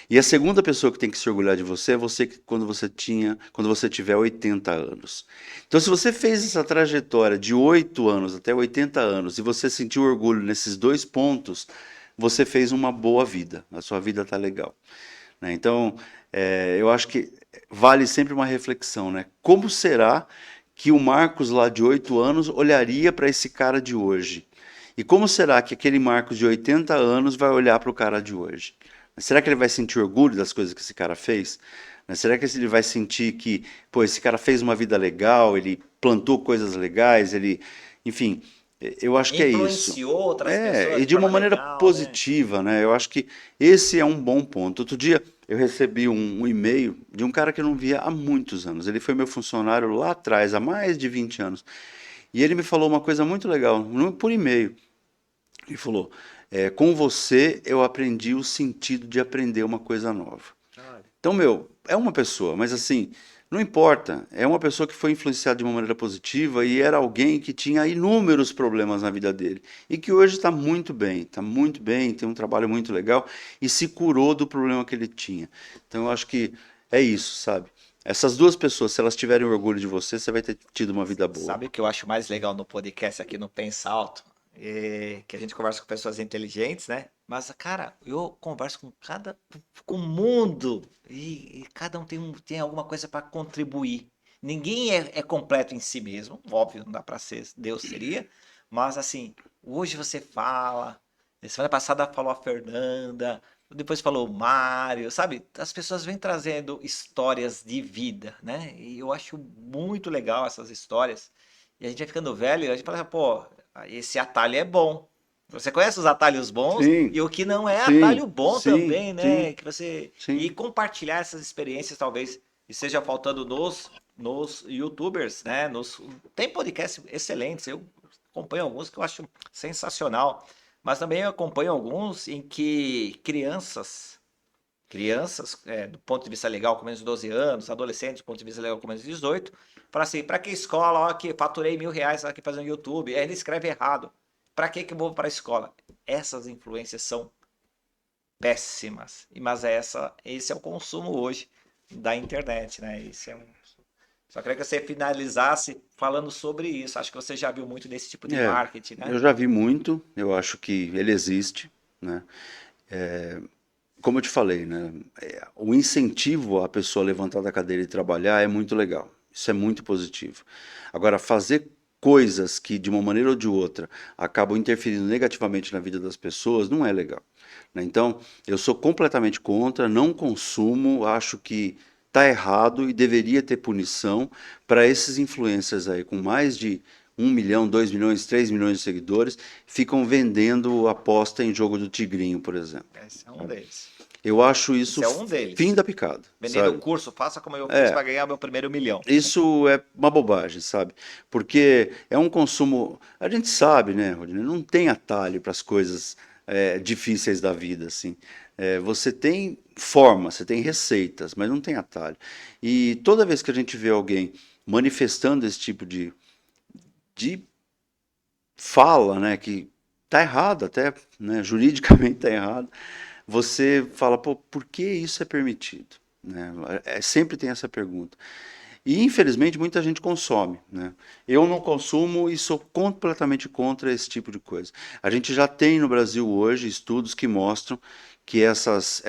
E a segunda pessoa que tem que se orgulhar de você é você quando você tiver 80 anos. Então, se você fez essa trajetória de 8 anos até 80 anos e você sentiu orgulho nesses dois pontos, você fez uma boa vida. A sua vida está legal, né? Então, eu acho que vale sempre uma reflexão, né? Como será que o Marcos lá de 8 anos olharia para esse cara de hoje? E como será que aquele Marcos de 80 anos vai olhar para o cara de hoje? Será que ele vai sentir orgulho das coisas que esse cara fez? Será que ele vai sentir que, pô, esse cara fez uma vida legal, ele plantou coisas legais, ele, enfim, eu acho que é isso. Influenciou outras pessoas E de de uma forma maneira legal, né? positiva, né? Eu acho que esse é um bom ponto. Outro dia eu recebi um e-mail de um cara que eu não via há muitos anos. Ele foi meu funcionário lá atrás, há mais de 20 anos. E ele me falou uma coisa muito legal, por e-mail. Ele falou: com você eu aprendi o sentido de aprender uma coisa nova. Olha, Então, meu, é uma pessoa, mas assim, não importa. É uma pessoa que foi influenciada de uma maneira positiva e era alguém que tinha inúmeros problemas na vida dele. E que hoje está muito bem, tem um trabalho muito legal e se curou do problema que ele tinha. Então, eu acho que é isso, sabe? Essas duas pessoas, se elas tiverem orgulho de você, você vai ter tido uma vida boa. sabe o que eu acho mais legal no podcast aqui no Pensa Alto? É que a gente conversa com pessoas inteligentes, né? Mas, cara, eu converso com o mundo e cada um tem alguma coisa para contribuir. Ninguém é completo em si mesmo, óbvio, não dá para ser, Deus seria, mas assim, hoje você fala, semana passada falou a Fernanda, depois falou o Mário, sabe? As pessoas vêm trazendo histórias de vida, né? E eu acho muito legal essas histórias. E a gente vai ficando velho e a gente fala, pô, esse atalho é bom. Você conhece os atalhos bons Sim, e o que não é sim, atalho bom sim, também, sim, né? Que você sim. e compartilhar essas experiências talvez esteja faltando nos YouTubers, né? Tem podcasts excelentes, eu acompanho alguns que eu acho sensacional, mas também eu acompanho alguns em que crianças, do ponto de vista legal com menos de 12 anos, adolescentes do ponto de vista legal com menos de 18, fala assim, para que escola? Ó, aqui, faturei R$ 1.000 aqui fazendo YouTube. Aí ele escreve errado. Para que eu vou para a escola? Essas influências são péssimas. Mas esse é o consumo hoje da internet, né? Só queria que você finalizasse falando sobre isso. Acho que você já viu muito desse tipo de É, marketing, né? eu já vi muito, eu acho que ele existe, né? Como eu te falei, né? O incentivo à pessoa levantar da cadeira e trabalhar é muito legal. Isso é muito positivo. Agora, fazer coisas que, de uma maneira ou de outra, acabam interferindo negativamente na vida das pessoas não é legal, né? Então, eu sou completamente contra, não consumo, acho que está errado e deveria ter punição para esses influencers aí com mais de 1 milhão, 2 milhões, 3 milhões de seguidores, ficam vendendo aposta em jogo do Tigrinho, por exemplo. Esse é um Sabe? deles. Eu acho isso Esse é um fim deles. da picada, Vendendo o sabe? curso, faça como eu fiz É, para ganhar meu primeiro milhão. isso é uma bobagem, sabe? Porque é um consumo. A gente sabe, né, Rodney? Não tem atalho para as coisas difíceis da vida, assim. Você tem forma, você tem receitas, mas não tem atalho. E toda vez que a gente vê alguém manifestando esse tipo de fala, né, que tá errado até, né, juridicamente tá errado, você fala, pô, por que isso é permitido? Né? Sempre tem essa pergunta. E infelizmente muita gente consome, né? Eu não consumo e sou completamente contra esse tipo de coisa. A gente já tem no Brasil hoje estudos que mostram que essas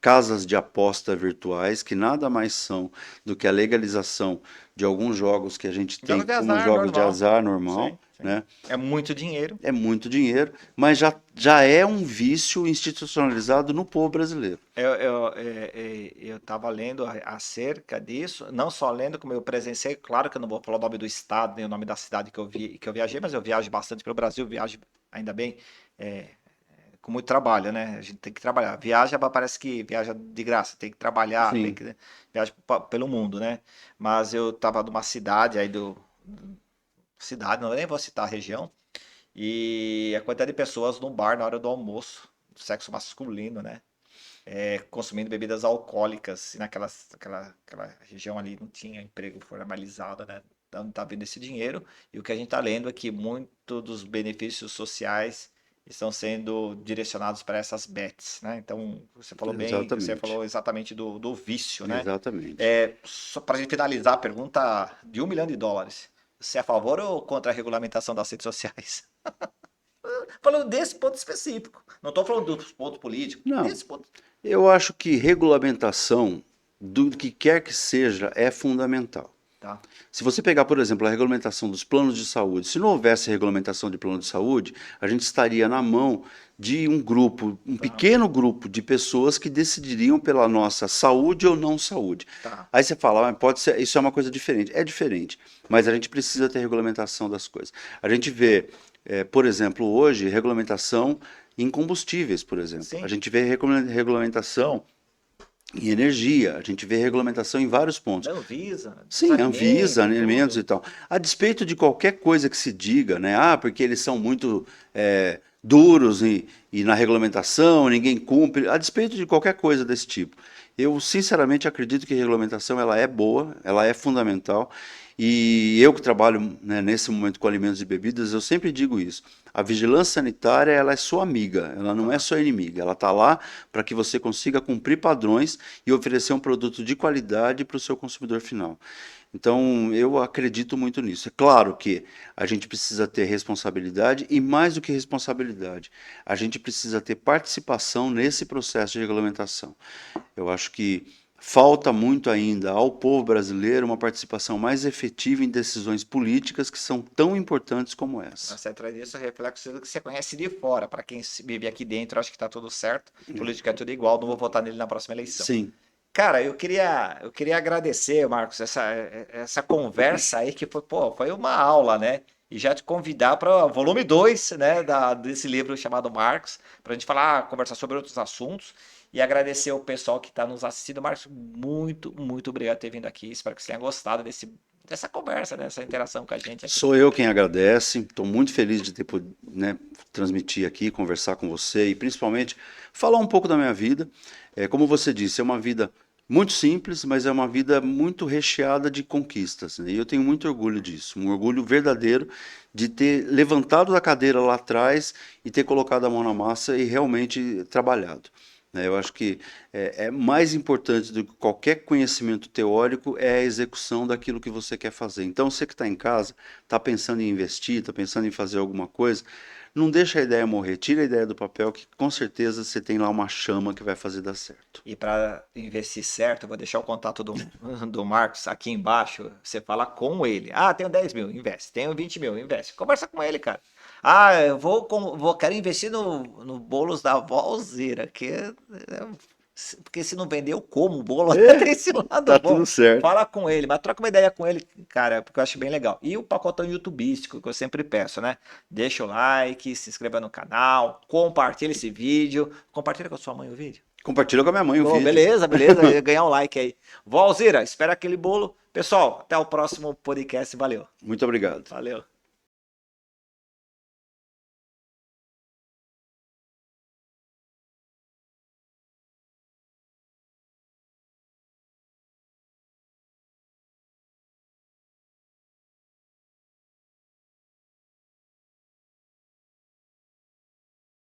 casas de aposta virtuais, que nada mais são do que a legalização de alguns jogos que a gente tem Jogos de como azar, jogos de normal. azar Sim, normal, sim. né? É muito dinheiro. É muito dinheiro, mas já é um vício institucionalizado no povo brasileiro. Eu estava lendo acerca disso, não só lendo, como eu presenciei. Claro que eu não vou falar o nome do estado, nem o nome da cidade que eu viajei, mas eu viajo bastante pelo Brasil, viajo ainda bem, é, com muito trabalho, né? A gente tem que trabalhar. Viaja, mas parece que viaja de graça, tem que trabalhar, Sim, viaja pelo mundo, né? Mas eu estava numa cidade aí cidade, não nem vou citar a região, e a quantidade de pessoas num bar na hora do almoço, do sexo masculino, né? Consumindo bebidas alcoólicas, e aquela região ali não tinha emprego formalizado, né? Então tá vindo esse dinheiro, e o que a gente está lendo é que muito dos benefícios sociais estão sendo direcionados para essas bets, né? Então, você exatamente. falou exatamente do vício, né? Exatamente. Só para a gente finalizar, a pergunta de US$ 1 milhão. Você é a favor ou contra a regulamentação das redes sociais? Falando desse ponto específico. Não estou falando dos pontos políticos. Não, Desse ponto. eu acho que regulamentação do que quer que seja é fundamental. Tá. Se você pegar, por exemplo, a regulamentação dos planos de saúde, se não houvesse regulamentação de plano de saúde, a gente estaria na mão de um grupo, um Tá. pequeno grupo de pessoas que decidiriam pela nossa saúde ou não saúde. Tá. Aí você fala, pode ser, isso é uma coisa diferente. É diferente, mas a gente precisa ter regulamentação das coisas. A gente vê, por exemplo, hoje, regulamentação em combustíveis, por exemplo. A Sim. gente vê regulamentação em energia, a gente vê regulamentação em vários pontos. Da Anvisa, dos Sim, Anvisa, alimentos, alimentos tudo. e tal. A despeito de qualquer coisa que se diga, né? Ah, porque eles são muito duros e na regulamentação, ninguém cumpre. A despeito de qualquer coisa desse tipo. Eu sinceramente acredito que a regulamentação ela é boa, ela é fundamental. E eu que trabalho, né, nesse momento com alimentos e bebidas, eu sempre digo isso. A vigilância sanitária ela é sua amiga, ela não é Tá. sua inimiga. Ela está lá para que você consiga cumprir padrões e oferecer um produto de qualidade para o seu consumidor final. Então, eu acredito muito nisso. É claro que a gente precisa ter responsabilidade e, mais do que responsabilidade, a gente precisa ter participação nesse processo de regulamentação. Eu acho que falta muito ainda ao povo brasileiro uma participação mais efetiva em decisões políticas que são tão importantes como essa. Você traz isso, reflexo do que você conhece de fora. Para quem vive aqui dentro, acho que está tudo certo. Política é tudo igual, não vou votar nele na próxima eleição. Sim, Cara, eu queria agradecer, Marcos, essa conversa aí que foi, pô, foi uma aula, né? E já te convidar para volume 2, né, desse livro chamado Marcos, para a gente falar, conversar sobre outros assuntos e agradecer o pessoal que está nos assistindo. Marcos, muito, muito obrigado por ter vindo aqui. Espero que você tenha gostado dessa conversa, né, dessa interação com a gente aqui. Sou eu quem agradece, estou muito feliz de ter podido, né, transmitir aqui, conversar com você e principalmente falar um pouco da minha vida. Como você disse, é uma vida muito simples, mas é uma vida muito recheada de conquistas, né? E eu tenho muito orgulho disso, um orgulho verdadeiro de ter levantado da cadeira lá atrás e ter colocado a mão na massa e realmente trabalhado, né? Eu acho que é mais importante do que qualquer conhecimento teórico é a execução daquilo que você quer fazer. Então, você que está em casa, está pensando em investir, está pensando em fazer alguma coisa, não deixa a ideia morrer, tira a ideia do papel que com certeza você tem lá uma chama que vai fazer dar certo. E para investir certo, eu vou deixar o contato do Marcos aqui embaixo. Você fala com ele. Ah, tenho 10 mil, investe. Tenho 20 mil, investe. Conversa com ele, cara. Ah, quero investir no bolos da Valzira, porque se não vender, eu como o bolo. Tem esse lado Tá bom. tudo certo. Fala com ele, mas troca uma ideia com ele, cara, porque eu acho bem legal. E o pacotão YouTubístico, que eu sempre peço, né? Deixa o like, se inscreva no canal, compartilha esse vídeo. Compartilha com a sua mãe o vídeo. Compartilha com a minha mãe o Bom, vídeo. beleza, beleza. Ganhar um like aí. Valzira, espera aquele bolo. Pessoal, até o próximo podcast. Valeu. Muito obrigado. Valeu.